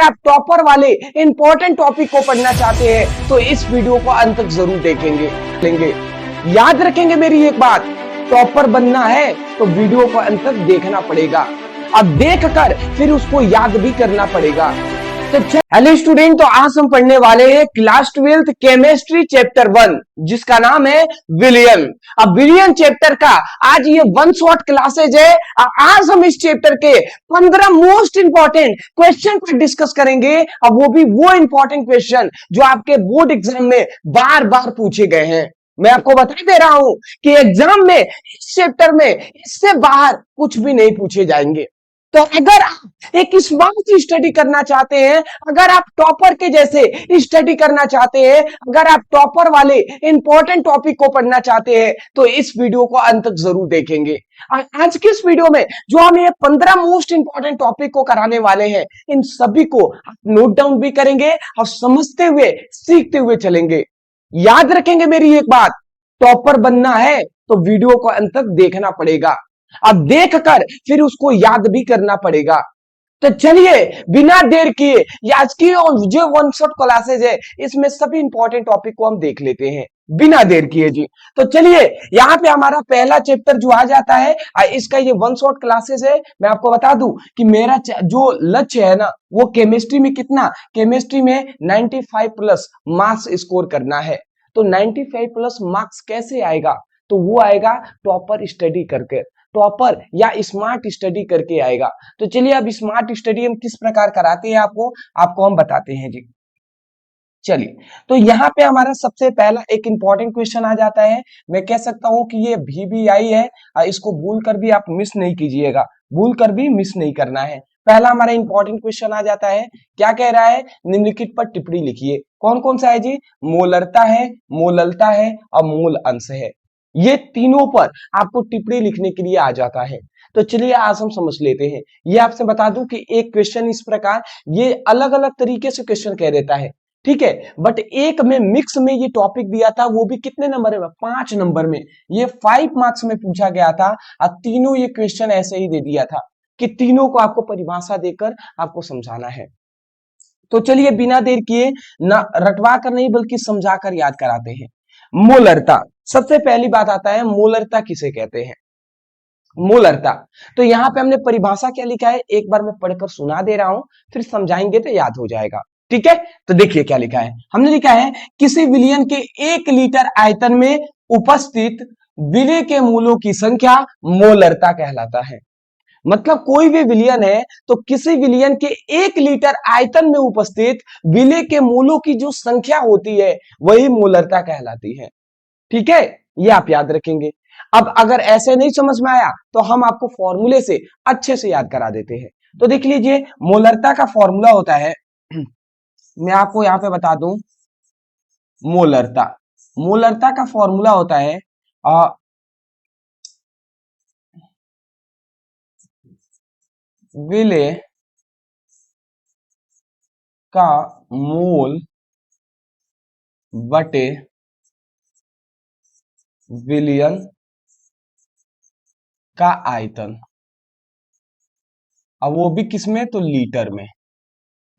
आप टॉपर वाले important topic को पढ़ना चाहते हैं तो इस वीडियो को अंत तक जरूर देखेंगे। याद रखेंगे मेरी एक बात, टॉपर बनना है तो वीडियो को अंत तक देखना पड़ेगा। अब देख कर फिर उसको याद भी करना पड़ेगा। तो हेलो स्टूडेंट, तो आज हम पढ़ने वाले हैं क्लास 12th केमिस्ट्री चैप्टर 1 जिसका नाम है विलियन। अब विलियन चैप्टर का आज ये 1 शॉर्ट क्लासेज है। आज हम इस चैप्टर के 15 मोस्ट इंपॉर्टेंट क्वेश्चन पर डिस्कस करेंगे। अब वो भी वो इंपॉर्टेंट क्वेश्चन जो आपके बोर्ड एग्जाम में बार बार पूछे गए हैं। मैं आपको बता दे रहा हूं कि एग्जाम में इस चैप्टर में इससे बाहर कुछ भी नहीं पूछे जाएंगे। तो अगर आप एक स्मार्ट स्टडी करना चाहते हैं, अगर आप टॉपर के जैसे स्टडी करना चाहते हैं, अगर आप टॉपर वाले इंपॉर्टेंट टॉपिक को पढ़ना चाहते हैं तो इस वीडियो को अंत तक जरूर देखेंगे। आज के इस वीडियो में जो हम ये 15 मोस्ट इंपॉर्टेंट टॉपिक को कराने वाले हैं, इन सभी को आप नोट डाउन भी करेंगे और समझते हुए सीखते हुए चलेंगे। याद रखेंगे मेरी एक बात, टॉपर बनना है तो वीडियो को अंत तक देखना पड़ेगा। अब देख कर फिर उसको याद भी करना पड़ेगा। तो चलिए बिना देर किए आज की जो 1 शॉट क्लासेज है इसमें सभी इंपॉर्टेंट टॉपिक को हम देख लेते हैं बिना देर किए जी। तो चलिए यहाँ पे हमारा पहला चैप्टर जो आ जाता है, इसका ये 1 शॉट क्लासेस है। मैं आपको बता दूं कि मेरा जो लक्ष्य है ना वो केमिस्ट्री में कितना, केमिस्ट्री में 95 प्लस मार्क्स स्कोर करना है। तो 95 प्लस मार्क्स कैसे आएगा, तो वो आएगा टॉपर स्टडी करके, टॉपर या स्मार्ट स्टडी करके आएगा। तो चलिए अब स्मार्ट स्टडी हम किस प्रकार कराते हैं आपको हम बताते हैं जी। चलिए तो यहाँ पे हमारा सबसे पहला एक इंपॉर्टेंट क्वेश्चन आ जाता है। मैं कह सकता हूं कि ये VBI है, इसको भूल कर भी आप मिस नहीं कीजिएगा, भूल कर भी मिस नहीं करना है। पहला हमारा इंपॉर्टेंट क्वेश्चन आ जाता है, क्या कह रहा है, निम्नलिखित पर टिप्पणी लिखिए। कौन कौन सा है जी, मोलरता है, मोललता है और मूल अंश है। ये तीनों पर आपको टिप्पणी लिखने के लिए आ जाता है। तो चलिए आज हम समझ लेते हैं। ये आपसे बता दूं कि एक क्वेश्चन इस प्रकार ये अलग अलग तरीके से क्वेश्चन कह देता है, ठीक है, बट एक में मिक्स में ये टॉपिक दिया था, वो भी कितने नंबर में, 5 नंबर में। ये 5 मार्क्स में पूछा गया था और तीनों ये क्वेश्चन ऐसे ही दे दिया था कि तीनों को आपको परिभाषा देकर आपको समझाना है। तो चलिए बिना देर किए ना रटवा कर नहीं बल्कि समझा कर याद कराते हैं। मोलरता, सबसे पहली बात आता है मोलरता किसे कहते हैं। मोलरता, तो यहां पे हमने परिभाषा क्या लिखा है, एक बार मैं पढ़कर सुना दे रहा हूं, फिर समझाएंगे तो याद हो जाएगा, ठीक है। तो देखिए क्या लिखा है, हमने लिखा है किसी विलयन के 1 लीटर आयतन में उपस्थित विलय के मूलों की संख्या मोलरता कहलाता है। मतलब कोई भी विलयन है तो किसी विलयन के 1 लीटर आयतन में उपस्थित विलय के मूलों की जो संख्या होती है वही मोलरता कहलाती है, ठीक है, ये आप याद रखेंगे। अब अगर ऐसे नहीं समझ में आया तो हम आपको फॉर्मूले से अच्छे से याद करा देते हैं। तो देख लीजिए मोलरता का फॉर्मूला होता है, मैं आपको यहां पे बता दूं, मोलरता का फॉर्मूला होता है विलय का मोल बटे विलयन का आयतन, अब वो भी किसमें, तो लीटर में।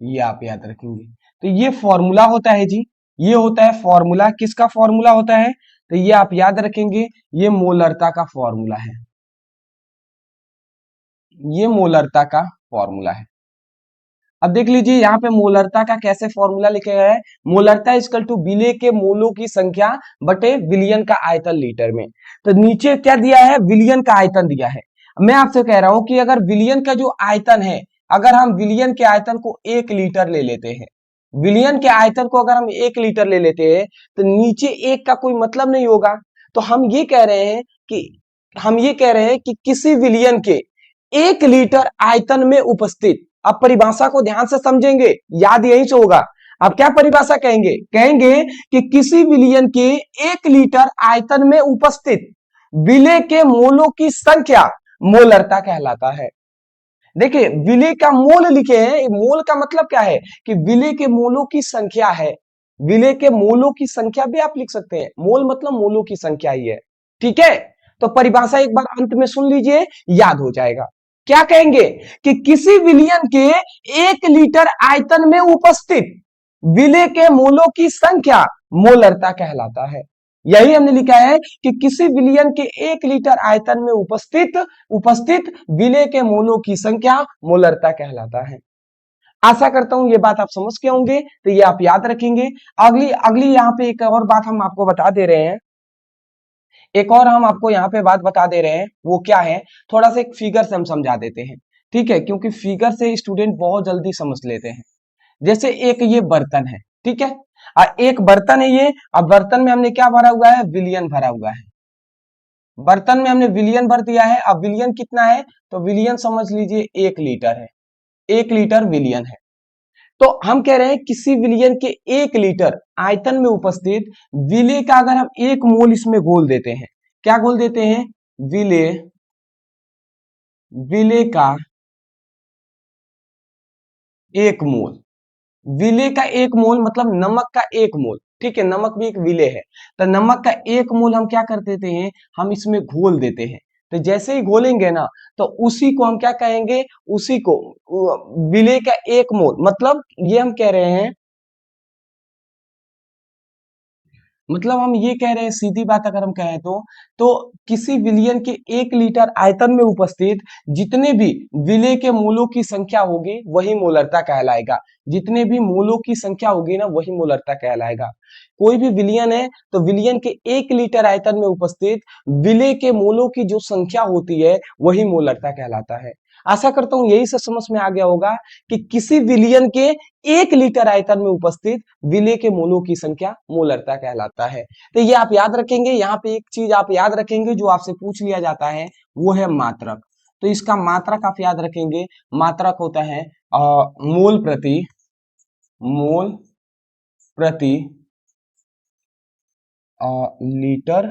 ये आप याद रखेंगे। तो ये फॉर्मूला होता है जी, ये होता है फॉर्मूला, किसका फॉर्मूला होता है, तो ये आप याद रखेंगे, ये मोलरता का फॉर्मूला है, ये मोलरता का फॉर्मूला है। अब देख लीजिए यहाँ पे मोलरता का कैसे फॉर्मूला लिखा गया है, मोलरता इक्वल टू विलय के मोलों की संख्या बटे विलयन का आयतन लीटर में। तो नीचे क्या दिया है, विलयन का आयतन दिया है। मैं आपसे कह रहा हूं कि अगर विलयन का जो आयतन है, अगर हम विलयन के आयतन को 1 लीटर ले लेते हैं, विलयन के आयतन को अगर हम 1 लीटर ले लेते हैं तो नीचे 1 का कोई मतलब नहीं होगा। तो हम ये कह रहे हैं कि किसी विलयन के 1 लीटर आयतन में उपस्थित, अब परिभाषा को ध्यान से समझेंगे, याद यही से होगा। अब क्या परिभाषा कहेंगे, कहेंगे कि किसी विलयन के 1 लीटर आयतन में उपस्थित विलय के मोलों की संख्या मोलरता कहलाता है। देखिए विलय का मोल लिखे हैं, मोल का मतलब क्या है कि विलय के मोलों की संख्या है, विलय के मोलों की संख्या भी आप लिख सकते हैं, मोल मतलब मोलों की संख्या ही है, ठीक है। तो परिभाषा एक बार अंत में सुन लीजिए, याद हो जाएगा। क्या कहेंगे कि किसी विलयन के 1 लीटर आयतन में उपस्थित विलेय के मोलों की संख्या मोलरता कहलाता है। यही हमने लिखा है कि किसी विलयन के 1 लीटर आयतन में उपस्थित विलेय के मोलों की संख्या मोलरता कहलाता है। आशा करता हूं ये बात आप समझ के होंगे, तो ये आप याद रखेंगे। अगली अगली यहाँ पे एक और बात हम आपको बता दे रहे हैं, एक और हम आपको यहाँ पे बात बता दे रहे हैं, वो क्या है, थोड़ा सा एक फिगर से हम समझा देते हैं, ठीक है, क्योंकि फिगर से स्टूडेंट बहुत जल्दी समझ लेते हैं। जैसे एक ये बर्तन है, ठीक है, एक बर्तन है ये, अब बर्तन में हमने क्या भरा हुआ है, विलियन भरा हुआ है, बर्तन में हमने विलियन भर दिया है। अब विलियन कितना है, तो विलियन समझ लीजिए 1 लीटर है, 1 लीटर विलियन है। तो हम कह रहे हैं किसी विलियन के 1 लीटर आयतन में उपस्थित विलेय का अगर हम 1 मोल इसमें घोल देते हैं, क्या घोल देते हैं, विलेय विलेय का 1 मोल, विलेय का 1 मोल मतलब नमक का 1 मोल, ठीक है, नमक भी एक विलेय है, तो नमक का 1 मोल हम क्या कर देते हैं, हम इसमें घोल देते हैं। तो जैसे ही घोलेंगे ना, तो उसी को हम क्या कहेंगे, उसी को विलेय का 1 मोल, मतलब ये हम कह रहे हैं, मतलब हम ये कह रहे हैं, सीधी बात अगर हम कहें तो किसी विलियन के 1 लीटर आयतन में उपस्थित जितने भी विलेय के मोलों की संख्या होगी वही मोलरता कहलाएगा, जितने भी मोलों की संख्या होगी ना वही मोलरता कहलाएगा। कोई भी विलियन है तो विलियन के 1 लीटर आयतन में उपस्थित विलेय के मोलों की जो संख्या होती है वही मोलरता कहलाता है। आशा करता हूं यही से समझ में आ गया होगा कि किसी विलियन के 1 लीटर आयतन में उपस्थित विलेय के मोलों की संख्या मोलरता कहलाता है। तो ये आप याद रखेंगे। यहाँ पे एक चीज आप याद रखेंगे जो आपसे पूछ लिया जाता है, वो है मात्रक। तो इसका मात्रक आप याद रखेंगे, मात्रक होता है मोल प्रति लीटर,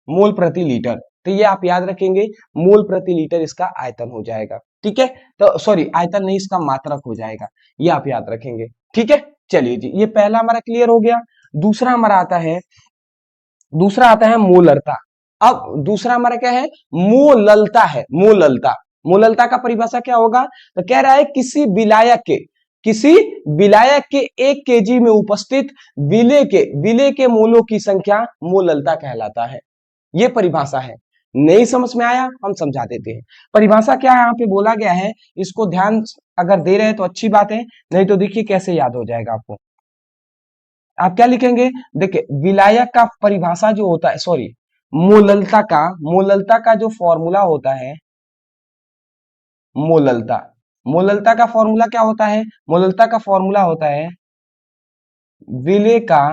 मोल प्रति लीटर। तो ये आप याद रखेंगे, मोल प्रति लीटर इसका आयतन हो जाएगा, ठीक है। तो सॉरी, आयतन नहीं, इसका मात्रक हो जाएगा, ये आप याद रखेंगे, ठीक है। चलिए जी, ये पहला हमारा क्लियर हो गया। दूसरा हमारा आता है मोलरता। अब दूसरा हमारा क्या है, मोललता है, मोललता। मोललता का परिभाषा क्या होगा, तो कह रहा है किसी विलायक के 1 kg में उपस्थित विलेय के मोलों की संख्या मोललता कहलाता है। ये परिभाषा है। नहीं समझ में आया, हम समझा देते हैं। परिभाषा क्या है, यहाँ पे बोला गया है, इसको ध्यान अगर दे रहे हैं तो अच्छी बात है, नहीं तो देखिए कैसे याद हो जाएगा आपको। आप क्या लिखेंगे, देखिए विलायक का परिभाषा जो होता है, सॉरी, मोललता का जो फॉर्मूला होता है, मोललता मोललता का फॉर्मूला क्या होता है, मोललता का फॉर्मूला होता है विलेय का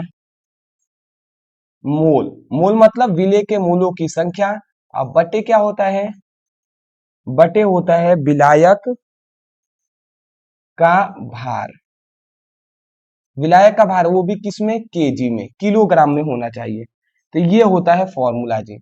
मोल मतलब विलेय के मोलों की संख्या। अब बटे क्या होता है, बटे होता है विलायक का भार। विलायक का भार वो भी किसमें, केजी में, किलोग्राम में होना चाहिए। तो ये होता है फॉर्मूला जी।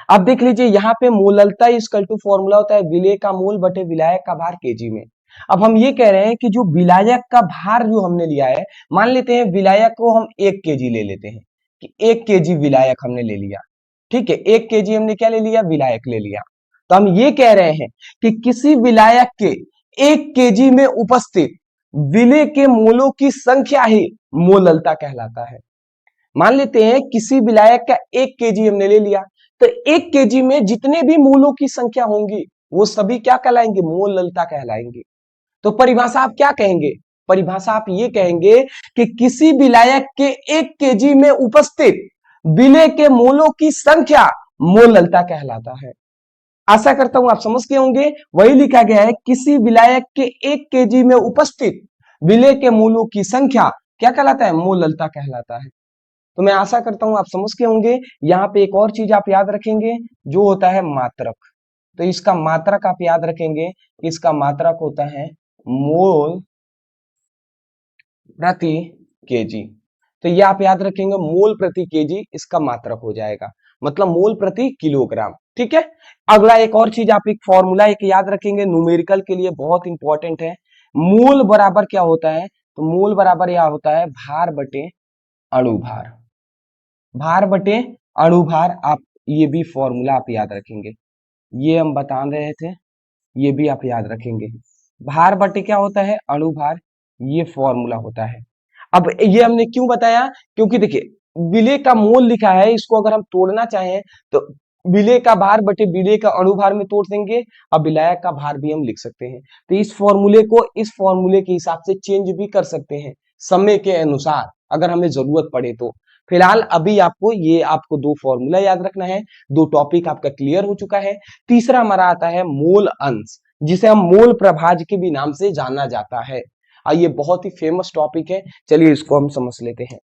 अब देख लीजिए यहाँ पे मोललता इक्वल टू फॉर्मूला होता है विलेय का मोल बटे विलायक का भार केजी में। अब हम ये कह रहे हैं कि जो विलायक का भार जो हमने लिया है, मान लेते हैं विलायक को हम 1 kg ले लेते हैं, कि 1 kg विलायक हमने ले लिया, ठीक है, 1 kg हमने क्या ले लिया, विलायक ले लिया। तो हम ये कह रहे हैं कि किसी विलायक के 1 kg में उपस्थित विलेय के मोलों की संख्या ही मोललता कहलाता है। मान लेते हैं किसी विलायक का 1 kg हमने ले लिया, तो 1 kg में जितने भी मोलों की संख्या होंगी वो सभी क्या कहलाएंगे, मोललता कहलाएंगे। तो परिभाषा आप क्या कहेंगे, परिभाषा आप ये कहेंगे कि किसी विलायक के 1 kg में उपस्थित विलेय के मोलों की संख्या मोललता कहलाता है। आशा करता हूं आप समझ गए होंगे। वही लिखा गया है, किसी विलायक के 1 kg में उपस्थित विलेय के मोलों की संख्या क्या कहलाता है, मोललता कहलाता है। तो मैं आशा करता हूं आप समझ के होंगे। यहाँ पे एक और चीज आप याद रखेंगे, जो होता है मात्रक। तो इसका मात्रक आप याद रखेंगे, इसका मात्रक होता है मोल प्रति केजी। तो ये आप याद रखेंगे, मोल प्रति केजी इसका मात्रक हो जाएगा, मतलब मोल प्रति किलोग्राम, ठीक है। अगला एक और चीज आप एक फॉर्मूला एक याद रखेंगे, न्यूमेरिकल के लिए बहुत इंपॉर्टेंट है। मोल बराबर क्या होता है, तो मोल बराबर यह होता है भार बटे अणुभार, भार बटे अणुभार। आप ये भी फॉर्मूला आप याद रखेंगे। ये हम बता रहे थे, ये भी आप याद रखेंगे। भार बटे क्या होता है, अणुभार, ये फॉर्मूला होता है। अब ये हमने क्यों बताया, क्योंकि देखिए विलेय का मोल लिखा है, इसको अगर हम तोड़ना चाहें तो विलेय का भार बटे विलेय का अणुभार में तोड़ देंगे, अब विलायक का भार भी हम लिख सकते हैं। तो इस फॉर्मूले को इस फॉर्मूले के हिसाब से चेंज भी कर सकते हैं समय के अनुसार, अगर हमें जरूरत पड़े तो। फिलहाल अभी आपको दो फॉर्मूला याद रखना है, दो टॉपिक आपका क्लियर हो चुका है। तीसरा हमारा आता है मोल अंश, जिसे हम मोल प्रभाज के भी नाम से जाना जाता है। ये बहुत ही फेमस टॉपिक है, चलिए इसको हम समझ लेते हैं।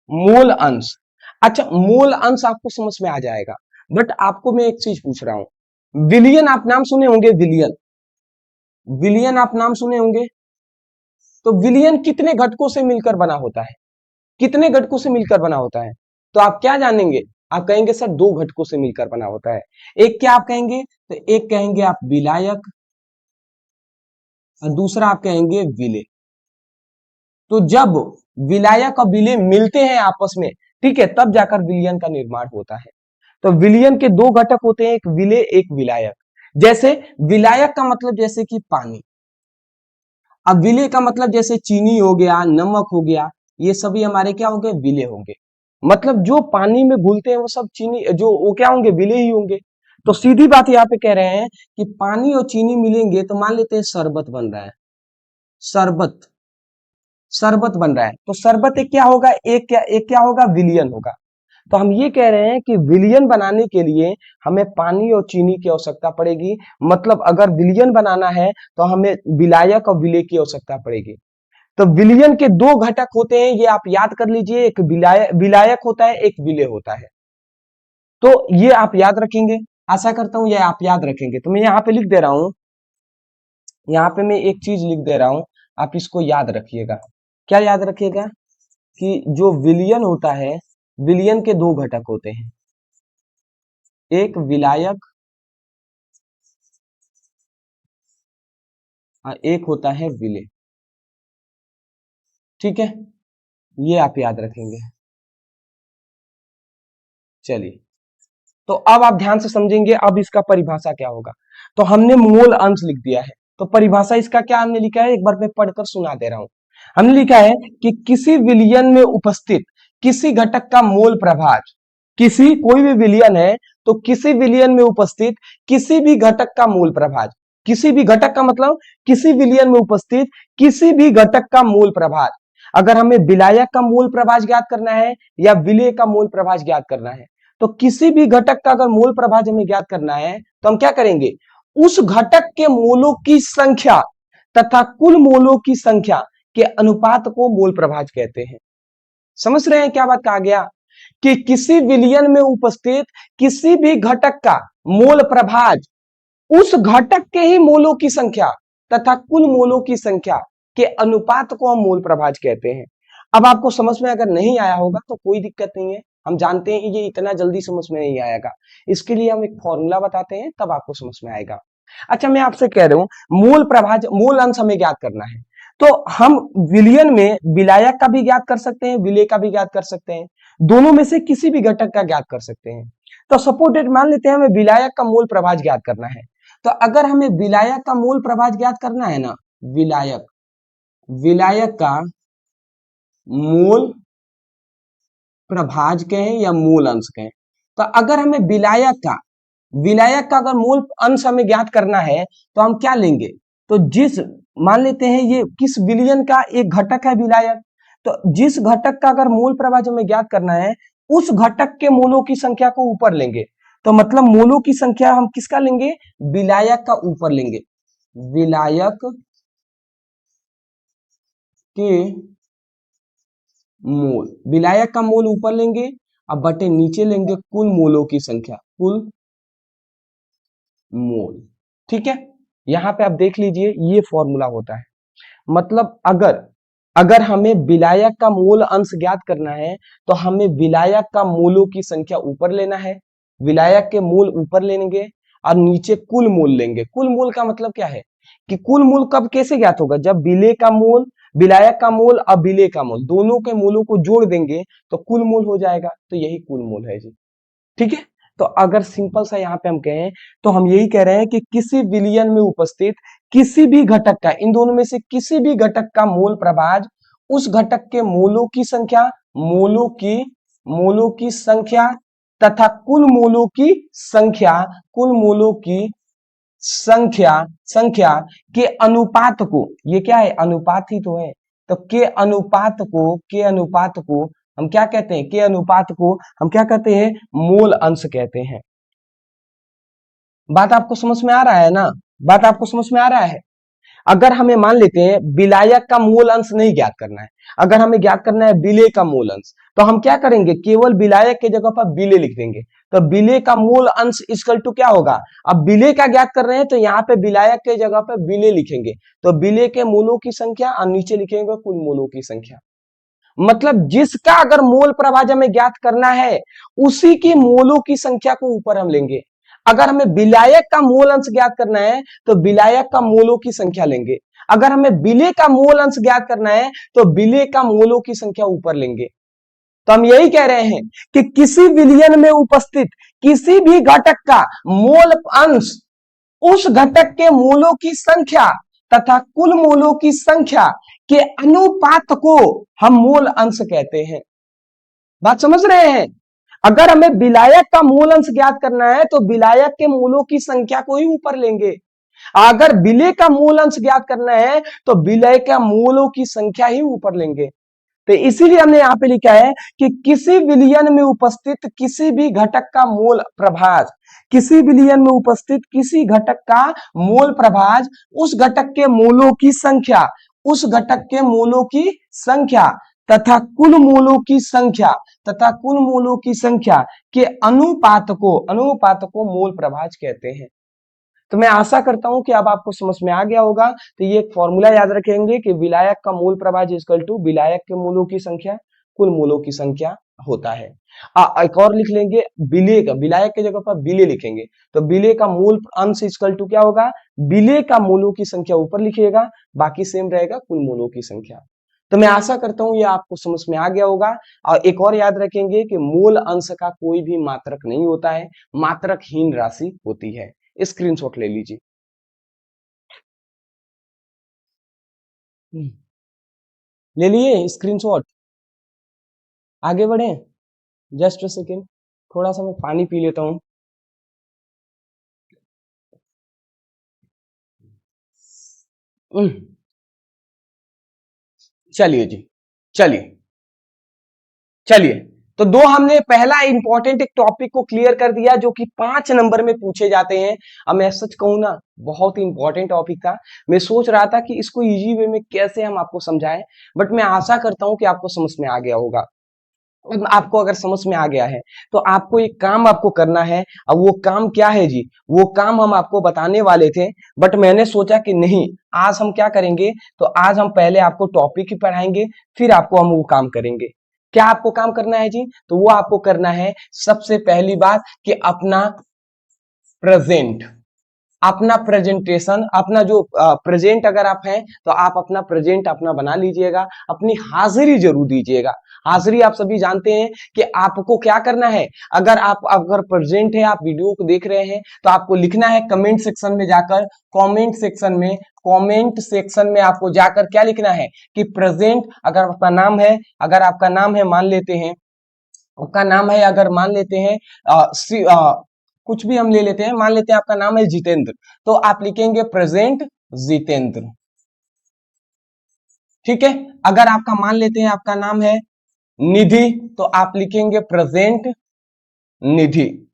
मोल अंश, अच्छा मोल अंश आपको समझ में आ जाएगा, बट आपको मैं एक चीज पूछ रहा हूं, विलियन आप नाम सुने होंगे, विलियन, विलियन आप नाम सुने होंगे, तो विलियन कितने घटकों से मिलकर बना होता है, कितने घटकों से मिलकर बना होता है? तो आप क्या जानेंगे, आप कहेंगे सर दो घटकों से मिलकर बना होता है। एक क्या आप कहेंगे, तो एक कहेंगे आप विलायक और दूसरा आप कहेंगे विलेय। तो जब विलायक और विलेय मिलते हैं आपस में, ठीक है, तब जाकर विलियन का निर्माण होता है। तो विलियन के दो घटक होते हैं, एक विलेय एक विलायक। जैसे विलायक का मतलब जैसे कि पानी, अब विलेय का मतलब जैसे चीनी हो गया, नमक हो गया, ये सभी हमारे क्या होंगे, विलेय होंगे। मतलब जो पानी में घुलते हैं वो सब चीनी, जो वो क्या होंगे, विलेय ही होंगे। तो सीधी बात यहाँ पे कह रहे हैं कि पानी और चीनी मिलेंगे तो मान लेते हैं शरबत बन रहा है, शरबत, शरबत बन रहा है, तो शरबत एक क्या होगा, विलियन होगा। तो हम ये कह रहे हैं कि विलियन बनाने के लिए हमें पानी और चीनी की आवश्यकता पड़ेगी। मतलब अगर विलियन बनाना है तो हमें विलायक और विलेय की आवश्यकता पड़ेगी। तो विलियन के दो घटक होते हैं, ये आप याद कर लीजिए, एक विलायक होता है, एक विलेय होता है। तो ये आप याद रखेंगे, आशा करता हूं ये आप याद रखेंगे। तो मैं यहाँ पे लिख दे रहा हूं, यहाँ पे मैं एक चीज लिख दे रहा हूं, आप इसको याद रखिएगा। क्या याद रखिएगा, कि जो विलियन होता है, विलियन के दो घटक होते हैं, एक विलायक और एक होता है विलेय। ठीक है, ये आप याद रखेंगे। चलिए, तो अब आप ध्यान से समझेंगे, अब इसका परिभाषा क्या होगा। तो हमने मोल अंश लिख दिया है, तो परिभाषा इसका क्या हमने लिखा है, एक बार मैं पढ़कर सुना दे रहा हूं। हमने लिखा है कि किसी विलियन में उपस्थित किसी घटक का मोल प्रभाज, किसी कोई भी विलियन है तो किसी विलियन में उपस्थित किसी भी घटक का मोल प्रभाज, किसी भी घटक का मतलब किसी विलियन में उपस्थित किसी भी घटक का मोल प्रभाज। अगर हमें विलायक का मोल प्रभाज ज्ञात करना है या विलेय का मोल प्रभाज ज्ञात करना है, तो किसी भी घटक का अगर मोल प्रभाज हमें ज्ञात करना है तो हम क्या करेंगे, उस घटक के मोलों की संख्या तथा कुल मोलों की संख्या के अनुपात को मोल प्रभाज कहते हैं। समझ रहे हैं क्या बात कहा गया, कि किसी विलियन में उपस्थित किसी भी घटक का मोल प्रभाज उस घटक के ही मोलों की संख्या तथा कुल मोलों की संख्या के अनुपात को हम मोल प्रभाज कहते हैं। अब आपको समझ में अगर नहीं आया होगा तो कोई दिक्कत नहीं है, हम जानते हैं ये इतना जल्दी समझ में नहीं आएगा, इसके लिए हम एक फॉर्मूला बताते हैं तब आपको समझ में आएगा। अच्छा मैं आपसे कह रहा हूं मोल प्रभाज, मोल अंश हमें ज्ञात करना है, तो हम विलियन में विलायक का भी ज्ञात कर सकते हैं, विलेय का भी ज्ञात कर सकते हैं, दोनों में से किसी भी घटक का ज्ञात कर सकते हैं। तो सपोज मान लेते हैं हमें विलायक का मोल प्रभाज ज्ञात करना है, तो अगर हमें विलायक का मोल प्रभाज ज्ञात करना है ना, विलायक, विलायक का मोल प्रभाज कहें या मूल अंश कहें, तो अगर हमें विलायक का अगर मूल अंश हमें ज्ञात करना है तो हम क्या लेंगे, तो जिस, मान लेते हैं ये किस विलियन का एक घटक है विलायक, तो जिस घटक का अगर मूल प्रभाज हमें ज्ञात करना है उस घटक के मोलों की संख्या को ऊपर लेंगे। तो मतलब मोलों की संख्या हम किसका लेंगे, विलायक का ऊपर लेंगे, विलायक के मोल, विलायक का मोल ऊपर लेंगे, अब बटे नीचे लेंगे कुल मोलों की संख्या, कुल मोल। ठीक है, यहां पे आप देख लीजिए ये फॉर्मूला होता है। मतलब अगर अगर हमें विलायक का मोल अंश ज्ञात करना है तो हमें विलायक का मोलों की संख्या ऊपर लेना है, विलायक के मोल ऊपर लेंगे और नीचे कुल मोल लेंगे। कुल मोल का मतलब क्या है, कि कुल मोल कब कैसे ज्ञात होगा, जब विलेय का मोल, विलायक का मोल और विलेय का मोल दोनों के मोलों को जोड़ देंगे तो कुल मोल हो जाएगा, तो यही कुल मोल है जी। ठीक है, तो अगर सिंपल सा यहाँ पे हम कहें तो हम यही कह रहे हैं कि किसी विलयन में उपस्थित किसी भी घटक का, इन दोनों में से किसी भी घटक का मोल प्रभाज उस घटक के मोलों की संख्या, मोलों की संख्या तथा कुल मोलों की संख्या, कुल मोलों की संख्या के अनुपात को, ये क्या है, अनुपात ही तो है, तो के अनुपात को हम क्या कहते हैं, के अनुपात को हम क्या कहते हैं, मोल अंश कहते हैं। बात आपको समझ में आ रहा है ना, बात आपको समझ में आ रहा है। अगर हमें मान लेते हैं विलायक का मूल अंश नहीं ज्ञात करना है, अगर हमें ज्ञात करना है विलेय का मूल अंश, तो हम क्या करेंगे, केवल विलायक के जगह पर विलेय लिख देंगे। तो विलेय का मूल अंश इक्वल टू क्या होगा, अब विलेय का ज्ञात कर रहे हैं तो यहाँ पे विलायक के जगह पर विलेय लिखेंगे, तो विलेय के मूलों की संख्या और नीचे लिखेंगे कुल मूलों की संख्या। मतलब जिसका अगर मोल प्रभाज हमें ज्ञात करना है उसी की मोलों की संख्या को ऊपर हम लेंगे। अगर हमें विलायक का मोल अंश ज्ञात करना है तो विलायक का मोलों की संख्या लेंगे, अगर हमें विलेय का मोल अंश ज्ञात करना है तो विलेय का मोलों की संख्या ऊपर लेंगे। तो हम यही कह रहे हैं कि किसी विलयन में उपस्थित किसी भी घटक का मोल अंश उस घटक के मोलों की संख्या तथा कुल मोलों की संख्या के अनुपात को हम मोल अंश कहते हैं। बात समझ रहे हैं। अगर हमें विलायक का मूल अंश ज्ञात करना है तो विलायक के मूलों की संख्या को ही ऊपर लेंगे, अगर विलेय का मूल अंश ज्ञात करना है तो विलेय का मूलों की संख्या ही ऊपर लेंगे। तो इसीलिए हमने यहां पे लिखा है कि किसी विलयन में उपस्थित किसी भी घटक का मोल प्रभाज, किसी विलयन में उपस्थित किसी घटक का मोल प्रभाज उस घटक के मोलों की संख्या, उस घटक के मोलों की संख्या तथा कुल मोलों की संख्या के अनुपात को मोल प्रभाज कहते हैं। तो मैं आशा करता हूं कि अब आपको समझ में आ गया होगा। तो ये एक फॉर्मूला याद रखेंगे कि विलायक का मोल प्रभाज इक्वल टू विलायक के मोलों की संख्या कुल मोलों की संख्या होता है। एक और लिख लेंगे विलेय का, विलायक की जगह पर विलेय लिखेंगे तो विलेय का मूल अंश इक्वल टू क्या होगा, विलेय का मोलों की संख्या ऊपर लिखिएगा, बाकी सेम रहेगा कुल मोलों की संख्या। तो मैं आशा करता हूं ये आपको समझ में आ गया होगा। और एक और याद रखेंगे कि मूल अंश का कोई भी मात्रक नहीं होता है, मात्रकहीन राशि होती है। स्क्रीनशॉट ले लीजिए। ले लिए स्क्रीनशॉट, आगे बढ़े। जस्ट अ सेकेंड, थोड़ा सा मैं पानी पी लेता हूं। चलिए जी, चलिए चलिए। तो दो हमने पहला इंपॉर्टेंट एक टॉपिक को क्लियर कर दिया जो कि 5 नंबर में पूछे जाते हैं। अब मैं सच कहूं ना, बहुत ही इंपॉर्टेंट टॉपिक था। मैं सोच रहा था कि इसको इजी वे में कैसे हम आपको समझाएं, बट मैं आशा करता हूं कि आपको समझ में आ गया होगा। आपको अगर समझ में आ गया है तो आपको एक काम आपको करना है। अब वो काम क्या है जी, वो काम हम आपको बताने वाले थे, बट मैंने सोचा कि नहीं, आज हम क्या करेंगे, तो आज हम पहले आपको टॉपिक ही पढ़ाएंगे, फिर आपको हम वो काम करेंगे। क्या आपको काम करना है जी, तो वो आपको करना है सबसे पहली बात कि अपना प्रेजेंट, अपना प्रेजेंटेशन, अपना जो प्रेजेंट अगर आप हैं तो आप अपना प्रेजेंट अपना बना लीजिएगा, अपनी हाजिरी जरूर दीजिएगा। हाजिरी आप सभी जानते हैं कि आपको क्या करना है। अगर प्रेजेंट है, आप वीडियो को देख रहे हैं, तो आपको लिखना है कमेंट सेक्शन में जाकर, कमेंट सेक्शन में आपको जाकर क्या लिखना है कि प्रेजेंट, अगर आपका नाम है, मान लेते हैं, आपका नाम है, अगर मान लेते हैं कुछ भी हम ले लेते हैं, मान लेते हैं आपका नाम है जितेंद्र, तो आप लिखेंगे प्रेजेंट जितेंद्र। ठीक है। अगर आपका मान लेते हैं आपका नाम है निधि, तो आप लिखेंगे प्रेजेंट निधि।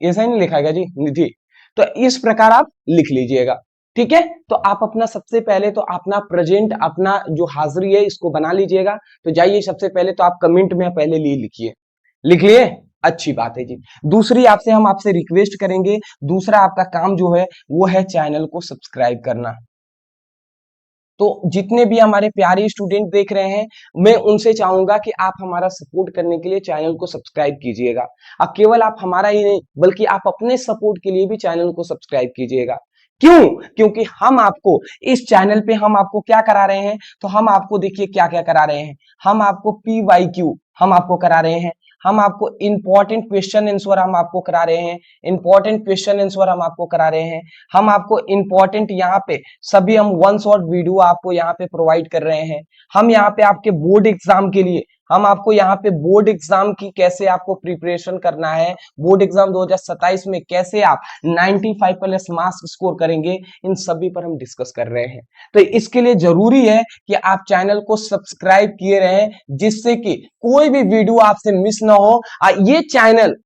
ऐसा ही नहीं लिखा गया जी, निधि। तो इस प्रकार आप लिख लीजिएगा। ठीक है। तो आप अपना सबसे पहले तो अपना प्रेजेंट, अपना जो हाजिरी है इसको बना लीजिएगा। तो जाइए सबसे पहले तो आप कमेंट में पहले लिखिए। लिख लिए, अच्छी बात है जी। दूसरी हम आपसे रिक्वेस्ट करेंगे, दूसरा आपका काम जो है वो है चैनल को सब्सक्राइब करना। तो जितने भी हमारे प्यारे स्टूडेंट देख रहे हैं, मैं उनसे चाहूंगा कि आप हमारा सपोर्ट करने के लिए चैनल को सब्सक्राइब कीजिएगा। अब केवल आप हमारा ही नहीं बल्कि आप अपने सपोर्ट के लिए भी चैनल को सब्सक्राइब कीजिएगा। क्यों? क्योंकि हम आपको इस चैनल पे हम आपको क्या करा रहे हैं, तो हम आपको देखिए क्या क्या करा रहे हैं। हम आपको PYQ हम आपको करा रहे हैं, हम आपको इंपॉर्टेंट क्वेश्चन आंसर हम आपको करा रहे हैं, इंपॉर्टेंट क्वेश्चन आंसर हम आपको करा रहे हैं, हम आपको इंपॉर्टेंट यहाँ पे सभी हम वन शॉट वीडियो आपको यहाँ पे प्रोवाइड कर रहे हैं। हम यहाँ पे आपके बोर्ड एग्जाम के लिए हम आपको यहाँ पे बोर्ड एग्जाम की कैसे आपको प्रिपरेशन करना है, बोर्ड एग्जाम 2027 में कैसे आप 95 प्लस मार्क्स स्कोर करेंगे, इन सभी पर हम डिस्कस कर रहे हैं। तो इसके लिए जरूरी है कि आप चैनल को सब्सक्राइब किए रहें, जिससे कि कोई भी वीडियो आपसे मिस ना हो। ये चैनल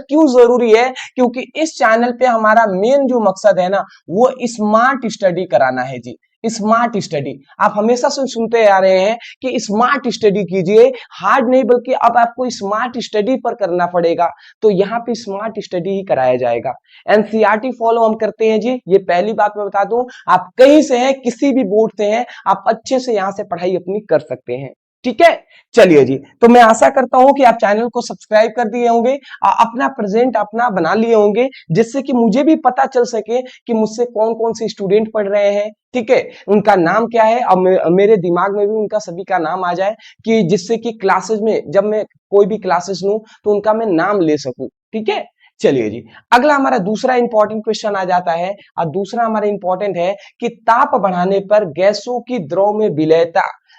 क्यों जरूरी है, क्योंकि इस चैनल पे हमारा मेन जो मकसद है ना, वो स्मार्ट स्टडी कराना है जी। स्मार्ट स्टडी आप हमेशा से सुनते आ रहे हैं कि स्मार्ट स्टडी कीजिए, हार्ड नहीं बल्कि अब आपको स्मार्ट स्टडी पर करना पड़ेगा। तो यहाँ पे स्मार्ट स्टडी ही कराया जाएगा। एनसीईआरटी फॉलो हम करते हैं जी, ये पहली बात मैं बता दूं। आप कहीं से हैं, किसी भी बोर्ड से हैं, आप अच्छे से यहाँ से पढ़ाई अपनी कर सकते हैं। ठीक है, चलिए जी। तो मैं आशा करता हूं कि आप चैनल को सब्सक्राइब कर दिए होंगे, अपना प्रेजेंट अपना बना लिए होंगे, जिससे कि मुझे भी पता चल सके कि मुझसे कौन कौन से स्टूडेंट पढ़ रहे हैं। ठीक है, उनका नाम क्या है, अब मेरे दिमाग में भी उनका सभी का नाम आ जाए, कि जिससे कि क्लासेस में जब मैं कोई भी क्लासेस लूं तो उनका मैं नाम ले सकूं। ठीक है, चलिए जी। अगला हमारा दूसरा इंपॉर्टेंट क्वेश्चन आ जाता है, और दूसरा हमारा इंपॉर्टेंट है कि ताप बढ़ाने पर गैसों की द्रव में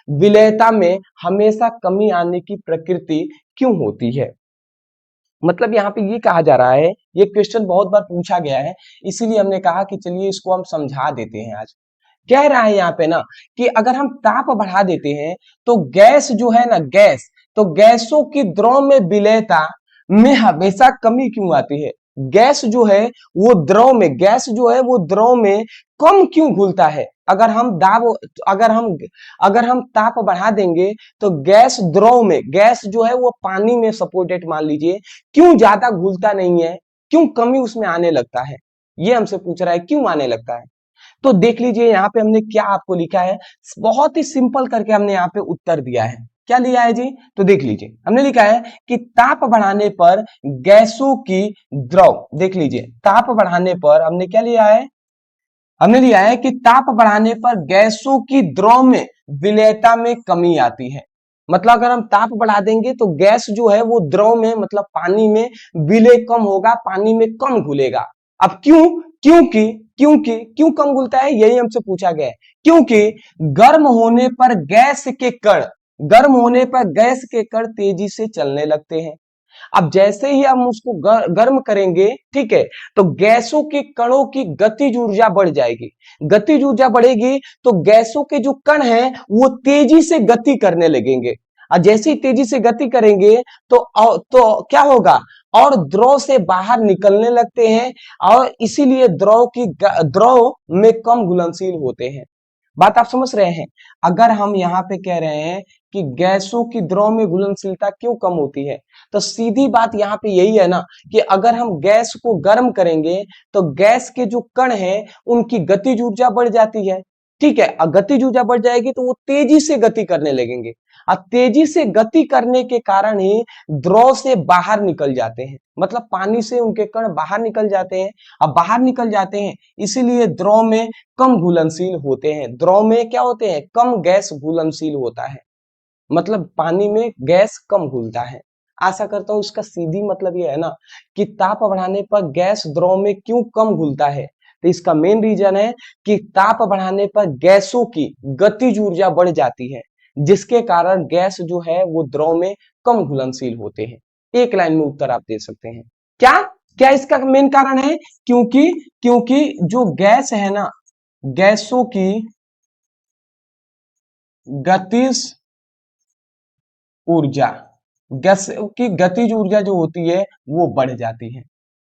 विलयता में हमेशा कमी आने की प्रकृति क्यों होती है। मतलब यहाँ पे ये कहा जा रहा है, ये क्वेश्चन बहुत बार पूछा गया है, इसीलिए हमने कहा कि चलिए इसको हम समझा देते हैं आज। कह रहा है यहाँ पे ना कि अगर हम ताप बढ़ा देते हैं तो गैस जो है ना, तो गैसों की द्रव में विलयता में हमेशा कमी क्यों आती है। गैस जो है वो द्रव में कम क्यों घुलता है। अगर हम ताप बढ़ा देंगे तो गैस जो है वो पानी में सपोर्टेड मान लीजिए, क्यों ज्यादा घुलता नहीं है, क्यों कमी उसमें आने लगता है, ये हमसे पूछ रहा है क्यों आने लगता है। तो देख लीजिए यहाँ पे हमने क्या आपको लिखा है, बहुत ही सिंपल करके हमने यहाँ पे उत्तर दिया है। क्या लिया है जी, तो देख लीजिए हमने लिखा है कि ताप बढ़ाने पर गैसों की द्रव, देख लीजिए ताप बढ़ाने पर हमने क्या लिया है, हमने लिया है कि ताप बढ़ाने पर गैसों की द्रव में विलयता में कमी आती है। मतलब अगर हम ताप बढ़ा देंगे तो गैस जो है वो द्रव में मतलब पानी में विलय कम होगा, पानी में कम घुलेगा। अब क्यों कम घुलता है, यही हमसे पूछा गया है। क्योंकि गर्म होने पर गर्म होने पर गैस के कण तेजी से चलने लगते हैं। अब जैसे ही हम उसको गर्म करेंगे, ठीक है, तो गैसों के कणों की गतिज ऊर्जा बढ़ जाएगी। गतिज ऊर्जा बढ़ेगी तो गैसों के जो कण हैं वो तेजी से गति करने लगेंगे, और जैसे ही तेजी से गति करेंगे तो क्या होगा, और द्रव से बाहर निकलने लगते हैं, और इसीलिए द्रव में कम घुलनशील होते हैं। बात आप समझ रहे हैं। अगर हम यहाँ पे कह रहे हैं कि गैसों की द्रव में घुलनशीलता क्यों कम होती है, तो सीधी बात यहाँ पे यही है ना कि अगर हम गैस को गर्म करेंगे तो गैस के जो कण हैं उनकी गतिज ऊर्जा बढ़ जाती है। ठीक है, गतिज ऊर्जा बढ़ जाएगी तो वो तेजी से गति करने लगेंगे, और तेजी से गति करने के कारण ही द्रव से बाहर निकल जाते हैं, मतलब पानी से उनके कण बाहर निकल जाते हैं। अब बाहर निकल जाते हैं इसीलिए द्रव में कम घुलनशील होते हैं। द्रव में क्या होते हैं, कम गैस घुलनशील होता है, मतलब पानी में गैस कम घुलता है। आशा करता हूं इसका सीधी मतलब ये है ना कि ताप बढ़ाने पर गैस द्रव में क्यों कम घुलता है। तो इसका मेन रीजन है कि ताप बढ़ाने पर गैसों की गतिज ऊर्जा बढ़ जाती है, जिसके कारण गैस जो है वो द्रव में कम घुलनशील होते हैं। एक लाइन में उत्तर आप दे सकते हैं। क्या क्या इसका मेन कारण है, क्योंकि जो गैस है ना, गैसों की गतिज ऊर्जा, गैस की गतिज ऊर्जा जो होती है वो बढ़ जाती है।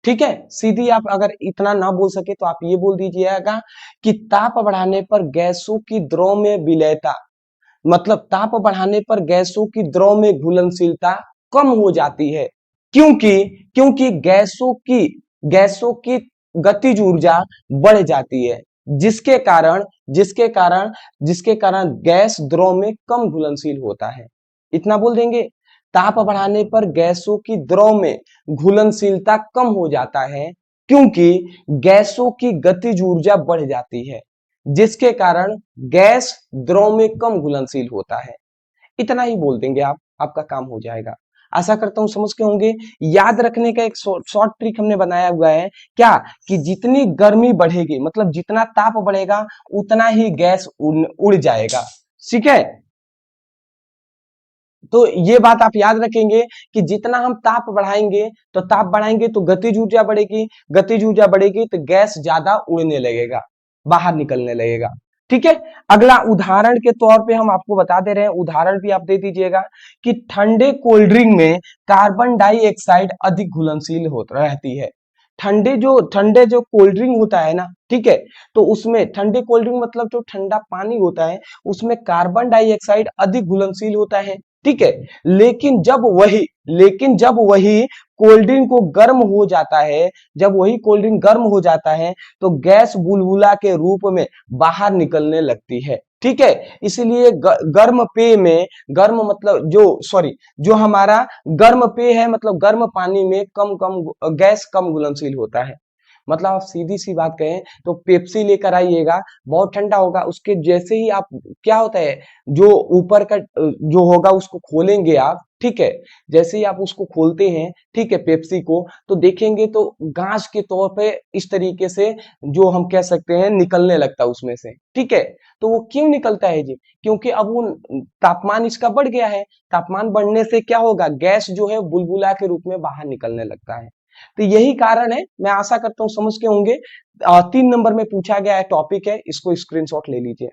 ठीक है, सीधी आप अगर इतना ना बोल सके तो आप ये बोल दीजिएगा कि ताप बढ़ाने पर गैसों की द्रव में विलयता, मतलब ताप बढ़ाने पर गैसों की द्रव में घुलनशीलता कम हो जाती है, क्योंकि गैसों की गतिज ऊर्जा बढ़ जाती है, जिसके कारण गैस द्रव में कम घुलनशील होता है। इतना बोल देंगे, ताप बढ़ाने पर गैसों की द्रव में घुलनशीलता कम हो जाता है, क्योंकि गैसों की गतिज ऊर्जा बढ़ जाती है, जिसके कारण गैस द्रव में कम घुलनशील होता है। इतना ही बोल देंगे आप, आपका काम हो जाएगा। आशा करता हूं समझ के होंगे। याद रखने का एक शॉर्ट ट्रिक हमने बनाया हुआ है क्या, कि जितनी गर्मी बढ़ेगी, मतलब जितना ताप बढ़ेगा, उतना ही गैस उड़ जाएगा। ठीक है, तो ये बात आप याद रखेंगे कि जितना हम ताप बढ़ाएंगे तो गतिज ऊर्जा बढ़ेगी, गतिज ऊर्जा बढ़ेगी तो गैस ज्यादा उड़ने लगेगा, बाहर निकलने लगेगा। ठीक है, अगला उदाहरण के तौर पे हम आपको बता दे रहे हैं, उदाहरण भी आप दे दीजिएगा कि ठंडे कोल्ड ड्रिंक में कार्बन डाइऑक्साइड अधिक घुलनशील होता रहती है। ठंडे जो कोल्ड ड्रिंक होता है ना, ठीक है, तो उसमें ठंडे कोल्ड ड्रिंक मतलब जो ठंडा पानी होता है, उसमें कार्बन डाइऑक्साइड अधिक घुलनशील होता है। ठीक है, लेकिन जब वही कोल्ड ड्रिंक को गर्म हो जाता है, जब वही कोल्ड ड्रिंक गर्म हो जाता है, तो गैस बुलबुला के रूप में बाहर निकलने लगती है। ठीक है, इसलिए गर्म पेय में, गर्म मतलब जो हमारा गर्म पेय है, मतलब गर्म पानी में कम कम गैस कम घुलनशील होता है। मतलब आप सीधी सी बात कहें तो पेप्सी लेकर आइएगा, बहुत ठंडा होगा, उसके जैसे ही आप, क्या होता है, जो ऊपर का जो होगा उसको खोलेंगे आप, ठीक है, जैसे ही आप उसको खोलते हैं, ठीक है, पेप्सी को, तो देखेंगे तो गांच के तौर पे इस तरीके से, जो हम कह सकते हैं, निकलने लगता है उसमें से। ठीक है, तो वो क्यों निकलता है जी, क्योंकि अब वो तापमान इसका बढ़ गया है। तापमान बढ़ने से क्या होगा, गैस जो है बुलबुला के रूप में बाहर निकलने लगता है। तो यही कारण है, मैं आशा करता हूं समझ के होंगे। 3 नंबर में पूछा गया है टॉपिक है, इसको स्क्रीनशॉट ले लीजिए।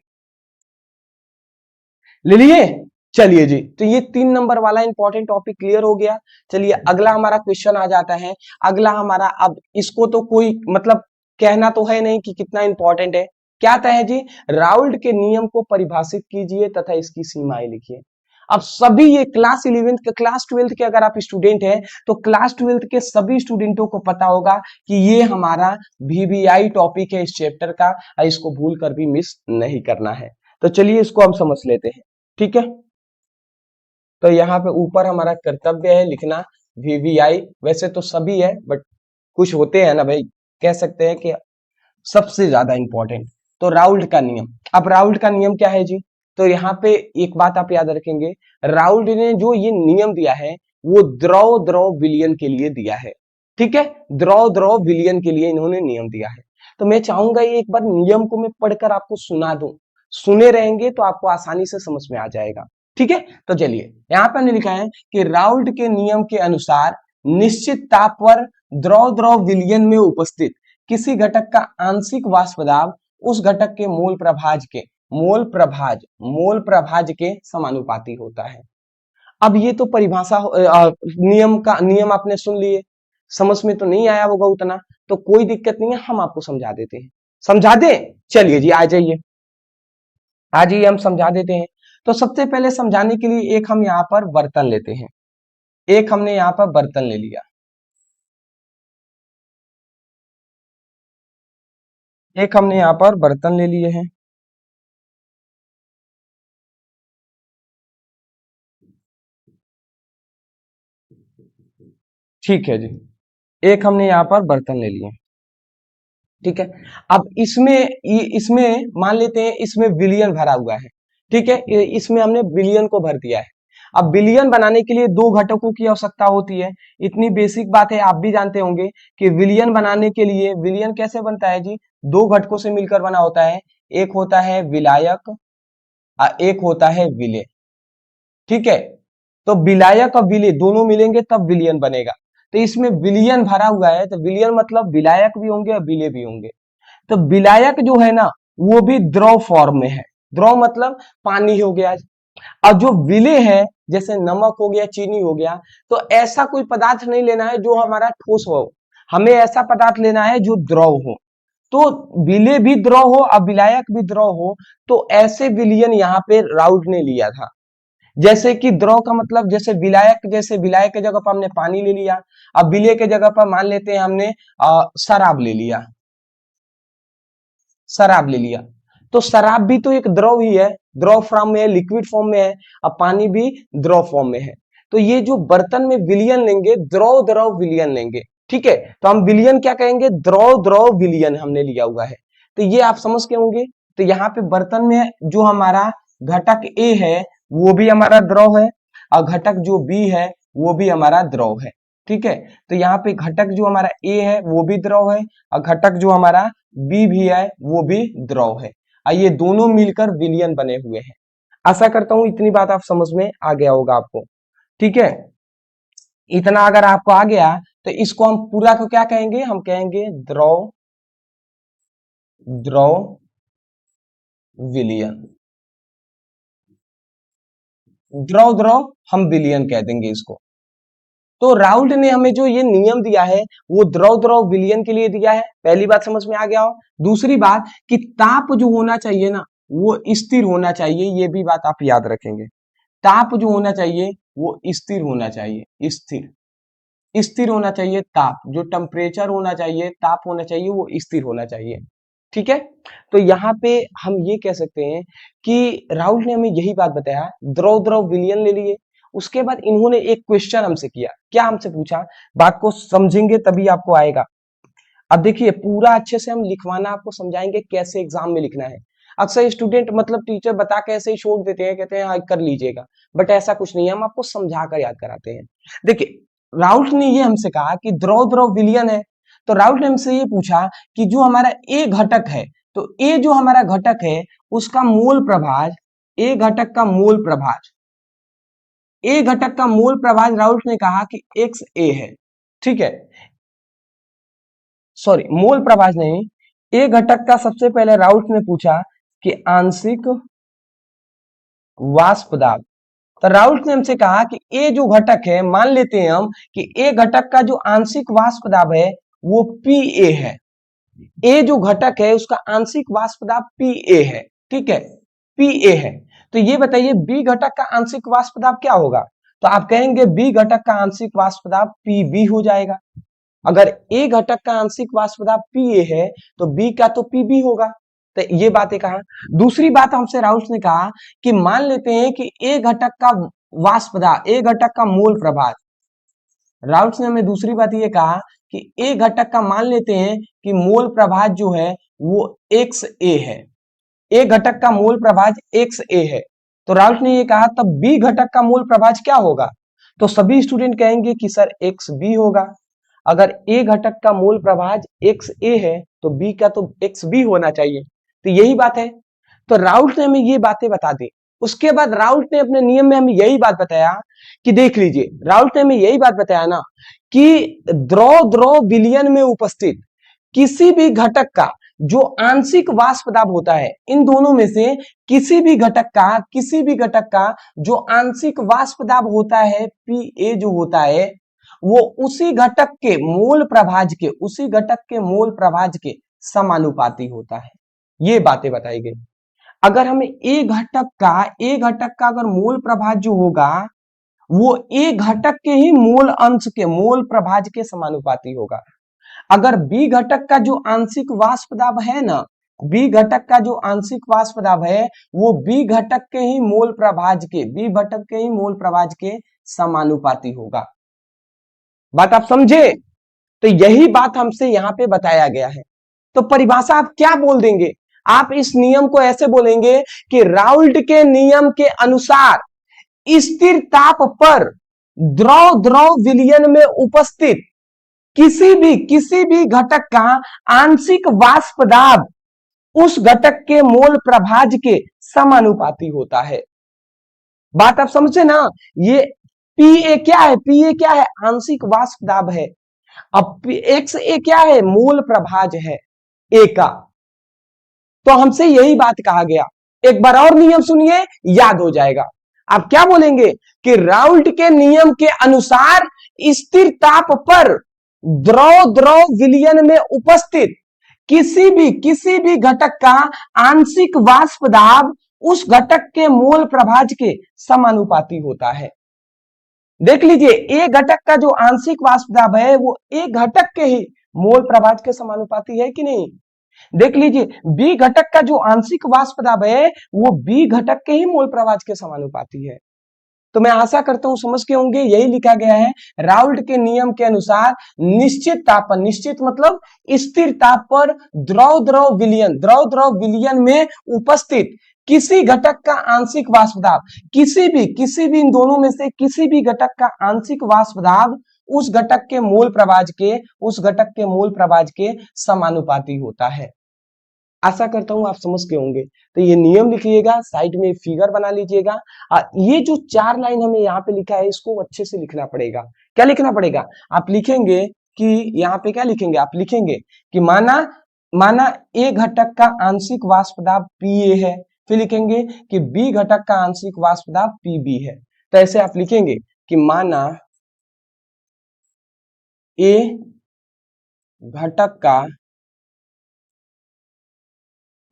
ले लिए, चलिए जी, तो ये 3 नंबर वाला इंपॉर्टेंट टॉपिक क्लियर हो गया। चलिए अगला हमारा क्वेश्चन आ जाता है। अगला हमारा, अब इसको तो कोई मतलब कहना तो है नहीं कि कितना इंपॉर्टेंट है। क्या है जी, राउल्ट के नियम को परिभाषित कीजिए तथा इसकी सीमाएं लिखिए। अब सभी ये क्लास 11th के, क्लास 12th के अगर आप स्टूडेंट हैं तो क्लास 12th के सभी स्टूडेंटों को पता होगा कि ये हमारा वीवीआई टॉपिक है इस चैप्टर का, और इसको भूल कर भी मिस नहीं करना है। तो चलिए इसको हम समझ लेते हैं। ठीक है, तो यहाँ पे ऊपर हमारा कर्तव्य है लिखना वीवीआई। वैसे तो सभी है, बट कुछ होते हैं ना भाई, कह सकते हैं कि सबसे ज्यादा इंपॉर्टेंट। तो राउल्ट का नियम, अब राउल्ट का नियम क्या है जी, तो यहाँ पे एक बात आप याद रखेंगे, राउल्ट ने जो ये नियम दिया है वो द्रव द्रव विलयन के लिए दिया है। ठीक है, द्रव द्रव विलयन के लिए इन्होंने नियम दिया है। तो मैं चाहूंगा ये एक बार नियम को मैं पढ़कर आपको सुना दूं, सुने रहेंगे तो आपको आसानी से समझ में आ जाएगा। ठीक है, तो चलिए यहाँ पे हमने लिखा है कि राउल्ट के नियम के अनुसार निश्चित ताप पर द्रव द्रव विलयन में उपस्थित किसी घटक का आंशिक वाष्प दाब उस घटक के मोल प्रभाज के समानुपाती होता है। अब ये तो परिभाषा नियम आपने सुन लिए, समझ में तो नहीं आया होगा उतना, तो कोई दिक्कत नहीं है, हम आपको समझा देते हैं। समझा दे, चलिए जी, आ जाइए हम समझा देते हैं। तो सबसे पहले समझाने के लिए एक हम यहाँ पर बर्तन लेते हैं, एक हमने यहाँ पर बर्तन ले लिया, एक हमने यहाँ पर बर्तन ले लिए हैं। ठीक है जी, एक हमने यहाँ पर बर्तन ले लिए। ठीक है, अब इसमें मान लेते हैं इसमें विलियन भरा हुआ है। ठीक है, इसमें हमने विलियन को भर दिया है। अब विलियन बनाने के लिए 2 घटकों की आवश्यकता होती है। इतनी बेसिक बात है, आप भी जानते होंगे कि विलियन बनाने के लिए, विलियन कैसे बनता है जी, 2 घटकों से मिलकर बना होता है। एक होता है विलायक और एक होता है विलेय। ठीक है, तो विलायक और विलेय दोनों मिलेंगे तब विलियन बनेगा। तो इसमें विलियन भरा हुआ है, तो विलियन मतलब विलायक भी होंगे और विलेय भी होंगे। तो विलायक जो है ना, वो भी द्रव फॉर्म में है। द्रव मतलब पानी हो गया, और जो विलेय है जैसे नमक हो गया, चीनी हो गया, तो ऐसा कोई पदार्थ नहीं लेना है जो हमारा ठोस हो, हमें ऐसा पदार्थ लेना है जो द्रव हो। तो विलेय भी द्रव हो और विलायक भी द्रव हो, तो ऐसे विलियन यहाँ पे राउल्ट ने लिया था। जैसे कि द्रव का मतलब, जैसे विलायक, जैसे विलायक के जगह पर हमने पानी ले लिया, अब विलेय के जगह पर मान लेते हैं हमने शराब ले लिया, शराब ले लिया। तो शराब भी तो एक द्रव ही है, द्रव फॉर्म में है, लिक्विड फॉर्म में है, अब पानी भी द्रव फॉर्म में है। तो ये जो बर्तन में विलियन लेंगे, द्रव द्रव विलियन लेंगे, ठीक है, तो हम विलयन क्या कहेंगे, द्रव द्रव विलयन हमने लिया हुआ है। तो ये आप समझ के होंगे। तो यहाँ पे बर्तन में जो हमारा घटक ए है वो भी हमारा द्रव है, और घटक जो बी है वो भी हमारा द्रव है। ठीक है, तो यहाँ पे घटक जो हमारा ए है वो भी द्रव है, और घटक जो हमारा बी भी है वो भी द्रव है, और ये दोनों मिलकर विलयन बने हुए हैं। आशा करता हूं इतनी बात आप समझ में आ गया होगा आपको। ठीक है, इतना अगर आपको आ गया तो इसको हम पूरा को क्या कहेंगे, हम कहेंगे द्रव द्रव विलयन। द्रव द्रव हम विलयन कह देंगे इसको। तो राउल्ट ने हमें जो ये नियम दिया है वो द्रव द्रव विलयन के लिए दिया है। पहली बात समझ में आ गया हो। दूसरी बात कि ताप जो होना चाहिए ना वो स्थिर होना चाहिए, ये भी बात आप याद रखेंगे। ताप जो होना चाहिए वो स्थिर होना चाहिए, स्थिर स्थिर होना चाहिए। ताप जो टेम्परेचर होना चाहिए, ताप होना चाहिए वो स्थिर होना चाहिए। ठीक है, तो यहाँ पे हम ये कह सकते हैं कि राहुल ने हमें यही बात बताया, द्रव द्रव विलयन ले लिए। उसके बाद इन्होंने एक क्वेश्चन हमसे किया। क्या हमसे पूछा, बात को समझेंगे तभी आपको आएगा। अब देखिए पूरा अच्छे से हम लिखवाना आपको समझाएंगे कैसे एग्जाम में लिखना है। अक्सर स्टूडेंट मतलब टीचर बता के ऐसे ही छोड़ देते हैं, कहते हैं हाँ कर लीजिएगा, बट ऐसा कुछ नहीं है, हम आपको समझा कर याद कराते हैं। देखिए राउल्ट ने ये हमसे कहा कि द्रव द्रव विलयन है, तो राउल्ट ने हमसे ये पूछा कि जो हमारा ए घटक है, तो ए जो हमारा घटक है उसका मोल प्रभाज, ए घटक का मोल प्रभाज, ए घटक का मोल प्रभाज राउल्ट ने कहा कि एक्स ए है। ठीक है, सॉरी मोल प्रभाज नहीं, ए घटक का सबसे पहले राउल्ट ने पूछा कि आंशिक वाष्प दाब। तो राउल्ट ने हमसे कहा कि ए जो घटक है, मान लेते हैं हम कि ए घटक का जो आंशिक वाष्प दाब है वो पी ए है। ए जो घटक है उसका आंशिक वाष्प दाब पी ए है। ठीक है, पी ए है। तो ये बताइए बी घटक का आंशिक वाष्प दाब क्या होगा, तो आप कहेंगे बी घटक का आंशिक वाष्प दाब पी बी हो जाएगा। अगर ए घटक का आंशिक वाष्प दाब पी ए है तो बी का तो पी बी होगा। तो ये बातें कहा। दूसरी बात हमसे राउल्ट ने कहा कि मान लेते हैं कि ए घटक का वाष्प दाब, ए घटक का मोल प्रभाज, राउल्ट ने हमें दूसरी बात ये कहा कि ए घटक का मान लेते हैं कि मोल प्रभाज जो है वो एक्स ए है, ए घटक का मोल प्रभाज एक्स ए है। तो राउल्ट ने ये कहा तब बी घटक का मोल प्रभाज क्या होगा, तो सभी स्टूडेंट कहेंगे कि सर एक्स बी होगा। अगर ए घटक का मोल प्रभाज एक्स ए है तो बी का तो एक्स बी होना चाहिए। तो यही बात है। तो राउल्ट ने हमें ये बातें बता दी। उसके बाद राउल्ट ने अपने नियम में हमें यही बात बताया कि देख लीजिए, राउल्ट ने हमें यही बात बताया ना कि द्रव द्रव विलयन में उपस्थित किसी भी घटक का जो आंशिक वाष्प दाब होता है, इन दोनों में से किसी भी घटक का जो आंशिक वाष्प दाब होता है पी ए जो होता है वो उसी घटक के मोल प्रभाज के समानुपाती होता है। ये बातें बताई गई। अगर हमें ए घटक का अगर मोल प्रभाज जो होगा वो ए घटक के ही मोल अंश के मोल प्रभाज के समानुपाती होगा। अगर बी घटक का जो आंशिक वाष्प दाब है ना, बी घटक का जो आंशिक वाष्प दाब है वो बी घटक के ही मोल प्रभाज के समानुपाती होगा। बात आप समझे? तो यही बात हमसे यहां पे बताया गया है। तो परिभाषा आप क्या बोल देंगे, आप इस नियम को ऐसे बोलेंगे कि राउल्ट के नियम के अनुसार स्थिर ताप पर द्रव द्रव विलयन में उपस्थित किसी भी घटक का आंशिक वाष्प दाब उस घटक के मोल प्रभाज के समानुपाती होता है। बात आप समझे ना? ये पी ए क्या है? आंशिक वाष्प दाब है। अब एक्स ए क्या है? मूल प्रभाज है ए का। तो हमसे यही बात कहा गया। एक बार और नियम सुनिए, याद हो जाएगा। आप क्या बोलेंगे कि राउल्ट के नियम के अनुसार स्थिर ताप पर द्रव द्रव विलयन में उपस्थित किसी भी घटक का आंशिक वाष्प दाब उस घटक के मोल प्रभाज के समानुपाती होता है। देख लीजिए, ए घटक का जो आंशिक वाष्प दाब है वो ए घटक के ही मोल प्रभाज के समानुपाती है कि नहीं? देख लीजिए, बी घटक का जो आंशिक वाष्प दाब है वो बी घटक के ही मोल प्रभाज के समानुपाती है। तो मैं आशा करता हूं समझ के होंगे। यही लिखा गया है, राउल्ट के नियम के अनुसार निश्चित ताप पर, निश्चित मतलब स्थिर ताप पर द्रव द्रव विलयन में उपस्थित किसी घटक का आंशिक वाष्प दाब, किसी भी इन दोनों में से किसी भी घटक का आंशिक वाष्प दाब उस घटक के मूल प्रभाज के समानुपाती होता है। आशा करता हूं आप समझ के होंगे। तो ये नियम लिखिएगा, साइड में फिगर बना लीजिएगा। ये जो 4 लाइन हमें यहाँ पे लिखा है इसको अच्छे से लिखना पड़ेगा। क्या लिखना पड़ेगा? आप लिखेंगे कि यहाँ पे क्या लिखेंगे, आप लिखेंगे कि माना ए घटक का आंशिक वाष्प दाब PA है, फिर लिखेंगे कि बी घटक का आंशिक वाष्प दाब PB है। तो ऐसे आप लिखेंगे कि माना ए घटक का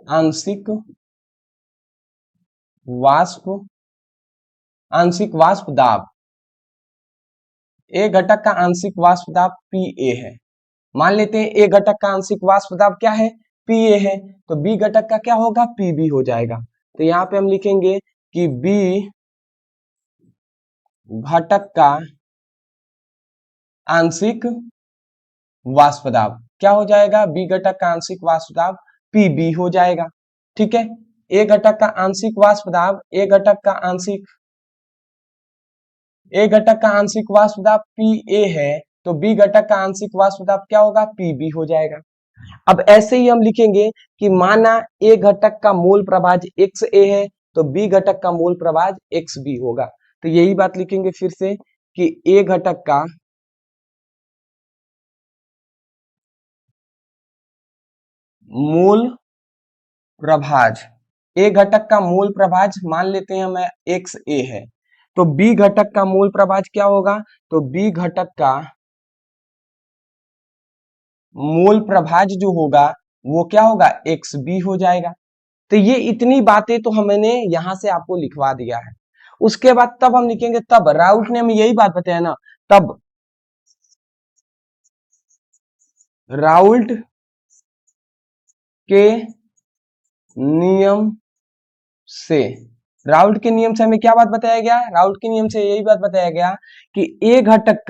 आंशिक वाष्प दाब, ए घटक का आंशिक वाष्प दाब PA है। मान लेते हैं ए घटक का आंशिक वाष्प दाब क्या है, PA है, तो बी घटक का क्या होगा, PB हो जाएगा। तो यहाँ पे हम लिखेंगे कि बी घटक का आंशिक वाष्प दाब क्या हो जाएगा, बी घटक का आंशिक वाष्प दाब PB हो जाएगा। ठीक है, ए घटक का आंशिक वाष्प दाब, ए घटक का आंशिक वाष्प दाब PA है, तो बी घटक का आंशिक वाष्प दाब क्या होगा, PB हो जाएगा। अब ऐसे ही हम लिखेंगे कि माना ए घटक का मूल प्रभाज XA है, तो बी घटक का मूल प्रभाज XB होगा। तो यही बात लिखेंगे फिर से कि ए घटक का मूल प्रभाज, ए घटक का मूल प्रभाज मान लेते हैं मैं XA है, तो बी घटक का मूल प्रभाज क्या होगा, तो बी घटक का मूल प्रभाज जो होगा वो क्या होगा, XB हो जाएगा। तो ये इतनी बातें तो हमने यहां से आपको लिखवा दिया है। उसके बाद तब हम लिखेंगे, तब राउल्ट ने हमें यही बात बताया ना, तब राउल्ट के नियम से, राउल्ट के नियम से हमें क्या बात बताया गया, राउल्ट के नियम से यही बात बताया गया कि ए घटक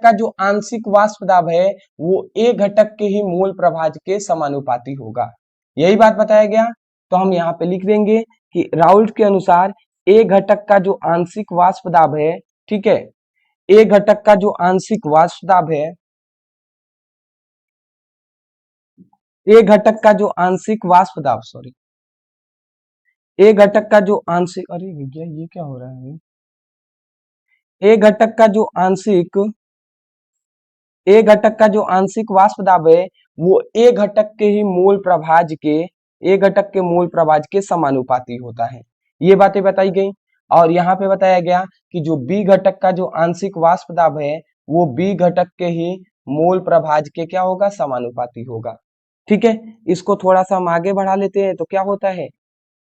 का जो आंशिक वाष्प दाब है वो ए घटक के ही मूल प्रभाज के समानुपाती होगा। यही बात बताया गया। तो हम यहाँ पे लिख देंगे कि राउल्ट के अनुसार ए घटक का जो आंशिक वाष्प दाब है, ठीक है, ए घटक का जो आंशिक वाष्प दाब है, ए घटक का जो आंशिक वाष्प दाब, सॉरी, ए घटक का जो आंशिक, अरे भैया ये क्या हो रहा है, ए घटक का जो आंशिक वाष्प दाब है वो ए घटक के ही मूल प्रभाज के, ए घटक के मूल प्रभाज के समानुपाती होता है। ये बातें बताई गई। और यहाँ पे बताया गया कि जो बी घटक का जो आंशिक वाष्प दाब है वो बी घटक के ही मूल प्रभाज के क्या होगा, समानुपाती होगा। ठीक है, इसको थोड़ा सा हम आगे बढ़ा लेते हैं। तो क्या होता है,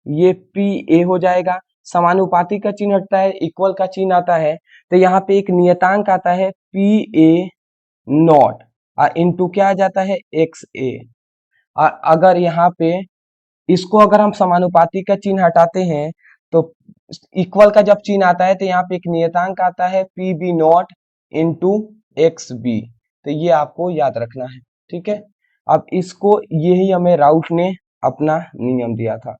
ये PA हो जाएगा, समानुपाती का चिन्ह हटता है, इक्वल का चिन्ह आता है, तो यहाँ पे एक नियतांक आता है PA नॉट और इनटू क्या आ जाता है, XA। और अगर यहाँ पे इसको अगर हम समानुपाती का चिन्ह हटाते हैं तो इक्वल का जब चिन्ह आता है तो यहाँ पे एक नियतांक आता है PB नॉट इंटू XB। तो ये आपको याद रखना है। ठीक है, अब इसको यही हमें राउल्ट ने अपना नियम दिया था।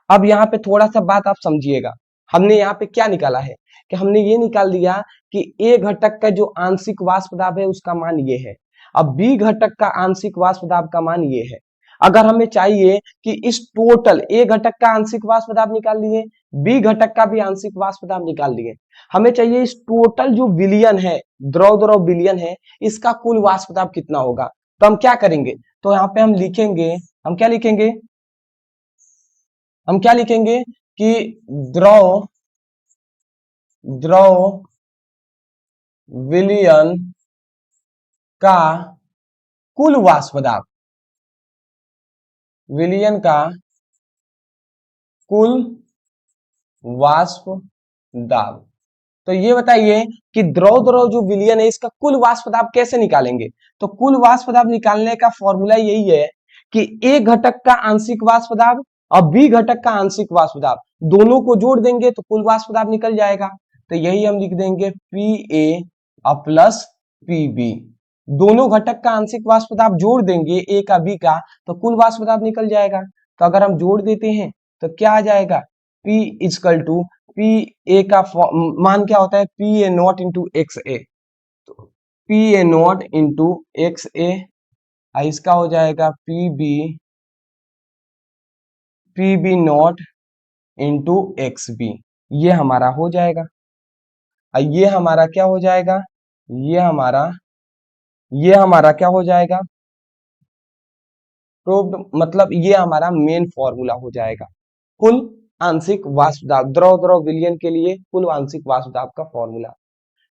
अब यहाँ पे थोड़ा सा बात आप समझिएगा, हमने यहाँ पे क्या निकाला है कि हमने ये निकाल दिया कि ए घटक का जो आंशिक वाष्प दाब है उसका मान ये है, अब बी घटक का आंशिक वाष्प दाब का मान ये है। अगर हमें चाहिए कि इस टोटल ए घटक का आंशिक वाष्प दाब निकाल लिए, बी घटक का भी आंशिक वाष्प दाब निकाल लिए, हमें चाहिए इस टोटल जो विलयन है, द्रव द्रव विलयन है, इसका कुल वाष्प दाब कितना होगा। तो हम क्या करेंगे, तो यहाँ पे हम लिखेंगे, हम क्या लिखेंगे कि द्रव विलयन का कुल वाष्प दाब, विलयन का कुल वाष्प दाब। तो ये बताइए कि द्रव द्रव जो विलयन है इसका कुल वाष्प दाब कैसे निकालेंगे। तो कुल वाष्प दाब निकालने का फॉर्मूला यही है कि ए घटक का आंशिक वाष्प दाब अब बी घटक का आंशिक वाष्प दाब, दोनों को जोड़ देंगे तो कुल वाष्प दाब निकल जाएगा। तो यही हम लिख देंगे P A plus P B. दोनों घटक का आंशिक वाष्प दाब जोड़ देंगे ए का बी का, तो कुल वाष्प दाब निकल जाएगा। तो अगर हम जोड़ देते हैं तो क्या आ जाएगा, P is equal to P A का मान क्या होता है, P A naught into X A. तो P A naught into X A, इसका हो जाएगा P B naught into X B. ये हमारा हो जाएगा। ये हमारा क्या हो जाएगा, ये हमारा क्या हो जाएगा, प्रूव्ड, मतलब ये हमारा मेन फॉर्मूला हो जाएगा कुल आंशिक वाष्प दाब, द्रव द्रव विलयन के लिए कुल आंशिक वाष्प दाब का फॉर्मूला।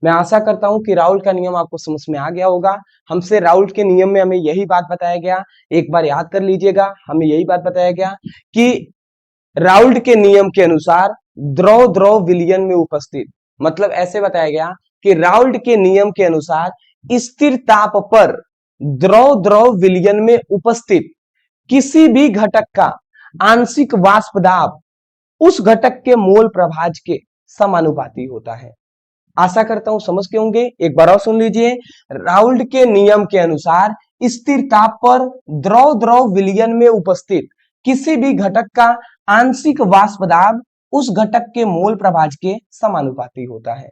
मैं आशा करता हूं कि राउल्ट का नियम आपको समझ में आ गया होगा। हमसे राउल्ट के नियम में हमें यही बात बताया गया, एक बार याद कर लीजिएगा, हमें यही बात बताया गया कि राउल्ट के नियम के अनुसार द्रव द्रव विलयन में उपस्थित, मतलब ऐसे बताया गया कि राउल्ट के नियम के अनुसार स्थिर ताप पर द्रव द्रव विलयन में उपस्थित किसी भी घटक का आंशिक वाष्प दाब उस घटक के मोल प्रभाज के समानुपाती होता है। आशा करता हूं समझ के होंगे। एक बार और सुन लीजिए, राउल्ट के नियम के अनुसार स्थिर ताप पर द्रव द्रव विलयन में उपस्थित किसी भी घटक का आंशिक वाष्प दाब उस घटक के मोल प्रभाज के समानुपाती होता है।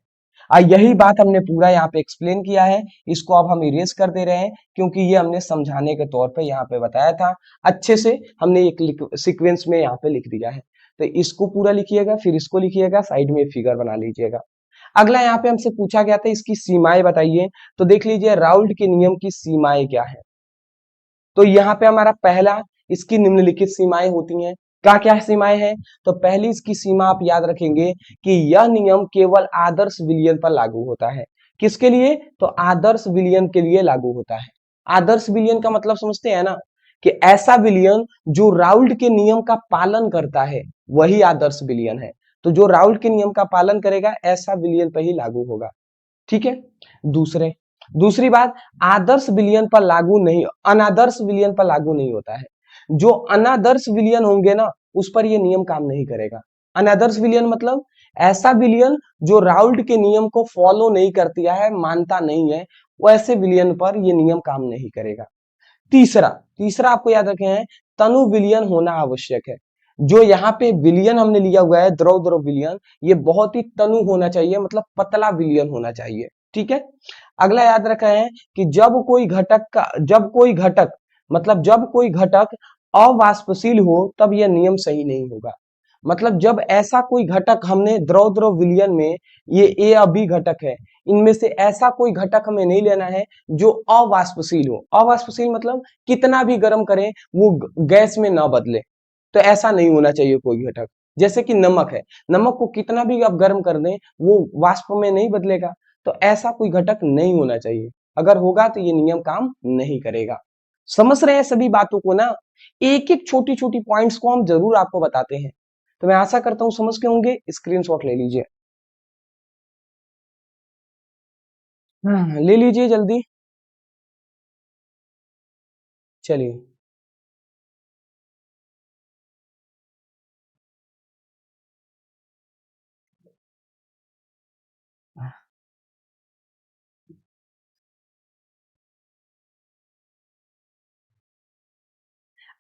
यही बात हमने पूरा यहाँ पे एक्सप्लेन किया है। इसको अब हम इरेज कर दे रहे हैं क्योंकि ये हमने समझाने के तौर पे यहाँ पे बताया था, अच्छे से हमने एक सीक्वेंस में यहाँ पे लिख दिया है। तो इसको पूरा लिखिएगा, फिर इसको लिखिएगा, साइड में फिगर बना लीजिएगा। अगला यहाँ पे हमसे पूछा गया था इसकी सीमाएं बताइए। तो देख लीजिए राउल्ट के नियम की सीमाएं क्या है। तो यहाँ पे हमारा पहला, इसकी निम्नलिखित सीमाएं होती हैं। क्या क्या सीमाएं हैं, तो पहली इसकी सीमा आप याद रखेंगे कि यह नियम केवल आदर्श विलयन पर लागू होता है। किसके लिए, तो आदर्श विलयन के लिए लागू होता है। आदर्श विलयन का मतलब समझते हैं ना, कि ऐसा विलयन जो राउल्ट के नियम का पालन करता है वही आदर्श विलयन है। तो जो राउल्ट के नियम का पालन करेगा ऐसा विलयन पर ही लागू होगा। ठीक है। दूसरी बात, आदर्श विलयन पर लागू नहीं, अनादर्श विलयन पर लागू नहीं होता है। जो अनादर्श विलयन होंगे ना उस पर यह नियम काम नहीं करेगा। अनादर्श विलयन मतलब ऐसा विलयन जो राउल्ट के नियम को फॉलो नहीं करती है, मानता नहीं है, वैसे विलयन पर यह नियम काम नहीं करेगा। तीसरा आपको याद रखे हैं, तनु विलयन होना आवश्यक है। जो यहाँ पे विलयन हमने लिया हुआ है द्रव द्रव विलयन, ये बहुत ही तनु होना चाहिए, मतलब पतला विलयन होना चाहिए। ठीक है। अगला याद रखा है कि जब कोई घटक अवाष्पशील हो तब यह नियम सही नहीं होगा। मतलब जब ऐसा कोई घटक, हमने द्रव द्रव विलयन में ये ए और बी घटक है, इनमें से ऐसा कोई घटक हमें नहीं लेना है जो अवाष्पशील हो। अवाष्पशील मतलब कितना भी गर्म करें वो गैस में ना बदले, तो ऐसा नहीं होना चाहिए कोई घटक। जैसे कि नमक है, नमक को कितना भी आप गर्म कर दें वो वाष्प में नहीं बदलेगा, तो ऐसा कोई घटक नहीं होना चाहिए। अगर होगा तो ये नियम काम नहीं करेगा। समझ रहे हैं सभी बातों को ना, एक एक छोटी छोटी पॉइंट्स को हम जरूर आपको बताते हैं। तो मैं आशा करता हूं समझ के होंगे। स्क्रीनशॉट ले लीजिए, ले लीजिए जल्दी। चलिए,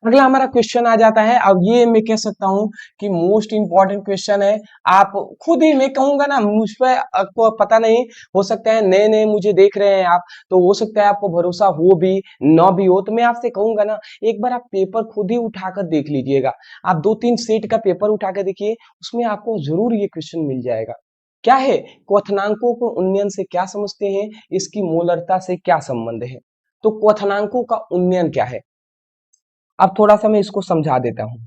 अगला हमारा क्वेश्चन आ जाता है। अब ये मैं कह सकता हूं कि मोस्ट इंपॉर्टेंट क्वेश्चन है। आप खुद ही, मैं कहूंगा ना, मुझ पर आपको पता नहीं, हो सकता है नए नए मुझे देख रहे हैं आप, तो हो सकता है आपको भरोसा हो भी ना भी हो, तो मैं आपसे कहूंगा ना, एक बार आप पेपर खुद ही उठाकर देख लीजिएगा। आप 2-3 सेट का पेपर उठा कर देखिए, उसमें आपको जरूर ये क्वेश्चन मिल जाएगा। क्या है, क्वथनांकों को उन्नयन से क्या समझते हैं, इसकी मोलरता से क्या संबंध है। तो क्वथनांकों का उन्नयन क्या है, अब थोड़ा सा मैं इसको समझा देता हूं।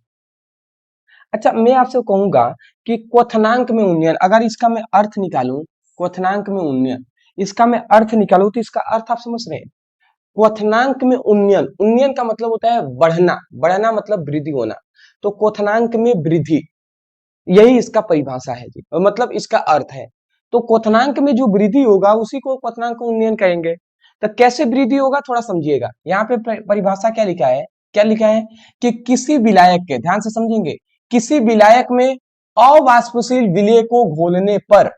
अच्छा, मैं आपसे कहूंगा कि क्वथनांक में उन्नयन, अगर इसका मैं अर्थ निकालूं, क्वथनांक में उन्नयन, इसका मैं अर्थ निकालूं, तो इसका अर्थ आप समझ रहे हैं। क्वथनांक में उन्नयन, उन्नयन का मतलब होता है बढ़ना, बढ़ना मतलब वृद्धि होना। तो क्वथनांक में वृद्धि, यही इसका परिभाषा है जी, मतलब इसका अर्थ है। तो क्वथनांक में जो वृद्धि होगा उसी को क्वथनांक उन्नयन कहेंगे। तो कैसे वृद्धि होगा थोड़ा समझिएगा। यहाँ पे परिभाषा क्या लिखा है, क्या लिखा है कि किसी विलायक के, ध्यान से समझेंगे, किसी विलायक में अवाष्पशील विलेय को घोलने पर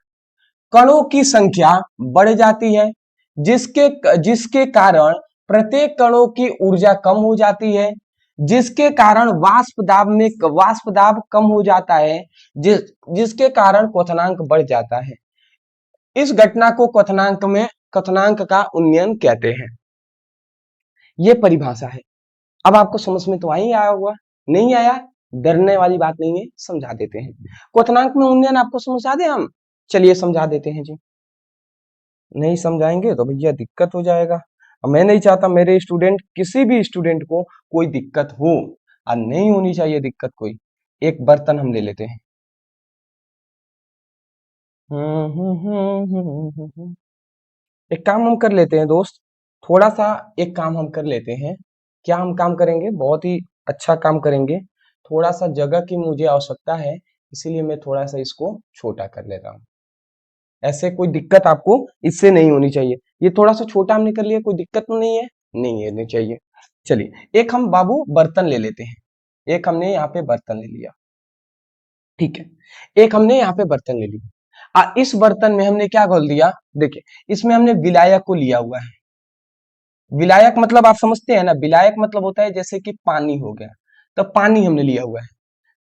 कणों की संख्या बढ़ जाती है, जिसके जिसके कारण प्रत्येक कणों की ऊर्जा कम हो जाती है, जिसके कारण वाष्प दाब कम हो जाता है, जिसके कारण क्वथनांक बढ़ जाता है। इस घटना को क्वथनांक का उन्नयन कहते हैं। यह परिभाषा है। अब आपको समझ में तो आ ही आया होगा, नहीं आया डरने वाली बात नहीं है, समझा देते हैं। क्वथनांक में उन्नयन आपको समझा दे हम, चलिए समझा देते हैं जी। नहीं समझाएंगे तो भैया दिक्कत हो जाएगा, और मैं नहीं चाहता मेरे स्टूडेंट, किसी भी स्टूडेंट को कोई दिक्कत हो, और नहीं होनी चाहिए दिक्कत कोई। एक बर्तन हम ले लेते हैं। एक काम हम कर लेते हैं दोस्त, थोड़ा सा एक काम हम कर लेते हैं। क्या हम काम करेंगे, बहुत ही अच्छा काम करेंगे। थोड़ा सा जगह की मुझे आवश्यकता है, इसीलिए मैं थोड़ा सा इसको छोटा कर लेता हूँ। ऐसे कोई दिक्कत आपको इससे नहीं होनी चाहिए। ये थोड़ा सा छोटा हमने कर लिया, कोई दिक्कत तो नहीं है, नहीं है नहीं चाहिए। चलिए एक हम बाबू बर्तन ले लेते हैं। एक हमने यहाँ पे बर्तन ले लिया, ठीक है। एक हमने यहाँ पे बर्तन ले लिया, इस बर्तन में हमने क्या घोल दिया, देखिए इसमें हमने विलायक को लिया हुआ है। विलायक मतलब आप समझते हैं ना, विलायक मतलब होता है जैसे कि पानी हो गया, तो पानी हमने लिया हुआ है।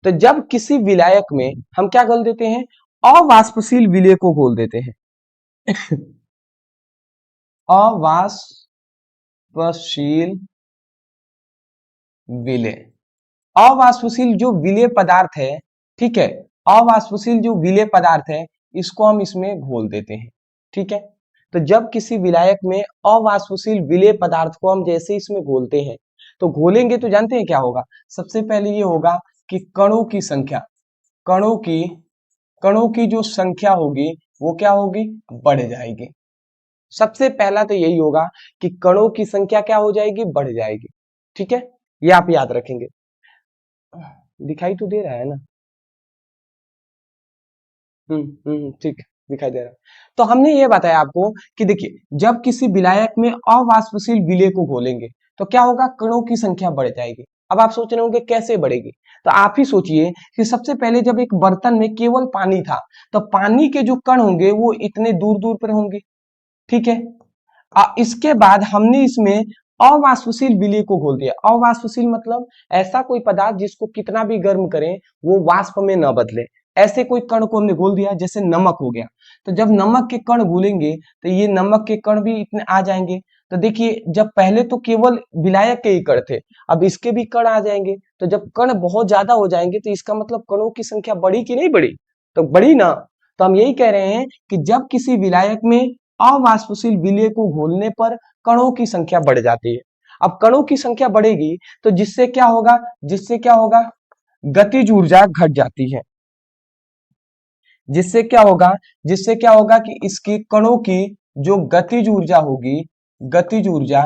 तो जब किसी विलायक में हम क्या घोल देते हैं, अवाष्पशील विलेय को घोल देते हैं। अवाष्पशील विलेय, अवाष्पशील जो विलेय पदार्थ है, ठीक है, अवाष्पशील जो विलेय पदार्थ है, इसको हम इसमें घोल देते हैं, ठीक है। तो जब किसी विलायक में अवाष्पशील विलेय पदार्थ को हम जैसे इसमें घोलते हैं, तो घोलेंगे तो जानते हैं क्या होगा, सबसे पहले ये होगा कि कणों की संख्या, कणों की जो संख्या होगी वो क्या होगी, बढ़ जाएगी। सबसे पहला तो यही होगा कि कणों की संख्या क्या हो जाएगी, बढ़ जाएगी, ठीक है। ये आप याद रखेंगे। दिखाई तो दे रहा है ना, ठीक है, दिखाई दे रहा है। तो हमने ये बताया आपको कि देखिए जब किसी विलायक में अवाष्पशील विलेय को घोलेंगे तो क्या होगा, कणों की संख्या बढ़ जाएगी। अब आप सोच रहे होंगे कैसे बढ़ेगी, तो आप ही सोचिए कि सबसे पहले जब एक बर्तन में केवल पानी था, तो पानी के जो कण होंगे वो इतने दूर दूर पर होंगे, ठीक है। इसके बाद हमने इसमें अवाष्पशील विलेय को घोल दिया। अवाष्पशील मतलब ऐसा कोई पदार्थ जिसको कितना भी गर्म करें वो वाष्प में न बदले, ऐसे कोई कण को हमने घोल दिया, जैसे नमक हो गया। तो जब नमक के कण घुलेंगे तो ये नमक के कण भी इतने आ जाएंगे। तो देखिए जब पहले तो केवल विलायक के ही कण थे, अब इसके भी कण आ जाएंगे। तो जब कण बहुत ज्यादा हो जाएंगे तो इसका मतलब कणों की संख्या बढ़ी कि नहीं बढ़ी, तो बढ़ी ना। तो हम यही कह रहे हैं कि जब किसी विलायक में अवाष्पशील विलेय को घोलने पर कणों की संख्या बढ़ जाती है। अब कणों की संख्या बढ़ेगी तो जिससे क्या होगा, गतिज ऊर्जा घट जाती है। जिससे क्या होगा कि इसकी कणों की जो गतिज ऊर्जा होगी, गतिज ऊर्जा,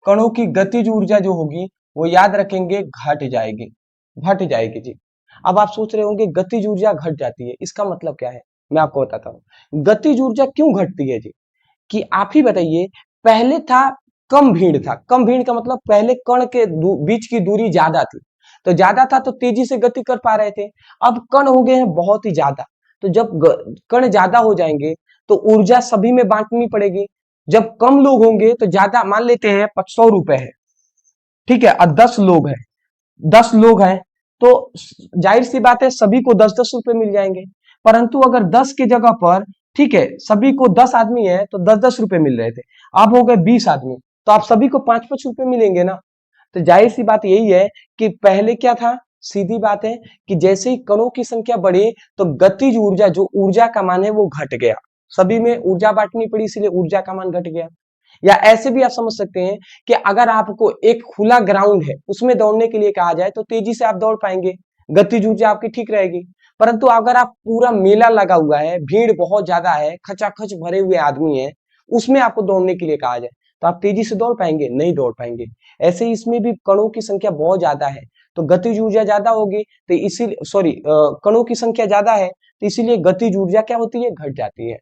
कणों की गतिज ऊर्जा जो होगी वो याद रखेंगे घट जाएगी जी। अब आप सोच रहे होंगे गतिज ऊर्जा घट जाती है, इसका मतलब क्या है, मैं आपको बताता हूँ। गतिज ऊर्जा क्यों घटती है जी, कि आप ही बताइए। पहले था कम भीड़ था, कम भीड़ का मतलब पहले कण के बीच की दूरी ज्यादा थी, तो ज्यादा था तो तेजी से गति कर पा रहे थे। अब कण हो गए हैं बहुत ही ज्यादा, तो जब कण ज्यादा हो जाएंगे तो ऊर्जा सभी में बांटनी पड़ेगी। जब कम लोग होंगे तो ज्यादा, मान लेते हैं 100 रुपए है, ठीक है, और 10 लोग हैं तो जाहिर सी बात है सभी को 10-10 रुपए मिल जाएंगे। परंतु अगर 10 की जगह पर, ठीक है, सभी को 10 आदमी है तो 10-10 रुपए मिल रहे थे, अब हो गए 20 आदमी, तो आप सभी को 5-5 रुपए मिलेंगे ना। तो जाहिर सी बात यही है कि पहले क्या था, सीधी बात है कि जैसे ही कणों की संख्या बढ़ी तो गतिज ऊर्जा, जो ऊर्जा का मान है वो घट गया, सभी में ऊर्जा बांटनी पड़ी, इसलिए ऊर्जा का मान घट गया। या ऐसे भी आप समझ सकते हैं कि अगर आपको एक खुला ग्राउंड है उसमें दौड़ने के लिए कहा जाए तो तेजी से आप दौड़ पाएंगे, गतिज ऊर्जा आपकी ठीक रहेगी। परंतु अगर आप पूरा मेला लगा हुआ है, भीड़ बहुत ज्यादा है, खचाखच भरे हुए आदमी है, उसमें आपको दौड़ने के लिए कहा जाए तो आप तेजी से दौड़ पाएंगे, नहीं दौड़ पाएंगे। ऐसे ही इसमें भी कणों की संख्या बहुत ज्यादा है तो गतिज ऊर्जा ज्यादा होगी, तो इसीलिए कणों की संख्या ज्यादा है तो इसीलिए गतिज ऊर्जा क्या होती है, घट जाती है,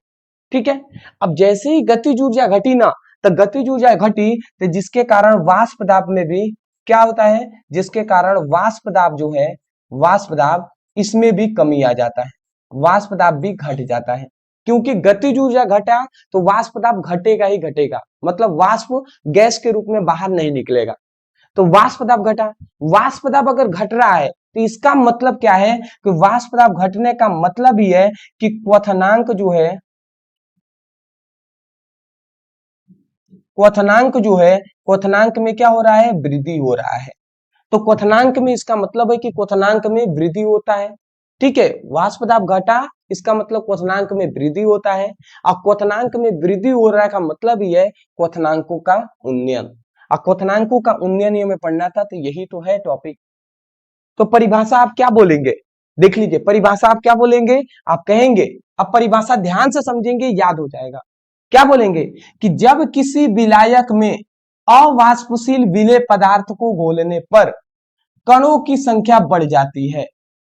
ठीक है। अब जैसे ही गतिज ऊर्जा घटी ना, तो गतिज ऊर्जा घटी तो जिसके कारण वाष्प दाब में भी क्या होता है, जिसके कारण वाष्प दाब जो है, वाष्प दाब इसमें भी कमी आ जाता है, वाष्प दाब भी घट जाता है। क्योंकि गतिज ऊर्जा घटा तो वाष्प दाब घटेगा ही घटेगा, मतलब वाष्प गैस के रूप में बाहर नहीं निकलेगा, तो वाष्प दाब घटा। वाष्प दाब अगर घट रहा है तो इसका मतलब क्या है कि वाष्प दाब घटने का मतलब ही है कि क्वथनांक जो है, क्वथनांक जो है, क्वथनांक में क्या हो रहा है, वृद्धि हो रहा है। तो क्वथनांक में इसका मतलब है कि क्वथनांक में वृद्धि होता है। ठीक है, वाष्प दाब घटा इसका मतलब क्वथनांक में वृद्धि होता है, और क्वथनांक में वृद्धि हो रहा है का मतलब ही है क्वथनांकों का उन्नयन। और क्वथनांकों का उन्नयन ये हमें पढ़ना था, तो यही तो है टॉपिक। तो परिभाषा आप क्या बोलेंगे, देख लीजिए परिभाषा आप क्या बोलेंगे, आप कहेंगे, अब परिभाषा ध्यान से समझेंगे याद हो जाएगा। क्या बोलेंगे कि जब किसी विलायक में अवाष्पशील विलेय पदार्थ को घोलने पर कणों की संख्या बढ़ जाती है,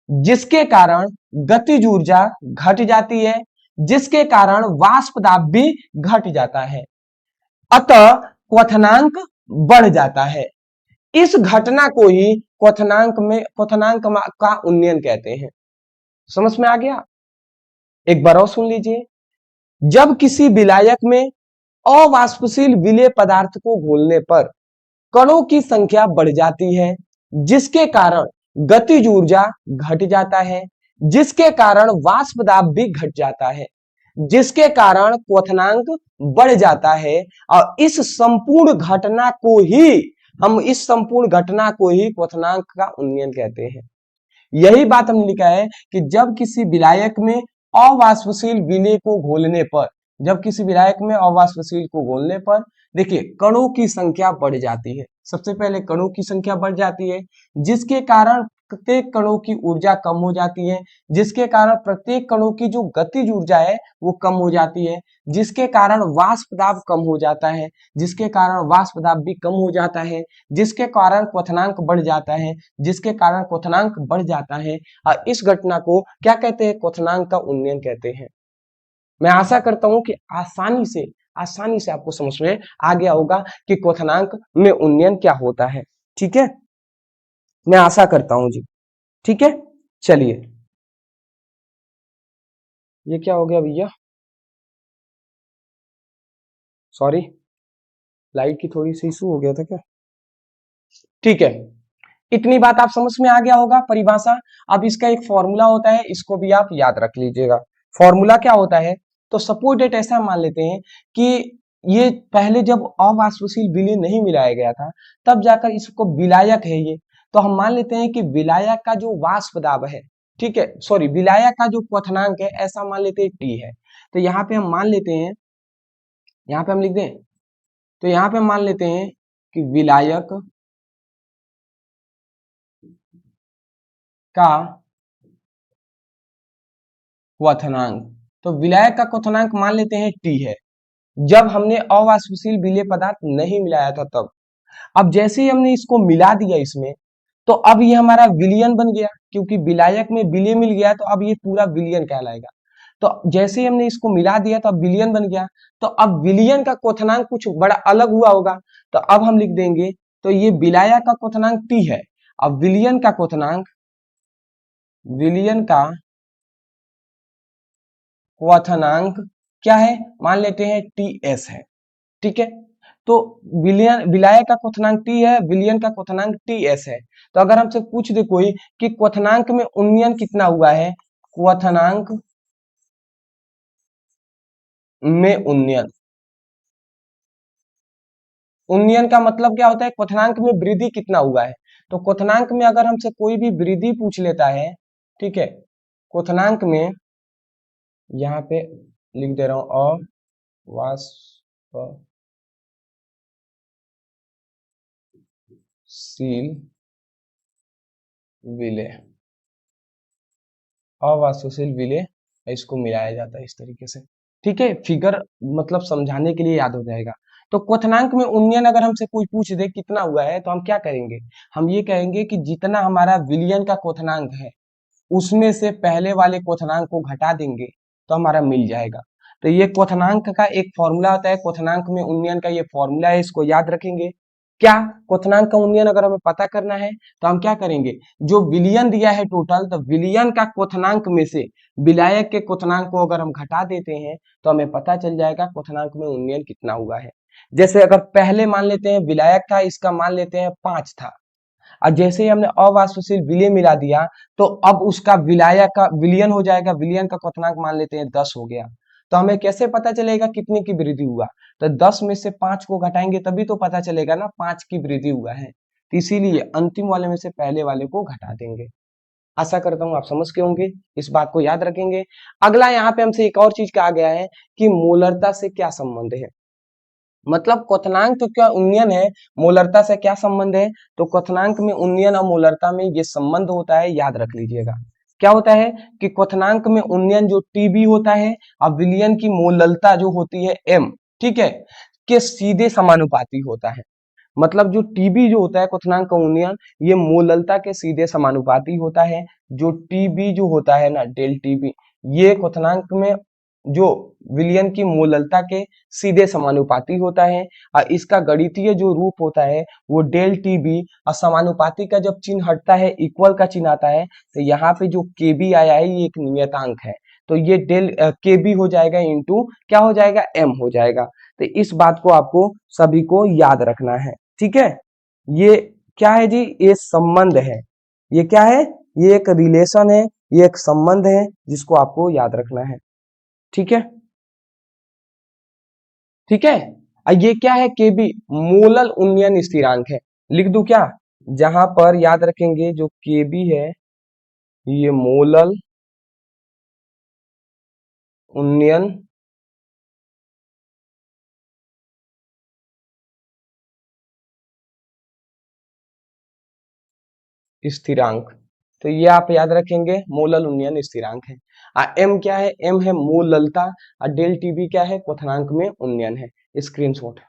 जिसके कारण गतिज ऊर्जा घट जाती है, जिसके कारण वाष्प दाब भी घट जाता है, अतः क्वथनांक बढ़ जाता है। इस घटना को ही क्वथनांक का उन्नयन कहते हैं। समझ में आ गया? एक बार और सुन लीजिए। जब किसी विलायक में अवाष्पशील विलेय पदार्थ को घोलने पर कणों की संख्या बढ़ जाती है, जिसके कारण गतिज ऊर्जा घट जाता है, जिसके कारण वाष्प दाब भी घट जाता है, जिसके कारण क्वथनांक बढ़ जाता है। और इस संपूर्ण घटना को ही क्वथनांक का उन्नयन कहते हैं। यही बात हमने लिखा है कि जब किसी विलायक में अवाष्पशील विलेय को घोलने पर, जब किसी विलायक में अवाष्पशील को घोलने पर देखिए कणों की संख्या बढ़ जाती है। सबसे पहले कणों की संख्या बढ़ जाती है, जिसके कारण प्रत्येक कणों की ऊर्जा कम हो जाती है, जिसके कारण प्रत्येक कणों की जो गतिज ऊर्जा है वो कम हो जाती है, जिसके कारण वाष्प दाब कम हो जाता है, जिसके कारण वाष्प दाब भी कम हो जाता है, जिसके कारण क्वथनांक बढ़ जाता है, जिसके कारण क्वथनांक बढ़ जाता है। और इस घटना को क्या कहते हैं, क्वथनांक का उन्नयन कहते हैं। मैं आशा करता हूं कि आसानी से आपको समझ में आ गया होगा कि क्वथनांक में उन्नयन क्या होता है। ठीक है, मैं आशा करता हूं जी। ठीक है, चलिए। ये क्या हो गया भैया, सॉरी, लाइट की थोड़ी सी इशू हो गया था क्या। ठीक है, इतनी बात आप समझ में आ गया होगा परिभाषा। अब इसका एक फॉर्मूला होता है, इसको भी आप याद रख लीजिएगा। फॉर्मूला क्या होता है, तो सपोज डेट ऐसा मान लेते हैं कि ये पहले जब अवाष्पशील विलेय नहीं मिलाया गया था, तब जाकर इसको विलायक है ये, तो हम मान लेते हैं कि विलायक का जो वाष्प दाब है, ठीक है, सॉरी, विलायक का जो क्वथनांक है ऐसा मान लेते हैं टी है। तो यहाँ पे हम मान लेते हैं, यहाँ पे हम लिख दें, तो यहाँ पे हम मान लेते हैं कि विलायक का क्वथनांक, तो विलायक का क्वथनांक मान लेते हैं टी है, जब हमने अवाष्पशील विलेय पदार्थ नहीं मिलाया था तब। अब जैसे ही हमने इसको मिला दिया इसमें, तो अब ये हमारा विलियन बन गया, क्योंकि विलायक में विलेय मिल गया तो अब ये पूरा विलियन कहलाएगा। तो जैसे ही हमने इसको मिला दिया तो अब विलियन बन गया, तो अब विलियन का क्वथनांक कुछ बड़ा अलग हुआ होगा, तो अब हम लिख देंगे, तो ये विलायक का क्वथनांक टी है। अब विलियन का क्वथनांक, विलियन का क्वथनांक क्या है, मान लेते हैं टी एस है। ठीक है, तो विलायक का क्वथनांक टी है, विलियन का क्वथनांक टी एस है। तो अगर हमसे पूछ दे कोई कि क्वथनांक में उन्नयन कितना हुआ है, क्वथनांक में उन्नयन, उन्नयन का मतलब क्या होता है, क्वथनांक में वृद्धि कितना हुआ है। तो क्वथनांक में अगर हमसे कोई भी वृद्धि पूछ लेता है, ठीक है, क्वथनांक में यहाँ पे लिख दे रहा हूं अवाष्पशील विलेय, अवाष्पशील विलेय, इसको मिलाया जाता है इस तरीके से। ठीक है, फिगर मतलब समझाने के लिए याद हो जाएगा। तो क्वथनांक में उन्नयन अगर हमसे कोई पूछ दे कितना हुआ है, तो हम क्या करेंगे, हम ये कहेंगे कि जितना हमारा विलियन का क्वथनांक है उसमें से पहले वाले क्वथनांक को घटा देंगे तो हमारा मिल जाएगा। तो ये क्वथनांक का एक फॉर्मूला होता है, क्वथनांक में उन्नयन का ये फॉर्मूला है, इसको याद रखेंगे। क्या क्वथनांक का उन्नयन अगर हमें पता करना है तो हम क्या करेंगे, जो विलयन दिया है टोटल, तो विलयन का क्वथनांक में से विलायक के क्वथनांक को अगर हम घटा देते हैं तो हमें पता चल जाएगा क्वथनांक में उन्नयन कितना हुआ है। जैसे अगर पहले मान लेते हैं विलायक था, इसका मान लेते हैं 5 था, और जैसे ही हमने अवाष्पशील विलय मिला दिया तो अब उसका विलायक का विलयन हो जाएगा, विलयन का क्वथनांक मान लेते हैं 10 हो गया। तो हमें कैसे पता चलेगा कितने की वृद्धि हुआ, तो 10 में से 5 को घटाएंगे तभी तो पता चलेगा ना 5 की वृद्धि हुआ है, तो इसीलिए अंतिम वाले में से पहले वाले को घटा देंगे। आशा करता हूं आप समझ के होंगे, इस बात को याद रखेंगे। अगला यहाँ पे हमसे एक और चीज कहा गया है कि मोलरता से क्या संबंध है, मतलब क्वथनांक तो क्या उन्नयन है, मोलरता से क्या संबंध है, तो क्वथनांक में उन्नयन और मोलरता में ये संबंध होता है, याद रख लीजिएगा। क्या होता है कि क्वथनांक में उन्नयन जो टीबी होता है और विलयन की मोललता जो होती है एम, ठीक है, के सीधे समानुपाती होता है। मतलब जो टीबी जो होता है क्वथनांक का उन्नयन, ये मोललता के सीधे समानुपाती होता है। जो टीबी जो होता है ना, डेल टीबी, ये क्वथनांक में जो विलयन की मोललता के सीधे समानुपाती होता है, और इसका गणितीय जो रूप होता है वो डेल टीबी, और समानुपाती का जब चिन्ह हटता है इक्वल का चिन्ह आता है, तो यहाँ पे जो केबी आया है ये एक नियतांक है, तो ये डेल केबी हो जाएगा इंटू क्या हो जाएगा, एम हो जाएगा। तो इस बात को आपको सभी को याद रखना है, ठीक है। ये क्या है जी, ये संबंध है, ये क्या है, ये एक रिलेशन है, ये एक संबंध है जिसको आपको याद रखना है, ठीक है, ठीक है। ये क्या है, केबी मोलल उन्नयन स्थिरांक है, लिख दूं क्या, जहां पर याद रखेंगे जो केबी है ये मोलल उन्नयन स्थिरांक, तो ये आप याद रखेंगे मोलल उन्नयन स्थिरांक है। एम क्या है, एम है मोललता, और डेल टीबी क्या है, क्वथनांक में उन्नयन है। स्क्रीनशॉट।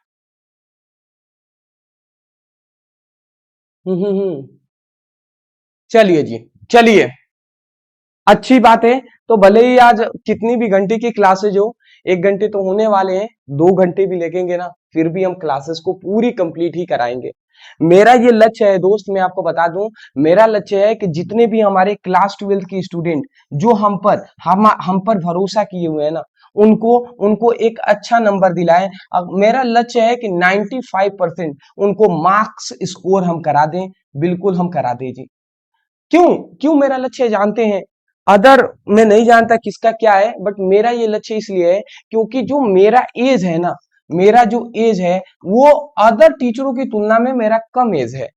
हम्म। चलिए जी, चलिए, अच्छी बात है। तो भले ही आज कितनी भी घंटे की क्लासेज हो, 1 घंटे तो होने वाले हैं, 2 घंटे भी लगेंगे ना, फिर भी हम क्लासेस को पूरी कंप्लीट ही कराएंगे। मेरा ये लक्ष्य है दोस्त, मैं आपको बता दूं, मेरा लक्ष्य है कि जितने भी हमारे क्लास 12 के स्टूडेंट जो हम पर भरोसा किए हुए हैं ना, उनको उनको एक अच्छा नंबर दिलाएं। अब मेरा लक्ष्य है कि 95% उनको मार्क्स स्कोर हम करा दें, बिल्कुल हम करा दें जी। क्यों क्यों मेरा लक्ष्य जानते हैं, अदर मैं नहीं जानता किसका क्या है, बट मेरा ये लक्ष्य इसलिए है क्योंकि जो मेरा एज है ना, मेरा जो एज है वो अदर टीचरों की तुलना में मेरा कम एज है,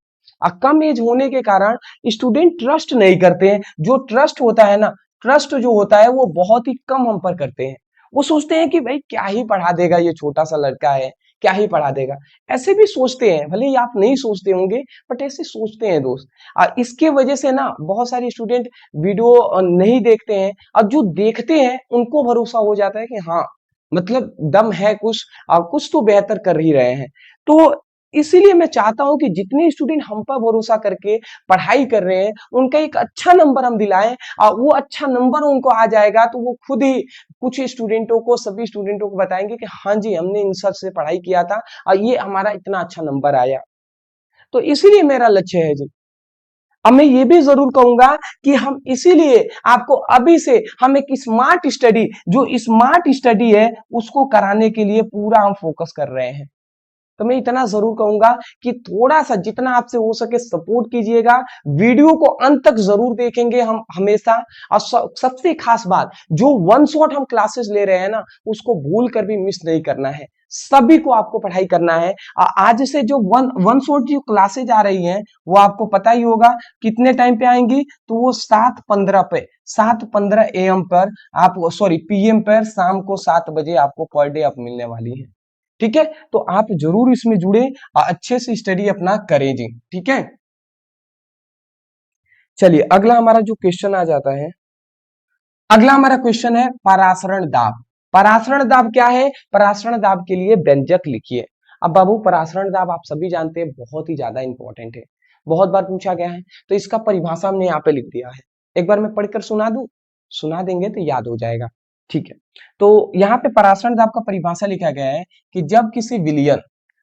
और कम एज होने के कारण स्टूडेंट ट्रस्ट नहीं करते हैं। जो ट्रस्ट होता है ना, ट्रस्ट जो होता है वो बहुत ही कम हम पर करते हैं। वो सोचते हैं कि भाई क्या ही पढ़ा देगा, ये छोटा सा लड़का है, क्या ही पढ़ा देगा, ऐसे भी सोचते हैं। भले ही आप नहीं सोचते होंगे, बट ऐसे सोचते हैं दोस्त। इसके वजह से ना बहुत सारे स्टूडेंट वीडियो नहीं देखते हैं, और जो देखते हैं उनको भरोसा हो जाता है कि हाँ, मतलब दम है कुछ, कुछ तो बेहतर कर ही रहे हैं। तो इसीलिए मैं चाहता हूं कि जितने स्टूडेंट हम पर भरोसा करके पढ़ाई कर रहे हैं उनका एक अच्छा नंबर हम दिलाएं, और वो अच्छा नंबर उनको आ जाएगा तो वो खुद ही कुछ स्टूडेंटों को, सभी स्टूडेंटों को बताएंगे कि हाँ जी, हमने इन सर से पढ़ाई किया था और ये हमारा इतना अच्छा नंबर आया। तो इसीलिए मेरा लक्ष्य है जी। अब मैं ये भी जरूर कहूंगा कि हम इसीलिए आपको अभी से हम एक स्मार्ट स्टडी, जो स्मार्ट स्टडी है उसको कराने के लिए पूरा हम फोकस कर रहे हैं। तो मैं इतना जरूर कहूंगा कि थोड़ा सा जितना आपसे हो सके सपोर्ट कीजिएगा, वीडियो को अंत तक जरूर देखेंगे हम हमेशा। और सबसे खास बात, जो वन शॉट हम क्लासेस ले रहे हैं ना, उसको भूल कर भी मिस नहीं करना है, सभी को आपको पढ़ाई करना है। आज से जो वन वन शॉट जो क्लासेज आ रही हैं वो आपको पता ही होगा कितने टाइम पे आएंगी, तो वो 7:15 पे, 7:15 AM पर आप, सॉरी PM पर, शाम को 7 बजे आपको पर डे आप मिलने वाली है, ठीक है। तो आप जरूर इसमें जुड़े और अच्छे से स्टडी अपना करें जी, ठीक है। चलिए अगला हमारा जो क्वेश्चन आ जाता है, अगला हमारा क्वेश्चन है परासरण दाब। परासरण दाब क्या है, परासरण दाब के लिए व्यंजक लिखिए। अब बाबू परासरण दाब आप सभी जानते हैं बहुत ही ज्यादा इंपॉर्टेंट है, बहुत बार पूछा गया है, तो इसका परिभाषा हमने यहाँ पे लिख दिया है। एक बार मैं पढ़कर सुना दूं, सुना देंगे तो याद हो जाएगा, ठीक है। तो यहाँ पे परासरण दाब का परिभाषा लिखा गया है कि जब किसी विलयन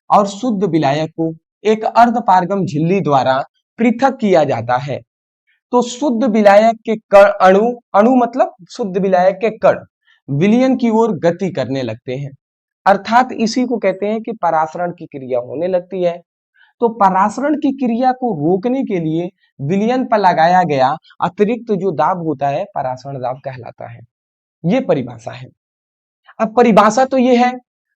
और शुद्ध विलायक को एक अर्धपारगम झिल्ली द्वारा पृथक किया जाता है तो शुद्ध विलायक के कण अणु अणु मतलब शुद्ध विलायक के कण विलयन की ओर गति करने लगते हैं। अर्थात इसी को कहते हैं कि परासरण की क्रिया होने लगती है। तो परासरण की क्रिया को रोकने के लिए विलयन पर लगाया गया अतिरिक्त जो दाब होता है परासरण दाब कहलाता है। ये परिभाषा है। अब परिभाषा तो ये है,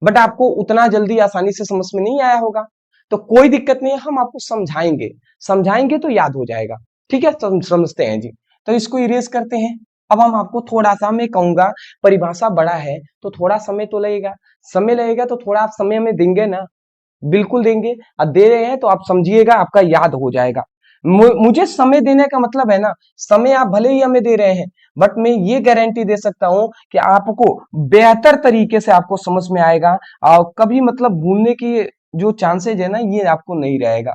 बट आपको उतना जल्दी आसानी से समझ में नहीं आया होगा, तो कोई दिक्कत नहीं है, हम आपको समझाएंगे, समझाएंगे तो याद हो जाएगा। ठीक है, समझते हैं जी। तो इसको इरेज करते हैं। अब हम आपको थोड़ा सा, मैं कहूंगा परिभाषा बड़ा है तो थोड़ा समय तो लगेगा, समय लगेगा तो थोड़ा आप समय में देंगे ना, बिल्कुल देंगे। अब दे रहे हैं तो आप समझिएगा, आपका याद हो जाएगा। मुझे समय देने का मतलब है ना, समय आप भले ही हमें दे रहे हैं, बट मैं ये गारंटी दे सकता हूं कि आपको बेहतर तरीके से आपको समझ में आएगा और कभी मतलब भूलने की जो चांसेज है ना, ये आपको नहीं रहेगा।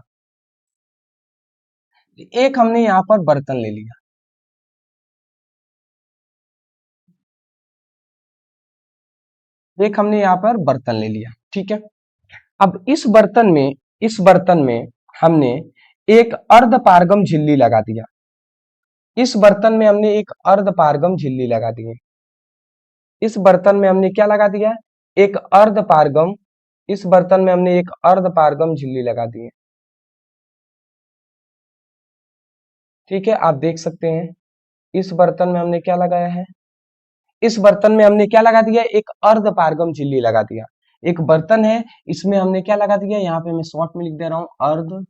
एक हमने यहां पर बर्तन ले लिया, एक हमने यहां पर बर्तन ले लिया, ठीक है। अब इस बर्तन में हमने एक अर्धपारगम झिल्ली लगा दिया। इस बर्तन में हमने एक अर्धपारगम झिल्ली लगा दी है। इस बर्तन में हमने क्या लगा दिया? एक अर्धपारगम, इस बर्तन में हमने एक अर्धपारगम झिल्ली लगा दी है। ठीक है, आप देख सकते हैं इस बर्तन में हमने क्या लगाया है, इस बर्तन में हमने क्या लगा दिया? एक अर्धपारगम झिल्ली लगा दिया। एक बर्तन है, इसमें हमने क्या लगा दिया? यहाँ पे मैं शॉर्ट में लिख दे रहा हूं, अर्ध।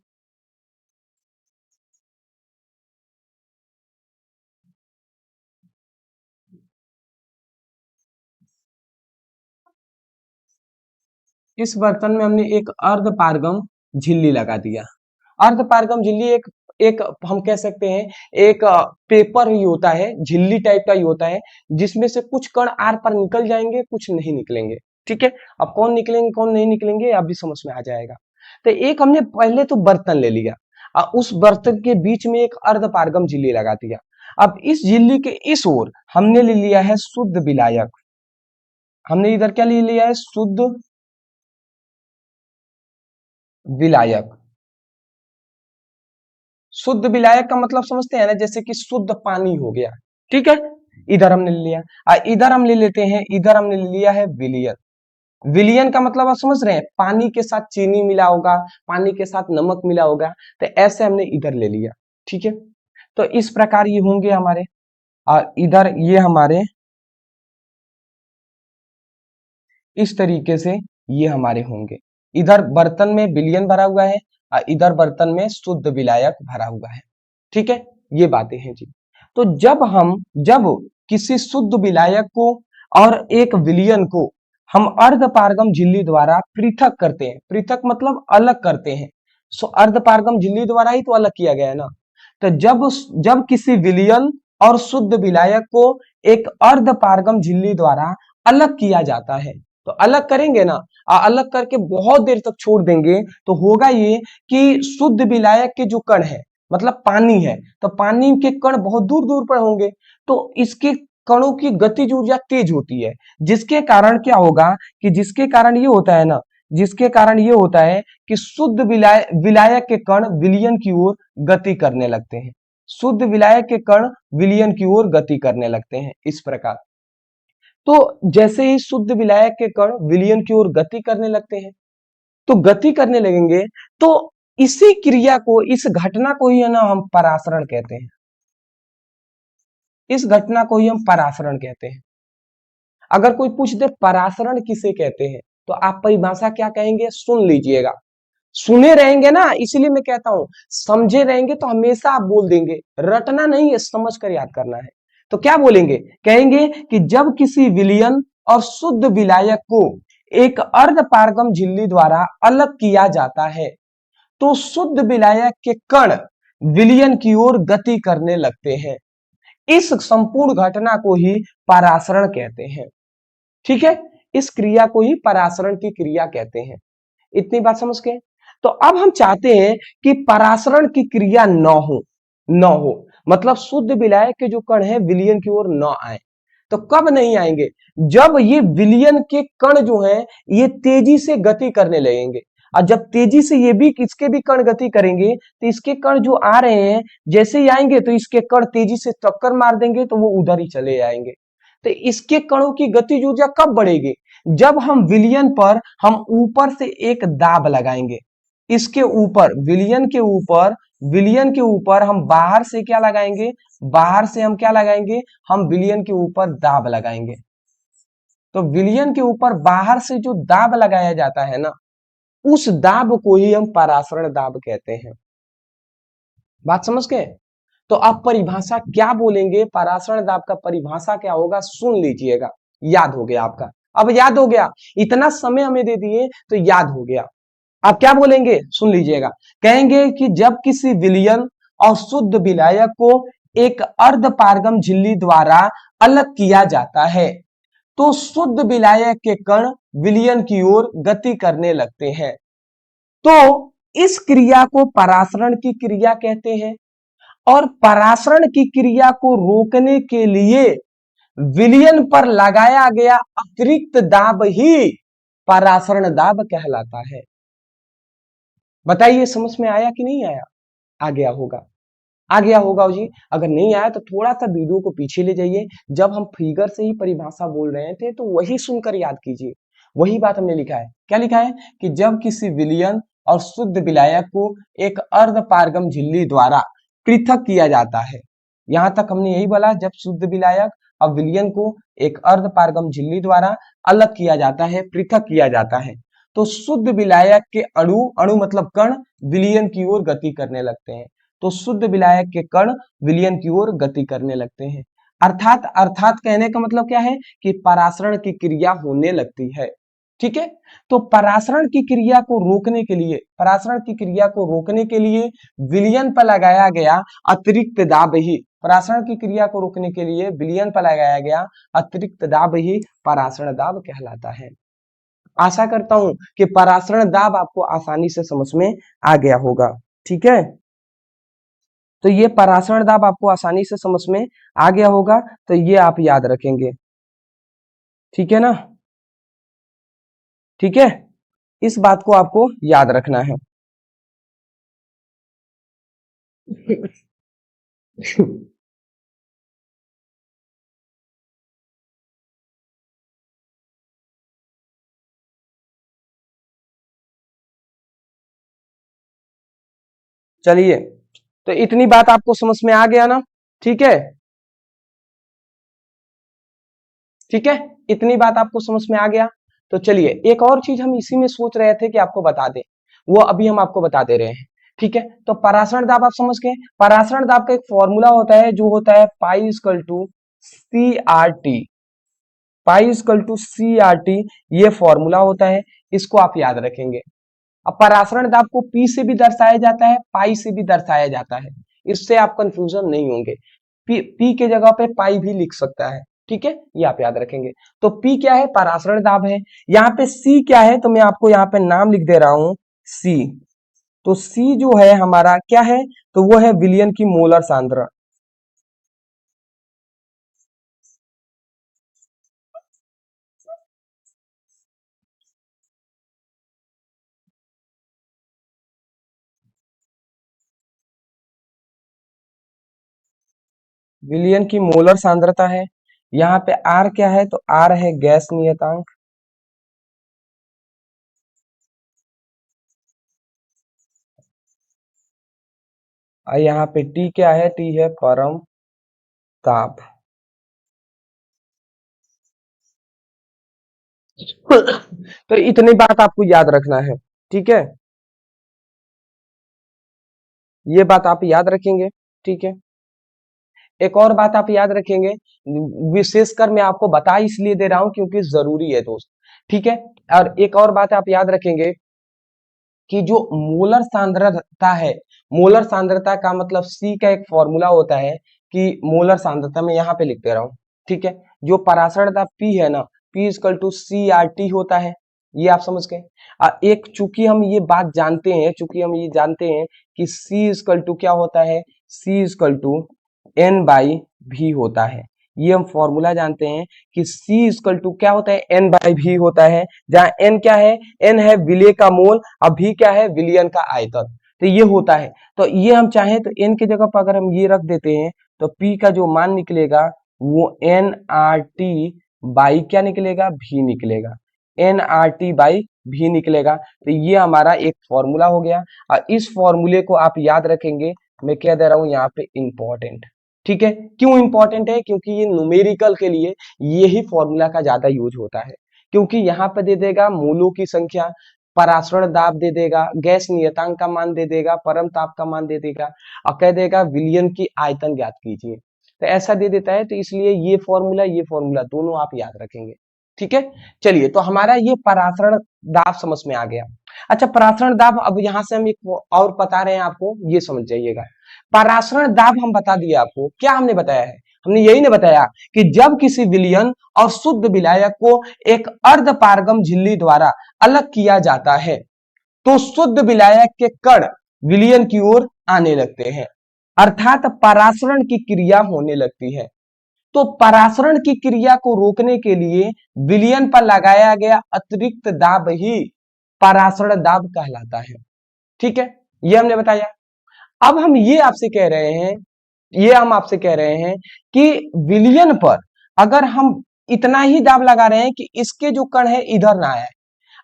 इस बर्तन में हमने एक अर्धपारगम झिल्ली लगा दिया। अर्धपारगम झिल्ली एक एक हम कह सकते हैं एक पेपर ही होता है, झिल्ली टाइप का ही होता है, जिसमें से कुछ कण आर पर निकल जाएंगे, कुछ नहीं निकलेंगे। ठीक है, अब कौन निकलेंगे कौन नहीं निकलेंगे आप भी समझ में आ जाएगा। तो एक हमने पहले तो बर्तन ले लिया और उस बर्तन के बीच में एक अर्धपारगम झिल्ली लगा दिया। अब इस झिल्ली के इस ओर हमने ले लिया है शुद्ध विलायक। हमने इधर क्या ले लिया है? शुद्ध विलायक। शुद्ध विलायक का मतलब समझते हैं ना, जैसे कि शुद्ध पानी हो गया। ठीक है, इधर हमने ले लिया, इधर हम ले लेते हैं, इधर हमने ले लिया है विलियन। विलियन का मतलब आप समझ रहे हैं, पानी के साथ चीनी मिला होगा, पानी के साथ नमक मिला होगा, तो ऐसे हमने इधर ले लिया। ठीक है, तो इस प्रकार ये होंगे हमारे, और इधर ये हमारे इस तरीके से ये हमारे होंगे। इधर बर्तन में विलियन भरा हुआ है और इधर बर्तन में शुद्ध विलायक भरा हुआ है। ठीक है, ये बातें हैं जी। तो जब किसी शुद्ध विलायक को और एक विलियन को हम अर्धपारगम झिल्ली द्वारा पृथक करते हैं, पृथक मतलब अलग करते हैं, सो अर्धपारगम झिल्ली द्वारा ही तो अलग किया गया है ना। तो जब जब किसी विलियन और शुद्ध विलायक को एक अर्धपारगम झिल्ली द्वारा अलग किया जाता है, तो अलग करेंगे ना, अलग करके बहुत देर तक छोड़ देंगे, तो होगा ये कि शुद्ध विलायक के जो कण है, मतलब पानी है, तो पानी के कण बहुत दूर दूर पर होंगे, तो इसके कणों की गतिज ऊर्जा तेज होती है, जिसके कारण क्या होगा कि जिसके कारण ये होता है ना, जिसके कारण ये होता है कि शुद्ध विलायक के कण विलयन की ओर गति करने लगते हैं। शुद्ध विलायक के कण विलयन की ओर गति करने लगते हैं, इस प्रकार। तो जैसे ही शुद्ध विलायक के कण विलयन की ओर गति करने लगते हैं, तो गति करने लगेंगे, तो इसी क्रिया को, इस घटना को ही है ना हम परासरण कहते हैं। इस घटना को ही हम परासरण कहते हैं। अगर कोई पूछ दे परासरण किसे कहते हैं, तो आप परिभाषा क्या कहेंगे? सुन लीजिएगा, सुने रहेंगे ना, इसीलिए मैं कहता हूं समझे रहेंगे तो हमेशा आप बोल देंगे, रटना नहीं है, समझ कर याद करना है। तो क्या बोलेंगे? कहेंगे कि जब किसी विलयन और शुद्ध विलायक को एक अर्धपारगम झिल्ली द्वारा अलग किया जाता है, तो शुद्ध विलायक के कण विलयन की ओर गति करने लगते हैं। इस संपूर्ण घटना को ही परासरण कहते हैं। ठीक है, इस क्रिया को ही परासरण की क्रिया कहते हैं। इतनी बात समझ गए? तो अब हम चाहते हैं कि परासरण की क्रिया न हो, मतलब शुद्ध विलायक के जो कण है विलयन की ओर न आए। तो कब नहीं आएंगे? जब ये विलयन के कण जो हैं ये तेजी से गति करने लगेंगे। और जब तेजी से ये भी इसके भी कण गति करेंगे तो इसके कण जो आ रहे हैं जैसे ही आएंगे तो इसके कण तेजी से टक्कर मार देंगे तो वो उधर ही चले जाएंगे। तो इसके कणों की गतिज ऊर्जा कब बढ़ेगी? जब हम विलयन पर हम ऊपर से एक दाब लगाएंगे। इसके ऊपर विलयन के ऊपर हम बाहर से क्या लगाएंगे? बाहर से हम क्या लगाएंगे? हम विलयन के ऊपर दाब लगाएंगे। तो विलयन के ऊपर बाहर से जो दाब लगाया जाता है ना, उस दाब को ही हम परासरण दाब कहते हैं। बात समझ गए? तो अब परिभाषा क्या बोलेंगे? परासरण दाब का परिभाषा क्या होगा सुन लीजिएगा। याद हो गया आपका? अब याद हो गया, इतना समय हमें दे दिए तो याद हो गया। अब क्या बोलेंगे सुन लीजिएगा। कहेंगे कि जब किसी विलयन और शुद्ध विलायक को एक अर्ध पारगम झिल्ली द्वारा अलग किया जाता है तो शुद्ध विलायक के कण विलयन की ओर गति करने लगते हैं। तो इस क्रिया को परासरण की क्रिया कहते हैं और परासरण की क्रिया को रोकने के लिए विलयन पर लगाया गया अतिरिक्त दाब ही परासरण दाब कहलाता है। बताइए समझ में आया कि नहीं आया? आ गया होगा, आ गया होगा जी। अगर नहीं आया तो थोड़ा सा वीडियो को पीछे ले जाइए। जब हम फिगर से ही परिभाषा बोल रहे थे तो वही सुनकर याद कीजिए। वही बात हमने लिखा है। क्या लिखा है? कि जब किसी विलयन और शुद्ध विलायक को एक अर्ध पारगम झिल्ली द्वारा पृथक किया जाता है। यहां तक हमने यही बोला, जब शुद्ध विलायक और विलयन को एक अर्ध पारगम झिल्ली द्वारा अलग किया जाता है, पृथक किया जाता है, तो शुद्ध विलायक के अणु मतलब कण विलयन की ओर गति करने लगते हैं। तो शुद्ध विलायक के कण विलयन की ओर गति करने लगते हैं। अर्थात कहने का मतलब क्या है? कि परासरण की क्रिया होने लगती है। ठीक है? तो परासरण की क्रिया को रोकने के लिए विलयन पर लगाया गया अतिरिक्त दाब ही अतिरिक्त दाब ही परासरण दाब कहलाता है। आशा करता हूं कि परासरण दाब आपको आसानी से समझ में आ गया होगा। ठीक है? तो ये परासरण दाब आपको आसानी से समझ में आ गया होगा, तो ये आप याद रखेंगे। ठीक है ना? ठीक है, इस बात को आपको याद रखना है। चलिए, तो इतनी बात आपको समझ में आ गया ना? ठीक है, ठीक है, इतनी बात आपको समझ में आ गया। तो चलिए, एक और चीज हम इसी में सोच रहे थे कि आपको बता दें, वो अभी हम आपको बता दे रहे हैं। ठीक है, तो परासरण दाब आप समझ गए। परासरण दाब का एक फॉर्मूला होता है जो होता है pi equal to C R T. Pi equal to C R T, ये फॉर्मूला होता है, इसको आप याद रखेंगे। अब परासरण दाब को पी से भी दर्शाया जाता है, पाई से भी दर्शाया जाता है, इससे आप कंफ्यूजन नहीं होंगे। पी के जगह पे पाई भी लिख सकता है। ठीक है, ये आप याद रखेंगे। तो पी क्या है? परासरण दाब है। यहाँ पे सी क्या है? तो मैं आपको यहाँ पे नाम लिख दे रहा हूं, सी। तो सी जो है हमारा क्या है? तो वो है विलयन की मोलर सांद्रता। विलयन की मोलर सांद्रता है। यहाँ पे आर क्या है? तो आर है गैस नियतांक। और यहाँ पे टी क्या है? टी है परम ताप। तो इतनी बात आपको याद रखना है। ठीक है, ये बात आप याद रखेंगे। ठीक है, एक और बात आप याद रखेंगे, विशेषकर मैं आपको बता इसलिए दे रहा हूं क्योंकि जरूरी है दोस्त। ठीक है, और एक और बात आप याद रखेंगे कि जो मोलर सांद्रता है, मोलर सांद्रता का मतलब सी का एक फॉर्मूला होता है कि मोलर सांद्रता में यहाँ पे लिख दे रहा हूँ। ठीक है, जो परासरण दाब पी है ना, P equal to C R T होता है, ये आप समझ गए। एक चूंकि हम ये बात जानते हैं, कि सी इक्वल टू क्या होता है? सी इक्वल टू एन बाई भी होता है। ये हम फॉर्मूला जानते हैं कि C इक्वल टू क्या होता है, N बाई V होता है, जहां N क्या है, N है विलेय का मोल और V क्या है, विलयन का आयतन। तो ये होता है, तो ये हम चाहें तो N की जगह पर अगर हम ये रख देते हैं तो P का जो मान निकलेगा वो NRT बाई क्या निकलेगा, V निकलेगा, NRT बाई V निकलेगा। तो ये हमारा एक फॉर्मूला हो गया और इस फॉर्मूले को आप याद रखेंगे। मैं कह दे रहा हूं यहाँ पे इंपॉर्टेंट, ठीक है। क्यों इंपॉर्टेंट है, क्योंकि ये न्यूमेरिकल के लिए यही फॉर्मूला का ज्यादा यूज होता है, क्योंकि यहाँ पे दे देगा मोलों की संख्या, परासरण दाब दे देगा, गैस नियतांक का मान दे देगा, परम ताप का मान दे देगा और कह देगा विलयन की आयतन ज्ञात कीजिए। तो ऐसा दे देता है, तो इसलिए ये फॉर्मूला दोनों आप याद रखेंगे, ठीक है। चलिए, तो हमारा ये परासरण दाब समझ में आ गया। अच्छा, परासरण दाब अब यहां से हम एक और बता रहे हैं आपको, ये समझ जाइएगा। परासरण दाब हम बता दिए आपको, क्या हमने बताया है, हमने यही ने बताया कि जब किसी विलयन और शुद्ध विलायक को एक अर्ध पारगम झिल्ली द्वारा अलग किया जाता है तो शुद्ध विलायक के कण विलयन की ओर आने लगते हैं, अर्थात परासरण की क्रिया होने लगती है। तो परासरण की क्रिया को रोकने के लिए विलयन पर लगाया गया अतिरिक्त दाब ही परासरण दाब कहलाता है, ठीक है। ये हमने बताया। अब हम ये आपसे कह रहे हैं, ये हम आपसे कह रहे हैं कि विलयन पर अगर हम इतना ही दाब लगा रहे हैं कि इसके जो कण है इधर ना आए,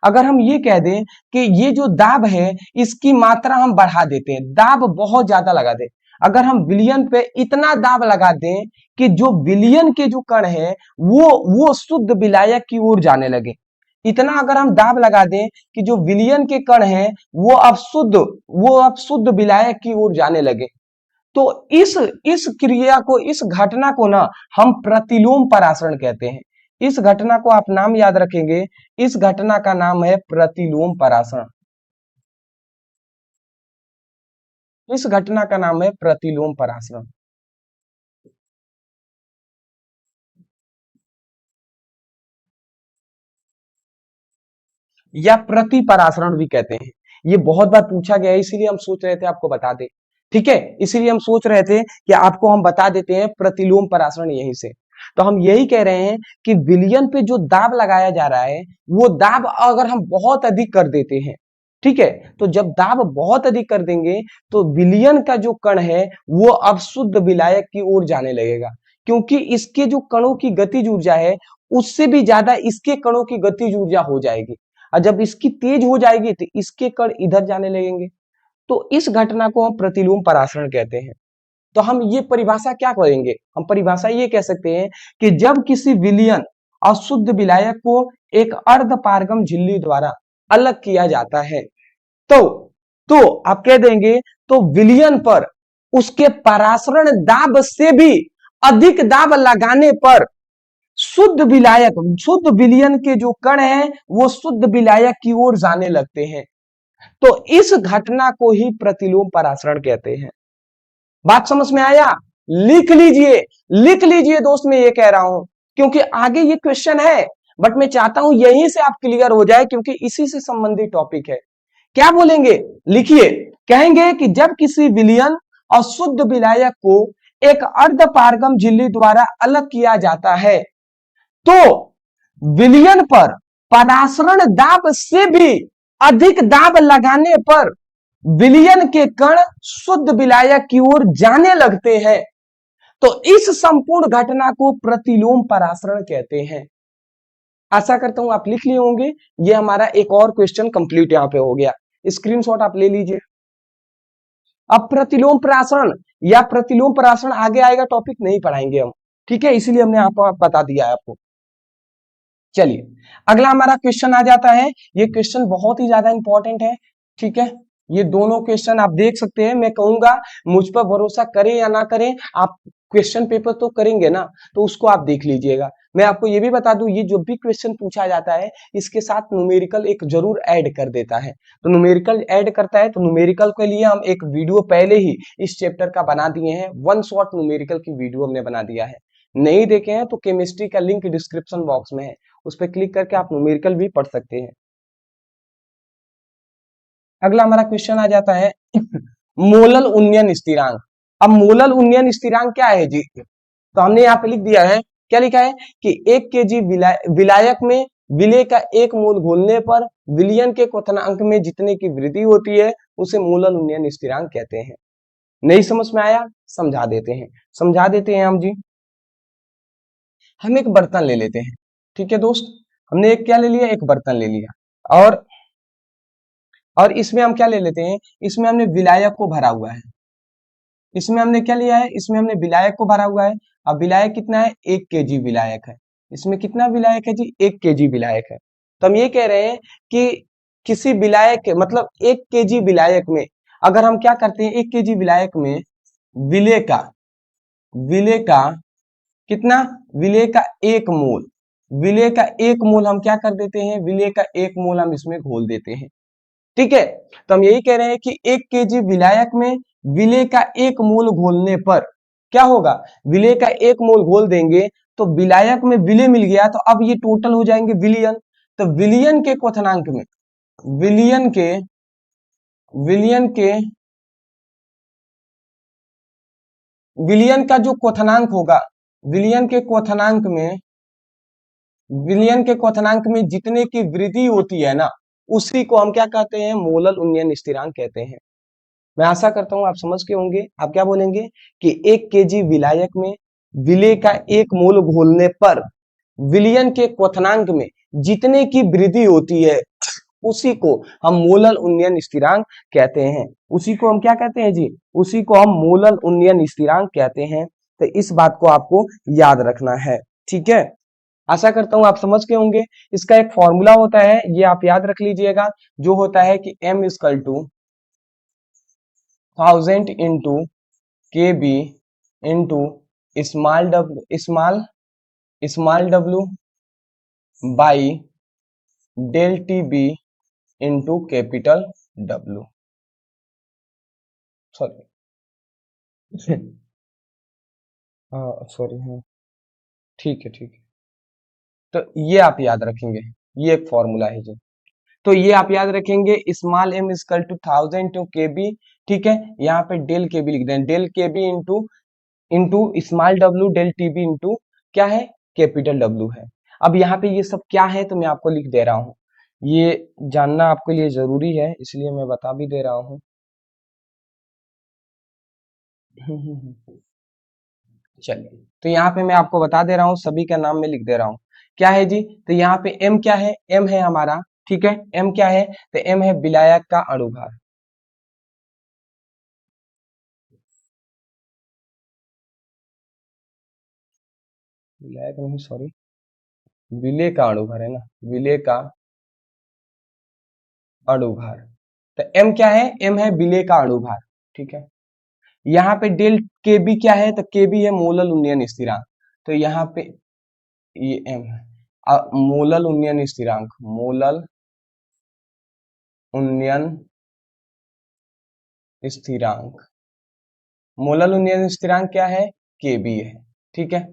अगर हम ये कह दें कि ये जो दाब है इसकी मात्रा हम बढ़ा देते हैं, दाब बहुत ज्यादा लगा दें, अगर हम विलयन पे इतना दाब लगा दें कि जो विलयन के जो कण है वो शुद्ध विलायक की ओर जाने लगे, इतना अगर हम दाब लगा दें कि जो विलयन के कण है वो अब शुद्ध विलायक की ओर जाने लगे, तो इस क्रिया को, इस घटना को ना हम प्रतिलोम परासरण कहते हैं। इस घटना को आप नाम याद रखेंगे, इस घटना का नाम है प्रतिलोम परासरण। इस घटना का नाम है प्रतिलोम परासरण या प्रति परासरण भी कहते हैं। ये बहुत बार पूछा गया है, इसीलिए हम सोच रहे थे आपको बता दें, ठीक है। इसीलिए हम सोच रहे थे कि आपको हम बता देते हैं प्रतिलोम परासरण यहीं से। तो हम यही कह रहे हैं कि विलयन पे जो दाब लगाया जा रहा है वो दाब अगर हम बहुत अधिक कर देते हैं, ठीक है, तो जब दाब बहुत अधिक कर देंगे तो विलयन का जो कण है वो अब शुद्ध विलायक की ओर जाने लगेगा, क्योंकि इसके जो कणों की गतिज ऊर्जा है उससे भी ज्यादा इसके कणों की गतिज ऊर्जा हो जाएगी, और जब इसकी तेज हो जाएगी तो इसके कण इधर जाने लगेंगे। तो इस घटना को हम प्रतिलोम परासरण कहते हैं। तो हम ये परिभाषा क्या करेंगे, हम परिभाषा ये कह सकते हैं कि जब किसी विलयन और शुद्ध विलायक को एक अर्ध पारगम झिल्ली द्वारा अलग किया जाता है तो आप कह देंगे तो विलयन पर उसके परासरण दाब से भी अधिक दाब लगाने पर शुद्ध विलायक, शुद्ध विलयन के जो कण है वो शुद्ध विलायक की ओर जाने लगते हैं। तो इस घटना को ही प्रतिलोम परासरण कहते हैं। बात समझ में आया? लिख लीजिए, लिख लीजिए दोस्त, मैं ये कह रहा हूं क्योंकि आगे ये क्वेश्चन है, बट मैं चाहता हूं यहीं से आप क्लियर हो जाए क्योंकि इसी से संबंधित टॉपिक है। क्या बोलेंगे, लिखिए, कहेंगे कि जब किसी विलयन और शुद्ध विलायक को एक अर्ध पारगम झिल्ली द्वारा अलग किया जाता है तो विलयन पर परासरण दाब से भी अधिक दाब लगाने पर विलयन के कण शुद्ध विलायक की ओर जाने लगते हैं। तो इस संपूर्ण घटना को प्रतिलोम परासरण कहते हैं। आशा करता हूं आप लिख लिए होंगे। ये हमारा एक और क्वेश्चन कंप्लीट यहां पे हो गया, स्क्रीनशॉट आप ले लीजिए। अब प्रतिलोम परासरण या प्रतिलोम परासरण आगे आएगा, टॉपिक नहीं पढ़ाएंगे हम, ठीक है, इसीलिए हमने आपको बता दिया है आपको। चलिए, अगला हमारा क्वेश्चन आ जाता है। ये क्वेश्चन बहुत ही ज्यादा इंपॉर्टेंट है, ठीक है। ये दोनों क्वेश्चन आप देख सकते हैं। मैं कहूंगा मुझ पर भरोसा करें या ना करें, आप क्वेश्चन पेपर तो करेंगे ना, तो उसको आप देख लीजिएगा। मैं आपको ये भी बता दूं, ये जो भी क्वेश्चन पूछा जाता है इसके साथ न्यूमेरिकल एक जरूर ऐड कर देता है। तो न्यूमेरिकल ऐड करता है, तो न्यूमेरिकल के लिए हम एक वीडियो पहले ही इस चैप्टर का बना दिए हैं। वन शॉट न्यूमेरिकल की वीडियो हमने बना दिया है। नहीं देखे हैं तो केमिस्ट्री का लिंक डिस्क्रिप्शन बॉक्स में है, उस पर क्लिक करके आप न्यूमेरिकल भी पढ़ सकते हैं। अगला हमारा क्वेश्चन आ जाता है मोलल उन्नयन स्थिरांक। अब मोलल उन्नयन स्थिरांक क्या है जी? तो हमने यहाँ पे लिख दिया है, क्या लिखा है कि 1 kg विलायक में विलेय का 1 मोल घोलने पर विलयन के क्वथनांक में जितने की वृद्धि होती है उसे मूलल उन्नयन स्थिरांक कहते हैं। नहीं समझ में आया? समझा देते हैं हम जी। हम एक बर्तन ले लेते हैं, ठीक है दोस्त, हमने एक क्या ले लिया, एक बर्तन ले लिया, और इसमें हम क्या ले लेते हैं, इसमें हमने विलायक को भरा हुआ है, इसमें हमने क्या लिया है, इसमें हमने विलायक को भरा हुआ है। अब विलायक कितना है, 1 kg विलायक है, इसमें कितना विलायक है जी, 1 kg विलायक है। तो हम ये कह रहे हैं कि किसी विलायक मतलब 1 kg विलायक में अगर हम क्या करते हैं, 1 kg विलायक में विलेय का कितना, विलेय का 1 मोल, विलेय का 1 मोल हम क्या कर देते हैं, विलेय का 1 मोल हम इसमें घोल देते हैं, ठीक है। तो हम यही कह रहे हैं कि 1 kg विलायक में विलेय का 1 मोल घोलने पर क्या होगा, विलेय का 1 मोल घोल देंगे तो विलायक में विलेय मिल गया, तो अब ये टोटल हो जाएंगे विलियन। तो विलियन के क्वथनांक में विलियन के विलियन के विलियन का जो क्वथनांक होगा, विलियन के क्वथनांक में विलियन के क्वथनांक में जितने की वृद्धि होती है ना, उसी को हम क्या कहते हैं, मोलल उन्नयन स्थिरांक कहते हैं। मैं आशा करता हूं आप समझ के होंगे। आप क्या बोलेंगे कि 1 kg विलायक में विलेय का 1 मोल घोलने पर विलियन के क्वथनांक में जितने की वृद्धि होती है उसी को हम मोलल उन्नयन स्थिरांक कहते हैं। उसी को हम क्या कहते हैं जी, उसी को हम मोलल उन्नयन स्थिरांक कहते हैं। तो इस बात को आपको याद रखना है, ठीक है। आशा करता हूं आप समझ के होंगे। इसका एक फॉर्मूला होता है, ये आप याद रख लीजिएगा, जो होता है कि m equal to 1000 into KB into small w by del TB into capital W। Sorry हाँ सॉरी, हाँ ठीक है। तो ये आप याद रखेंगे, ये एक फॉर्मूला है जी। तो ये आप याद रखेंगे, small m equal to 1000 to KB, ठीक है। यहाँ पे डेल KB लिख दें, del KB into into small w del TB into क्या है, कैपिटल W है। अब यहाँ पे ये सब क्या है तो मैं आपको लिख दे रहा हूँ, ये जानना आपके लिए जरूरी है, इसलिए मैं बता भी दे रहा हूँ। चलिए, तो यहाँ पे मैं आपको बता दे रहा हूँ, सभी का नाम मैं लिख दे रहा हूँ। क्या है जी, तो यहाँ पे m क्या है, m है हमारा, ठीक है। m क्या है, तो m है विलायक का अणुभार, विलायक नहीं सॉरी, विलेय का अणुभार है ना, विलेय का अणुभार। तो m क्या है, m है विलेय का अणुभार, ठीक है। यहाँ पे डेल KB क्या है, तो KB है मोलल उन्नयन स्थिरांक। तो यहाँ पे ये m है, मोलल उन्नयन स्थिरांक, मोलल उन्नयन स्थिरांक, मोलल उन्नयन स्थिरांक क्या है, KB है, ठीक है।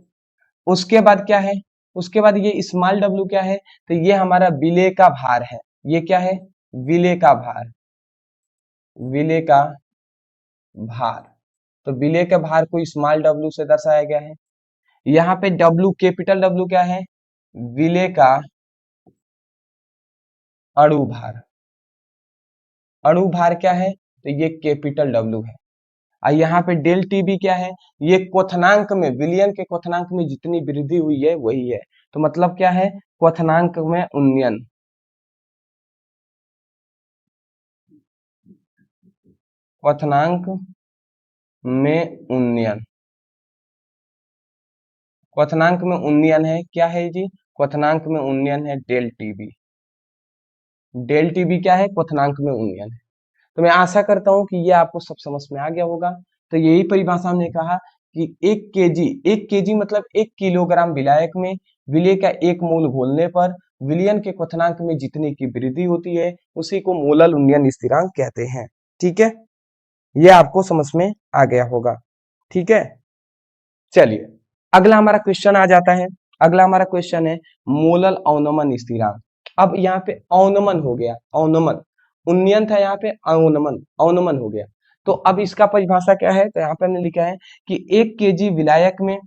उसके बाद क्या है, उसके बाद ये स्मॉल w क्या है, तो ये हमारा विलेय का भार है, ये क्या है, विलेय का भार, विलेय का भार। तो विलेय के भार को स्मॉल w से दर्शाया गया है। यहाँ पे W कैपिटल W क्या है, विलेय का अणुभार, अणुभार क्या है, तो ये कैपिटल W है। और यहाँ पे डेल TB क्या है, ये क्वथनांक में, विलयन के क्वथनांक में जितनी वृद्धि हुई है वही है। तो मतलब क्या है, क्वथनांक में उन्नयन, क्वथनांक में उन्नयन, क्वथनांक में उन्नयन है, क्या है जी, क्वथनांक में उन्नयन है डेल TB, डेल TB क्या है, क्वथनांक में उन्नयन है। तो मैं आशा करता हूं कि ये आपको सब समझ में आ गया होगा। तो यही परिभाषा हमने कहा कि 1 kg मतलब 1 किलोग्राम विलायक में विलेय का 1 मोल घोलने पर विलयन के क्वथनांक में जितने की वृद्धि होती है उसी को मोलल उन्नयन स्थिरांक कहते हैं, ठीक है। ये आपको समझ में आ गया होगा, ठीक है। चलिए, अगला हमारा क्वेश्चन आ जाता है। अगला हमारा क्वेश्चन है मोलल अवनमन स्थिरांक। अब यहाँ पे अवनमन हो गया, अवनमन, उन्नयन था, यहाँ पे अवनमन, अवनमन हो गया। तो अब इसका परिभाषा क्या है, तो यहाँ पे हमने लिखा है कि 1 kg विलायक में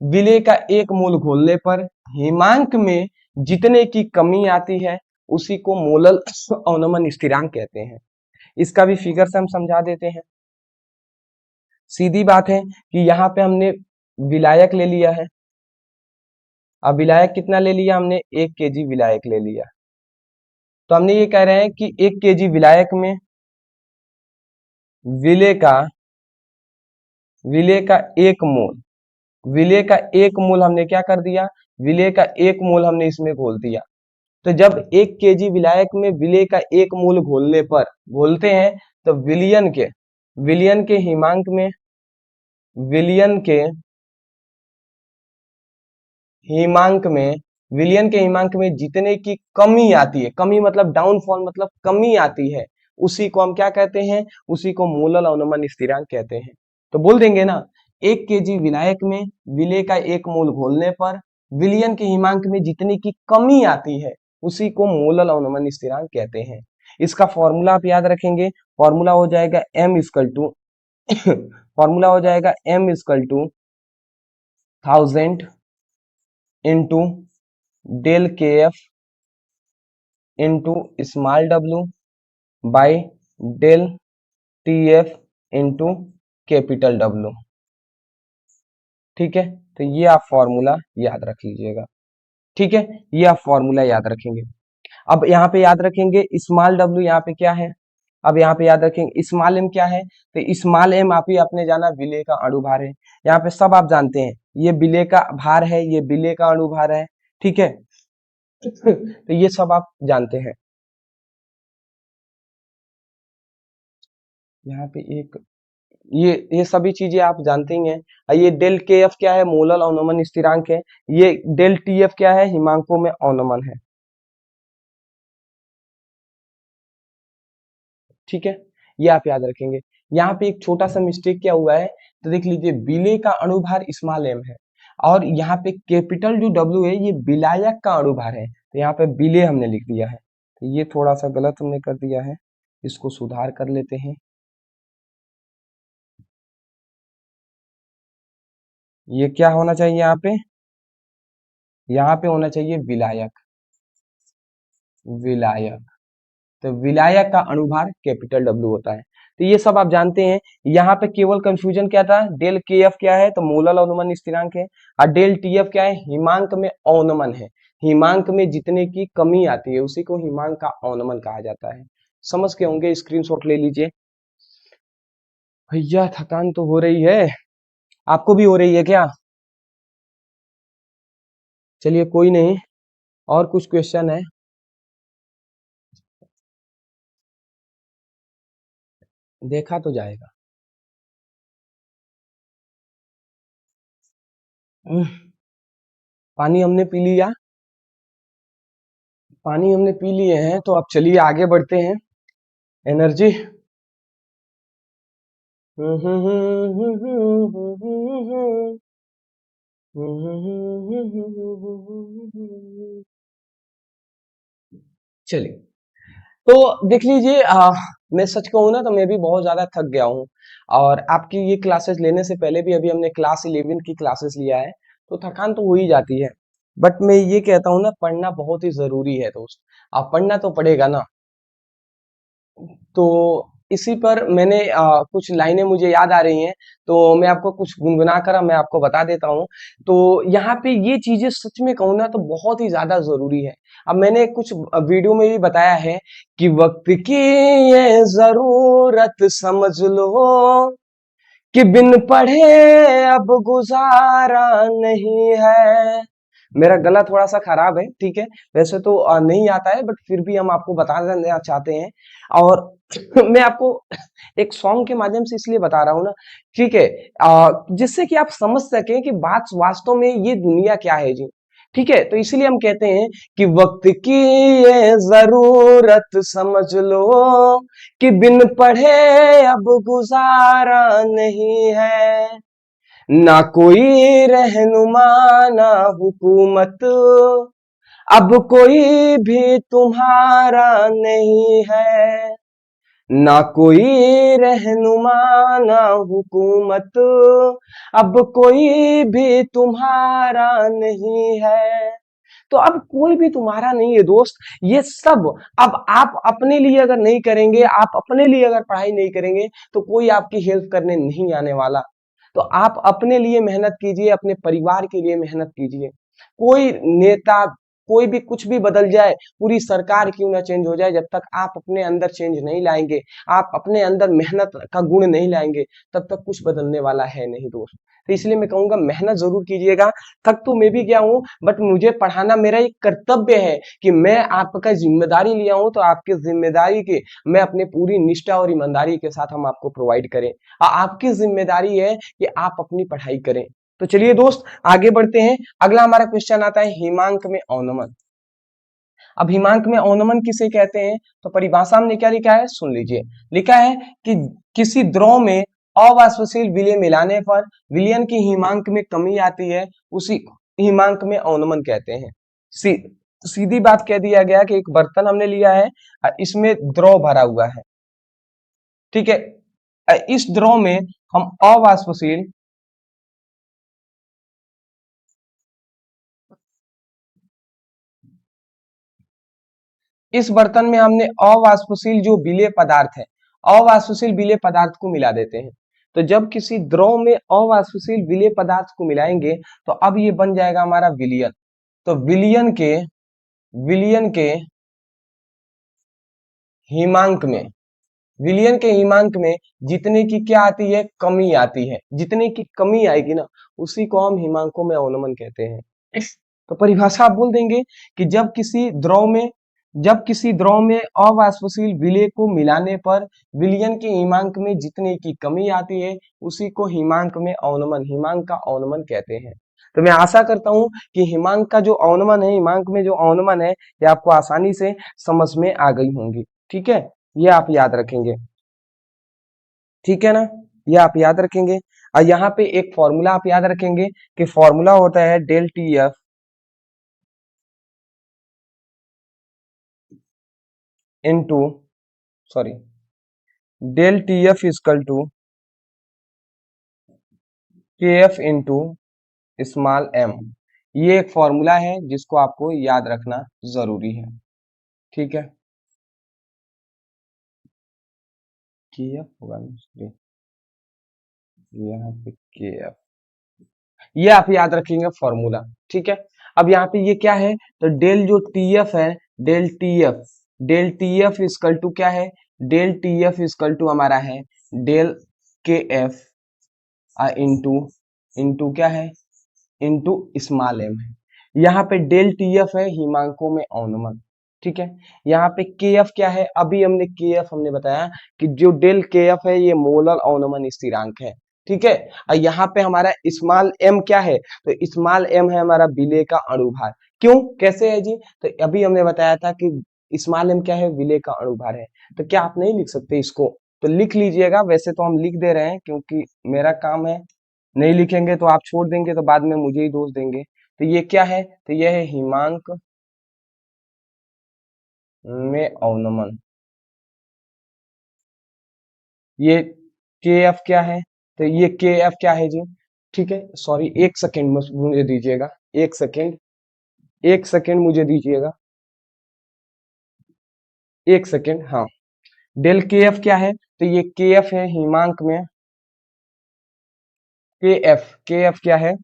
विलेय का एक मूल घोलने पर हिमांक में जितने की कमी आती है उसी को मोलल अवनमन स्थिरांक कहते हैं। इसका भी फिगर से हम समझा देते हैं। सीधी बात है कि यहाँ पे हमने विलायक ले लिया है। अब विलायक कितना ले लिया हमने, 1 kg विलायक ले लिया। तो हमने ये कह रहे हैं कि 1 kg विलायक में विलेय का विलेय का एक मोल विलेय का एक मोल हमने क्या कर दिया, विलेय का एक मोल हमने इसमें घोल दिया। तो जब 1 kg विलायक में विलेय का एक मोल घोलने पर घोलते हैं तो विलयन के हिमांक में विलयन के हिमांक में विलयन के हिमांक में जितने की कमी आती है, कमी मतलब डाउनफॉल मतलब कमी आती है, उसी को हम क्या कहते हैं, उसी को मोलल अवनमन स्थिरांक कहते हैं। तो बोल देंगे ना, 1 kg विलायक में विलेय का एक मोल घोलने पर विलयन के हिमांक में जितने की कमी आती है उसी को मोलल अवनमन स्थिरांक कहते हैं। इसका फॉर्मूला आप याद रखेंगे, फॉर्मूला हो जाएगा m इक्वल टू फॉर्मूला हो जाएगा m equal to 1000 into del के F into small w by del T F into capital W। ठीक है, तो ये आप फॉर्मूला याद रख लीजिएगा। ठीक है, ये आप फॉर्मूला याद रखेंगे। अब यहाँ पे याद रखेंगे स्मॉल w यहाँ पे क्या है, अब यहाँ पे याद रखेंगे स्मॉल m क्या है, तो स्मॉल m आप ही आपने जाना विलेय का अणुभार है। यहाँ पे सब आप जानते हैं, ये विलेय का भार है, ये विलेय का अणुभार है। ठीक है तो ये सब आप जानते हैं। यहाँ पे एक ये सभी चीजें आप जानते ही हैं। ये डेल के एफ क्या है, मोलल अवनमन स्थिरांक है। ये डेल टी एफ क्या है, हिमांकों में अवनमन है। ठीक है, ये आप याद रखेंगे। यहाँ पे एक छोटा सा मिस्टेक क्या हुआ है, तो देख लीजिए विलेय का अणुभार स्मॉल m है और यहाँ पे कैपिटल जो W है ये विलायक का अणुभार है, तो यहाँ पे विलेय हमने लिख दिया है, तो ये थोड़ा सा गलत हमने कर दिया है, इसको सुधार कर लेते हैं। ये क्या होना चाहिए यहाँ पे होना चाहिए विलायक विलायक तो विलायक का अणुभार कैपिटल W होता है। तो ये सब आप जानते हैं। यहाँ पे केवल कंफ्यूजन क्या था, डेल के एफ क्या है, तो मोलल अवनमन स्थिरांक है, और डेल टी एफ क्या है, हिमांक में अवनमन है। हिमांक में जितने की कमी आती है उसी को हिमांक का अवनमन कहा जाता है। समझ के होंगे, स्क्रीनशॉट ले लीजिए। भैया थकान तो हो रही है, आपको भी हो रही है क्या? चलिए कोई नहीं, और कुछ क्वेश्चन है? देखा तो जाएगा। पानी हमने पी लिया, पानी हमने पी लिए हैं, तो अब चलिए आगे बढ़ते हैं। एनर्जी चलिए, तो देख लीजिए, मैं सच कहूँ ना तो मैं भी बहुत ज्यादा थक गया हूँ, और आपकी ये क्लासेस लेने से पहले भी अभी हमने क्लास 11 की क्लासेस लिया है, तो थकान तो हो ही जाती है। बट मैं ये कहता हूँ ना, पढ़ना बहुत ही जरूरी है दोस्त, आप पढ़ना तो पड़ेगा ना। तो इसी पर मैंने कुछ लाइनें मुझे याद आ रही हैं, तो मैं आपको कुछ गुनगुना कर मैं आपको बता देता हूँ। तो यहाँ पे ये चीजें सच में कहूँ ना तो बहुत ही ज्यादा जरूरी है। अब मैंने कुछ वीडियो में भी बताया है कि वक्त की ये जरूरत समझ लो कि बिन पढ़े अब गुजारा नहीं है। मेरा गला थोड़ा सा खराब है, ठीक है, वैसे तो नहीं आता है, बट फिर भी हम आपको बता देना चाहते हैं। और मैं आपको एक सॉन्ग के माध्यम से इसलिए बता रहा हूँ ना, ठीक है, जिससे कि आप समझ सकें कि बात वास्तव में ये दुनिया क्या है जी। ठीक है, तो इसीलिए हम कहते हैं कि वक्त की ये जरूरत समझ लो कि बिन पढ़े अब गुजारा नहीं है, ना कोई रहनुमा ना हुकूमत, अब कोई भी तुम्हारा नहीं है, ना कोई रहनुमा ना हुकूमत, अब कोई भी तुम्हारा नहीं है। तो अब कोई भी तुम्हारा नहीं है दोस्त, ये सब अब आप अपने लिए अगर नहीं करेंगे, आप अपने लिए अगर पढ़ाई नहीं करेंगे तो कोई आपकी हेल्प करने नहीं आने वाला। तो आप अपने लिए मेहनत कीजिए, अपने परिवार के लिए मेहनत कीजिए। कोई नेता, कोई भी कुछ भी बदल जाए, पूरी सरकार क्यों ना चेंज हो जाए, जब तक आप अपने अंदर चेंज नहीं लाएंगे, आप अपने अंदर मेहनत का गुण नहीं लाएंगे, तब तक कुछ बदलने वाला है नहीं दोस्त। तो इसलिए मैं कहूंगा मेहनत जरूर कीजिएगा। थक तो मैं भी गया हूँ, बट मुझे पढ़ाना मेरा एक कर्तव्य है कि मैं आपका जिम्मेदारी लिया हूं, तो आपकी जिम्मेदारी के मैं अपने पूरी निष्ठा और ईमानदारी के साथ हम आपको प्रोवाइड करें। आपकी जिम्मेदारी है कि आप अपनी पढ़ाई करें। तो चलिए दोस्त आगे बढ़ते हैं। अगला हमारा क्वेश्चन आता है हिमांक में औनमन। अब हिमांक में औनमन किसे कहते हैं, तो परिभाषा हमने क्या लिखा है सुन लीजिए। लिखा है कि किसी द्रव में अवाष्पशील विलय मिलाने पर विलयन की हिमांक में कमी आती है, उसी हिमांक में औनमन कहते हैं। सी, सीधी बात कह दिया गया कि एक बर्तन हमने लिया है, इसमें द्रव भरा हुआ है, ठीक है। इस द्रव में हम अवाष्पशील इस बर्तन में हमने अवाष्पशील जो विलेय पदार्थ है, अवाष्पशील विलेय पदार्थ को मिला देते हैं। तो जब किसी द्रव में अवाष्पशील विलेय पदार्थ को मिलाएंगे तो अब ये बन जाएगा हमारा विलयन। तो विलयन के हिमांक में विलयन के हिमांक में जितने की क्या आती है कमी आती है, जितने की कमी आएगी ना उसी को हम हिमांकों में अवनमन कहते हैं। तो परिभाषा आप बोल देंगे कि जब किसी द्रव में अवाष्पशील विलेय को मिलाने पर विलयन के हिमांक में जितने की कमी आती है उसी को हिमांक का अवनमन कहते हैं। तो मैं आशा करता हूं कि हिमांक का जो अवनमन है, हिमांक में जो अवनमन है, ये आपको आसानी से समझ में आ गई होंगी। ठीक है, ये आप याद रखेंगे, ठीक है ना, ये आप याद रखेंगे। और यहाँ पे एक फॉर्मूला आप याद रखेंगे कि फॉर्मूला होता है del T F into sorry del T F equal to K F into small M. ये एक फॉर्मूला है जिसको आपको याद रखना जरूरी है, ठीक है। के एफ होगा ना, यहाँ पे के एफ, ये आप याद रखेंगे फॉर्मूला, ठीक है। अब यहाँ पे ये क्या है, तो डेल जो टी एफ है, del T F equal to क्या है, del T F equal to हमारा है डेल के एफ इंटू इंटू क्या है, इंटू स्मॉल एम है। यहाँ पे डेल टी एफ है हिमांकों में अवनमन, ठीक है। यहाँ पे के एफ क्या है, अभी हमने बताया कि जो डेल के एफ है ये मोलर अवनमन स्थिरांक है, ठीक है। और यहाँ पे हमारा स्मॉल एम क्या है, तो स्मॉल एम है हमारा विलेय का अणुभार। क्यों, कैसे है जी, तो अभी हमने बताया था कि स्मॉल एम क्या है, विलेय का अणुभार है। तो क्या आप नहीं लिख सकते इसको, तो लिख लीजिएगा। वैसे तो हम लिख दे रहे हैं क्योंकि मेरा काम है, नहीं लिखेंगे तो आप छोड़ देंगे तो बाद में मुझे ही दोष देंगे। तो ये क्या है, तो ये है हिमांक में अवनमन। ये के एफ क्या है, तो ये के एफ क्या है जी, ठीक है। सॉरी, एक सेकेंड मुझे दीजिएगा, एक सेकेंड मुझे दीजिएगा, एक सेकेंड, हाँ। डेल के एफ क्या है, तो ये के एफ है हिमांक में के एफ क्या है,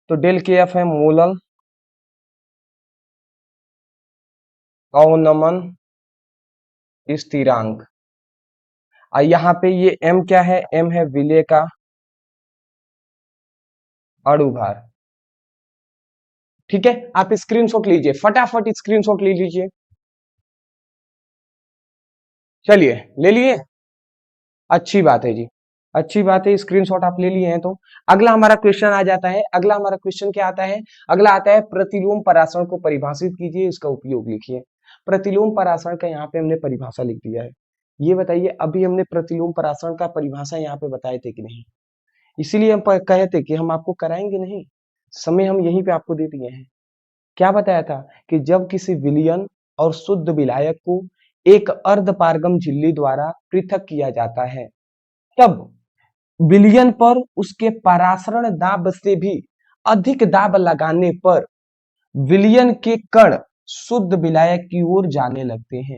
तो डेल के एफ है मोलल अवनमन स्थिरांक। और यहाँ पे ये एम क्या है, एम है विलेय का अणुभार, ठीक है। आप स्क्रीनशॉट लीजिए, फटाफट स्क्रीनशॉट ले लीजिए। चलिए, ले लिए, अच्छी बात है जी, अच्छी बात है, स्क्रीनशॉट आप ले लिए हैं। तो अगला हमारा क्वेश्चन आ जाता है, अगला हमारा क्वेश्चन क्या आता है, अगला आता है प्रतिलोम परासरण को परिभाषित कीजिए, इसका उपयोग लिखिए। प्रतिलोम परासरण का यहाँ पे हमने परिभाषा लिख दिया है। ये बताइए, अभी हमने प्रतिलोम परासरण का परिभाषा यहाँ पे बताए थे कि नहीं, इसीलिए हम कहे थे कि हम आपको कराएंगे नहीं, समय हम यहीं पे आपको दे दिए हैं। क्या बताया था कि जब किसी विलयन और शुद्ध विलायक को एक अर्धपारगम झिल्ली द्वारा पृथक किया जाता है, तब विलयन पर उसके परासरण दाब से भी अधिक दाब लगाने पर विलयन के कण शुद्ध विलायक की ओर जाने लगते हैं।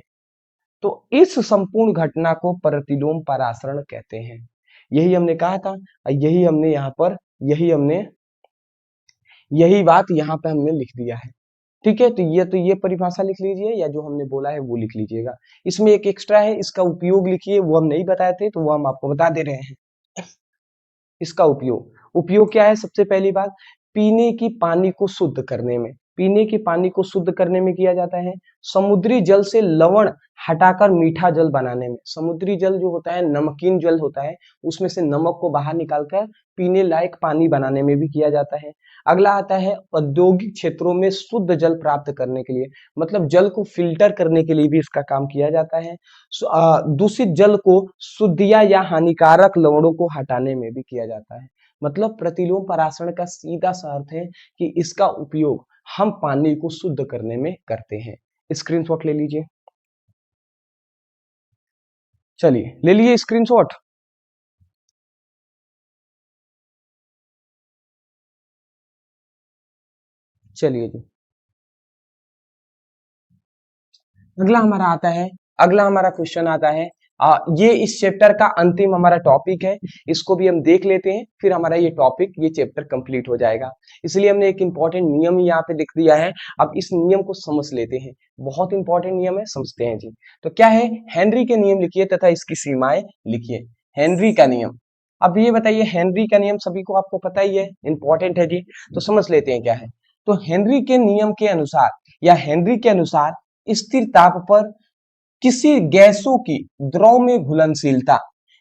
तो इस संपूर्ण घटना को प्रतिलोम परासरण कहते हैं। यही हमने कहा था, यही हमने यहाँ पर यही बात यहाँ पे हमने लिख दिया है। ठीक है, तो ये परिभाषा लिख लीजिए, या जो हमने बोला है वो लिख लीजिएगा। इसमें एक एक्स्ट्रा है, इसका उपयोग लिखिए, वो हम नहीं बताए थे तो वो हम आपको बता दे रहे हैं। इसका उपयोग क्या है? सबसे पहली बात, पीने की पानी को शुद्ध करने में, पीने की पानी को शुद्ध करने में किया जाता है। समुद्री जल से लवण हटाकर मीठा जल बनाने में, समुद्री जल जो होता है नमकीन जल होता है, उसमें से नमक को बाहर निकालकर पीने लायक पानी बनाने में भी किया जाता है। अगला आता है औद्योगिक क्षेत्रों में शुद्ध जल प्राप्त करने के लिए, मतलब जल को फिल्टर करने के लिए भी इसका काम किया जाता है। दूषित जल को शुद्धिया या हानिकारक लवणों को हटाने में भी किया जाता है। मतलब प्रतिलोम परासरण का सीधा सा अर्थ है कि इसका उपयोग हम पानी को शुद्ध करने में करते हैं। स्क्रीनशॉट ले लीजिए। चलिए ले लिए स्क्रीनशॉट। चलिए जी, अगला हमारा आता है, अगला हमारा क्वेश्चन आता है। ये इस चैप्टर का अंतिम हमारा टॉपिक है, इसको भी हम देख लेते हैं, फिर हमारा ये टॉपिक, ये चैप्टर कंप्लीट हो जाएगा। इसलिए हमने एक इंपॉर्टेंट नियम यहाँ पे लिख दिया है। अब इस नियम को समझ लेते हैं, बहुत इंपॉर्टेंट नियम है, समझते हैं जी। तो क्या है? हेनरी के नियम लिखिए तथा इसकी सीमाएं लिखिए। हेनरी का नियम, अब ये बताइए, हेनरी का नियम सभी को आपको पता ही है, इंपॉर्टेंट है जी, तो समझ लेते हैं क्या है। तो हेनरी के नियम के अनुसार, या हेनरी के अनुसार, स्थिर ताप पर किसी गैसों की द्रव में घुलनशीलता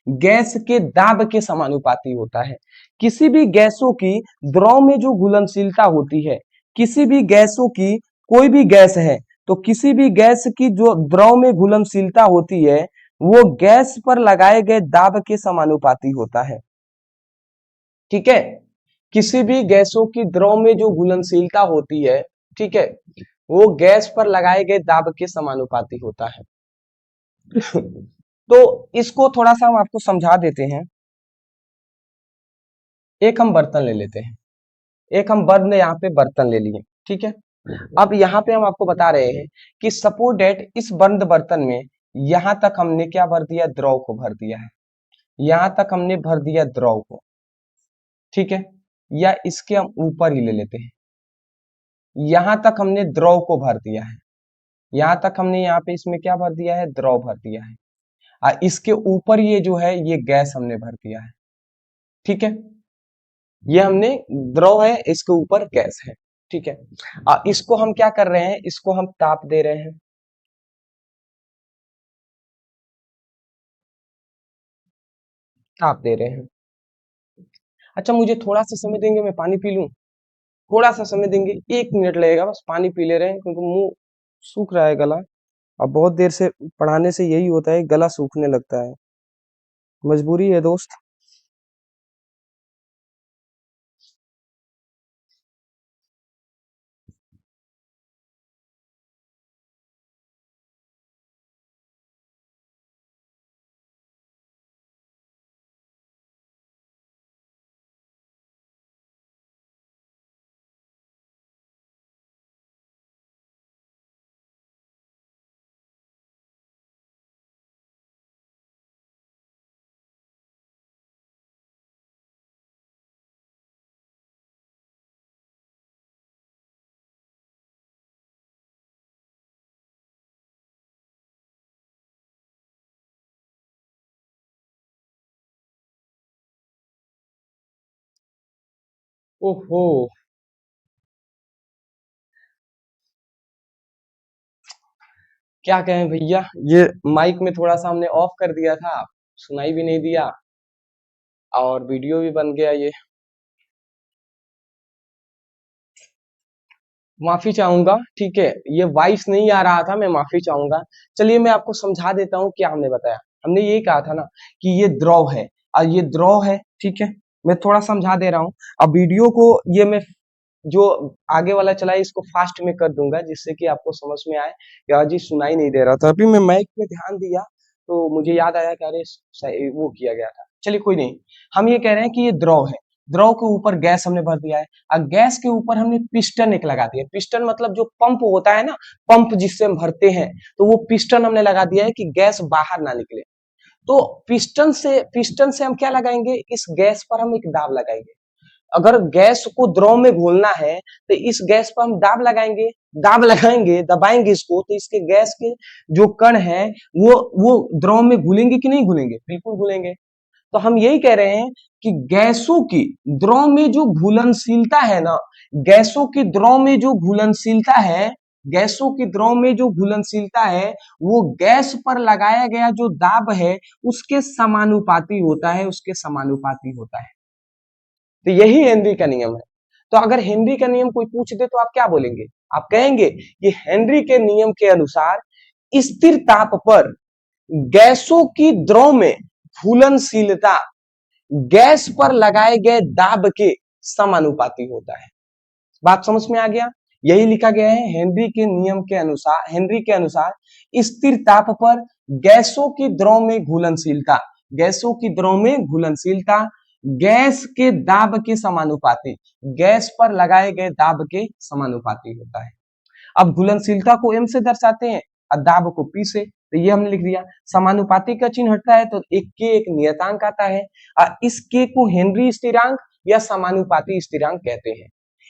गैस के दाब के समानुपाती होता है। किसी भी गैसों की द्रव में जो घुलनशीलता होती है, किसी भी गैसों की, कोई भी गैस है तो किसी भी गैस की जो द्रव में घुलनशीलता होती है वो गैस पर लगाए गए दाब के समानुपाती होता है। ठीक है, किसी भी गैसों की द्रव में जो घुलनशीलता होती है, ठीक है, वो गैस पर लगाए गए दाब के समानुपाती होता है। तो इसको थोड़ा सा हम आपको समझा देते हैं। एक हम बर्तन ले लेते हैं, एक हम बर्तन यहाँ पे बर्तन ले लिए, ठीक है। अब यहाँ पे हम आपको बता रहे हैं कि सपोज डेट इस बंद बर्तन में यहां तक हमने क्या भर दिया? द्रव को भर दिया है, यहां तक हमने भर दिया द्रव को, ठीक है। या इसके हम ऊपर ही ले लेते हैं, यहां तक हमने द्रव को भर दिया है, यहां तक हमने यहाँ पे इसमें क्या भर दिया है? द्रव भर दिया है। इसके ऊपर ये जो है ये गैस हमने भर दिया है, ठीक है। ये हमने द्रव है, इसके ऊपर गैस है, ठीक है। इसको हम क्या कर रहे हैं? इसको हम ताप दे रहे हैं, ताप दे रहे हैं। अच्छा, मुझे थोड़ा सा समय देंगे, मैं पानी पी लूं? थोड़ा सा समय देंगे, 1 मिनट लगेगा, बस पानी पी ले रहे हैं क्योंकि मुंह सूख रहा है, गला। अब बहुत देर से पढ़ाने से यही होता है, गला सूखने लगता है, मजबूरी है दोस्त। ओहो, क्या कहें भैया, ये माइक में थोड़ा सा हमने ऑफ कर दिया था, सुनाई भी नहीं दिया, और वीडियो भी बन गया ये। माफी चाहूंगा, ठीक है, ये वॉइस नहीं आ रहा था, मैं माफी चाहूंगा। चलिए मैं आपको समझा देता हूँ क्या हमने बताया। हमने यही कहा था ना कि ये द्रव है, और ये द्रव है, ठीक है। मैं थोड़ा समझा दे रहा हूँ। अब वीडियो को ये मैं जो आगे वाला चला है इसको फास्ट में कर दूंगा जिससे कि आपको समझ में आए। या जी सुनाई नहीं दे रहा था, अभी मैं माइक पे ध्यान दिया तो मुझे याद आया कि अरे वो किया गया था। चलिए कोई नहीं, हम ये कह रहे हैं कि ये द्रव है, द्रव के ऊपर गैस हमने भर दिया है और गैस के ऊपर हमने पिस्टन एक लगा दिया। पिस्टन मतलब जो पंप होता है ना, पंप जिससे हम भरते हैं, तो वो पिस्टन हमने लगा दिया है कि गैस बाहर ना निकले। तो पिस्टन से हम क्या लगाएंगे, इस गैस पर हम एक दाब लगाएंगे। अगर गैस को द्रव में घोलना है तो इस गैस पर हम दाब लगाएंगे, दबाएंगे इसको, तो इसके गैस के जो कण है वो द्रव में घुलेंगे कि नहीं घुलेंगे, बिल्कुल घुलेंगे। तो हम यही कह रहे हैं कि गैसों की द्रव में जो घुलनशीलता है ना, गैसों की द्रव में जो घुलनशीलता है, गैसों की द्रव में जो घुलनशीलता है वो गैस पर लगाया गया जो दाब है उसके समानुपाती होता है, उसके समानुपाती होता है। तो यही हेनरी का नियम है। तो अगर हेनरी का नियम कोई पूछ दे तो आप क्या बोलेंगे, आप कहेंगे कि हेनरी के नियम के अनुसार स्थिर ताप पर गैसों की द्रव में घुलनशीलता गैस पर लगाए गए दाब के समानुपाती होता है। बात समझ में आ गया? यही लिखा गया है हेनरी के नियम के अनुसार, हेनरी के अनुसार स्थिर ताप पर गैसों की द्रव में घुलनशीलता, गैसों की द्रव में घुलनशीलता गैस के दाब के समानुपाती, गैस पर लगाए गए दाब के समानुपाती होता है। अब घुलनशीलता को m से दर्शाते हैं और दाब को p से, तो ये हमने लिख दिया। समानुपाती का चिन्ह हटता है तो एक के एक नियतांक आता है और इस के को हेनरी स्थिरांक या समानुपाती स्थिरांक कहते हैं।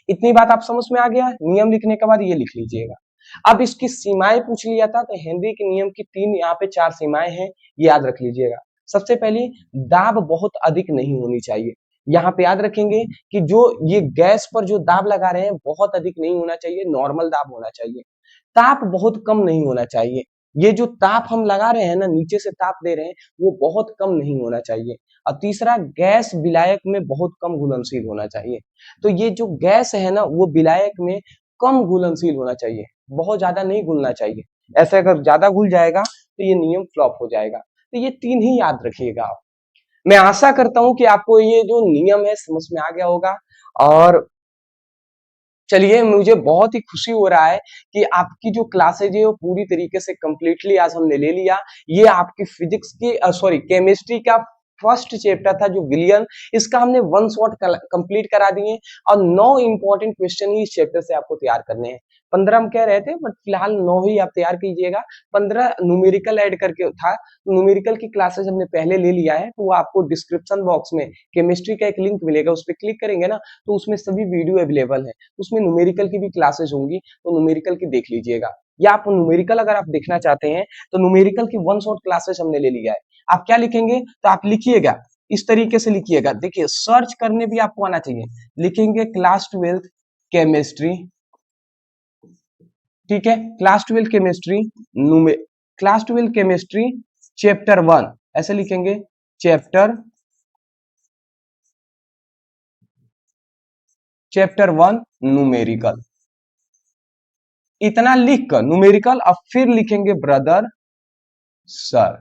इतनी बात आप समझ में आ गया? नियम लिखने के बाद ये लिख लीजिएगा। अब इसकी सीमाएं पूछ लिया था तो हेनरी के नियम की यहाँ पे 4 सीमाएं हैं, ये याद रख लीजिएगा। सबसे पहली, दाब बहुत अधिक नहीं होनी चाहिए। यहाँ पे याद रखेंगे कि जो ये गैस पर जो दाब लगा रहे हैं बहुत अधिक नहीं होना चाहिए, नॉर्मल दाब होना चाहिए। ताप बहुत कम नहीं होना चाहिए, ये जो ताप हम लगा रहे हैं ना, नीचे से ताप दे रहे हैं, वो बहुत कम नहीं होना चाहिए। और तीसरा, गैस विलायक में बहुत कम घुलनशील होना चाहिए। तो ये जो गैस है ना वो विलायक में कम घुलनशील होना चाहिए, बहुत ज्यादा नहीं घुलना चाहिए। ऐसे अगर ज्यादा घुल जाएगा तो ये नियम फ्लॉप हो जाएगा। तो ये 3 ही याद रखिएगा आप। मैं आशा करता हूं कि आपको ये जो नियम है समझ में आ गया होगा। और चलिए, मुझे बहुत ही खुशी हो रहा है कि आपकी जो क्लासेज है वो पूरी तरीके से कंप्लीटली आज हमने ले लिया। ये आपकी फिजिक्स की सॉरी केमिस्ट्री का फर्स्ट चैप्टर था जो विलियन, इसका हमने 1 शॉट कंप्लीट करा दिए और 9 इंपॉर्टेंट क्वेश्चन ही इस चैप्टर से आपको तैयार करने हैं। 15 हम कह रहे थे बट फिलहाल 9 ही आप तैयार कीजिएगा। 15 न्यूमेरिकल ऐड करके था, न्यूमेरिकल की क्लासेस हमने पहले ले लिया है, तो वो आपको डिस्क्रिप्शन बॉक्स में केमिस्ट्री का एक लिंक मिलेगा, उस पर क्लिक करेंगे ना तो उसमें सभी वीडियो अवेलेबल है, उसमें न्यूमेरिकल की भी क्लासेस होंगी, तो न्यूमेरिकल की देख लीजिएगा। या आप न्यूमेरिकल अगर आप देखना चाहते हैं तो न्यूमेरिकल की 1 शॉट क्लासेस हमने ले लिया है। आप क्या लिखेंगे, तो आप लिखिएगा इस तरीके से लिखिएगा, देखिए सर्च करने भी आपको आना चाहिए। लिखेंगे क्लास 12 केमिस्ट्री, ठीक है, class 12 chemistry, class 12 chemistry chapter 1, ऐसे लिखेंगे चैप्टर 1 न्यूमेरिकल। इतना लिखकर न्यूमेरिकल, अब फिर लिखेंगे ब्रदर सर।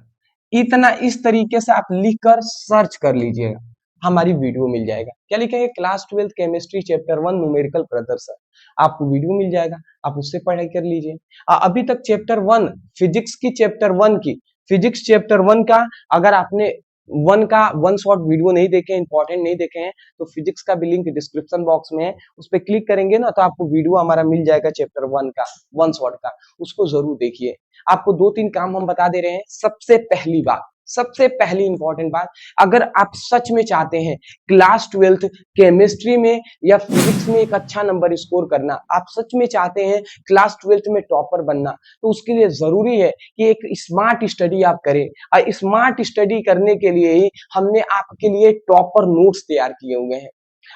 इतना इस तरीके से आप लिखकर सर्च कर लीजिएगा, हमारी वीडियो मिल जाएगा। क्या लिखेंगे, class 12 chemistry chapter 1 numerical brother sir, आपको वीडियो मिल जाएगा, आप उससे पढ़ाई कर लीजिए। अभी तक चैप्टर 1 फिजिक्स की, चैप्टर 1 की फिजिक्स चैप्टर 1 का अगर आपने 1 शॉट वीडियो नहीं देखे, इंपॉर्टेंट नहीं देखे हैं, तो फिजिक्स का भी लिंक डिस्क्रिप्शन बॉक्स में है, उस पर क्लिक करेंगे ना तो आपको वीडियो हमारा मिल जाएगा चैप्टर 1 का, 1 शॉट का, उसको जरूर देखिए। आपको 2-3 काम हम बता दे रहे हैं। सबसे पहली बात, सबसे पहली इंपॉर्टेंट बात, अगर आप सच में चाहते हैं क्लास 12 केमिस्ट्री में या फिजिक्स में एक अच्छा नंबर स्कोर करना, आप सच में चाहते हैं क्लास 12 में टॉपर बनना, तो उसके लिए जरूरी है कि एक स्मार्ट स्टडी आप करें। और स्मार्ट स्टडी करने के लिए ही हमने आपके लिए टॉपर नोट्स तैयार किए हुए हैं।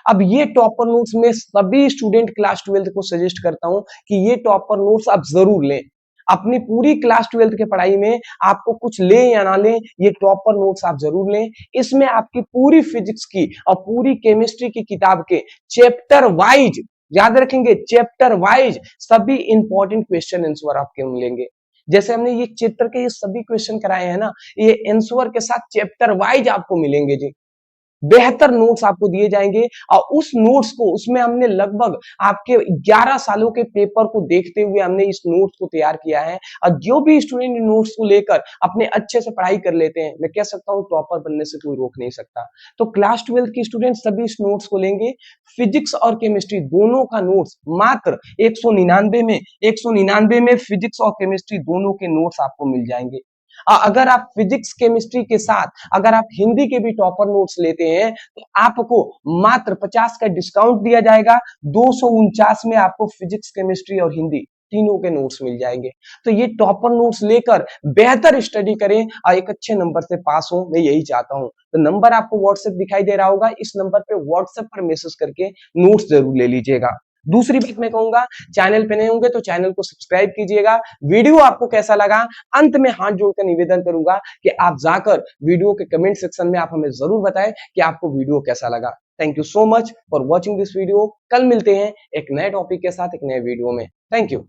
अब ये टॉपर नोट्स में सभी स्टूडेंट क्लास 12 को सजेस्ट करता हूं कि ये टॉपर नोट्स आप जरूर लें। अपनी पूरी क्लास 12 के पढ़ाई में आपको कुछ ले या ना ले, ये टॉपर नोट्स आप जरूर लें। इसमें आपकी पूरी फिजिक्स की और पूरी केमिस्ट्री की किताब के चैप्टर वाइज, याद रखेंगे चैप्टर वाइज, सभी इंपॉर्टेंट क्वेश्चन आंसर आपके मिलेंगे। जैसे हमने ये चैप्टर के ये सभी क्वेश्चन कराए हैं ना, ये आंसर के साथ चैप्टर वाइज आपको मिलेंगे जी। बेहतर नोट्स आपको दिए जाएंगे और उस नोट्स को उसमें हमने लगभग आपके 11 सालों के पेपर को देखते हुए हमने इस नोट्स को तैयार किया है। और जो भी स्टूडेंट नोट्स को लेकर अपने अच्छे से पढ़ाई कर लेते हैं, मैं कह सकता हूं टॉपर बनने से कोई रोक नहीं सकता। तो क्लास 12 के स्टूडेंट सभी इस नोट्स को लेंगे। फिजिक्स और केमिस्ट्री दोनों का नोट्स मात्र 199 में फिजिक्स और केमिस्ट्री दोनों के नोट्स आपको मिल जाएंगे। अगर आप फिजिक्स केमिस्ट्री के साथ अगर आप हिंदी के भी टॉपर नोट्स लेते हैं तो आपको मात्र 50 का डिस्काउंट दिया जाएगा। 249 में आपको फिजिक्स केमिस्ट्री और हिंदी तीनों के नोट्स मिल जाएंगे। तो ये टॉपर नोट्स लेकर बेहतर स्टडी करें और एक अच्छे नंबर से पास हो, मैं यही चाहता हूं। तो नंबर आपको व्हाट्सएप दिखाई दे रहा होगा, इस नंबर पे व्हाट्सएप पर मैसेज करके नोट्स जरूर ले लीजिएगा। दूसरी बात मैं कहूंगा, चैनल पे नए होंगे तो चैनल को सब्सक्राइब कीजिएगा। वीडियो आपको कैसा लगा, अंत में हाथ जोड़कर निवेदन करूंगा कि आप जाकर वीडियो के कमेंट सेक्शन में आप हमें जरूर बताएं कि आपको वीडियो कैसा लगा। Thank you so much for watching this video. कल मिलते हैं एक नए टॉपिक के साथ एक नए वीडियो में। Thank you.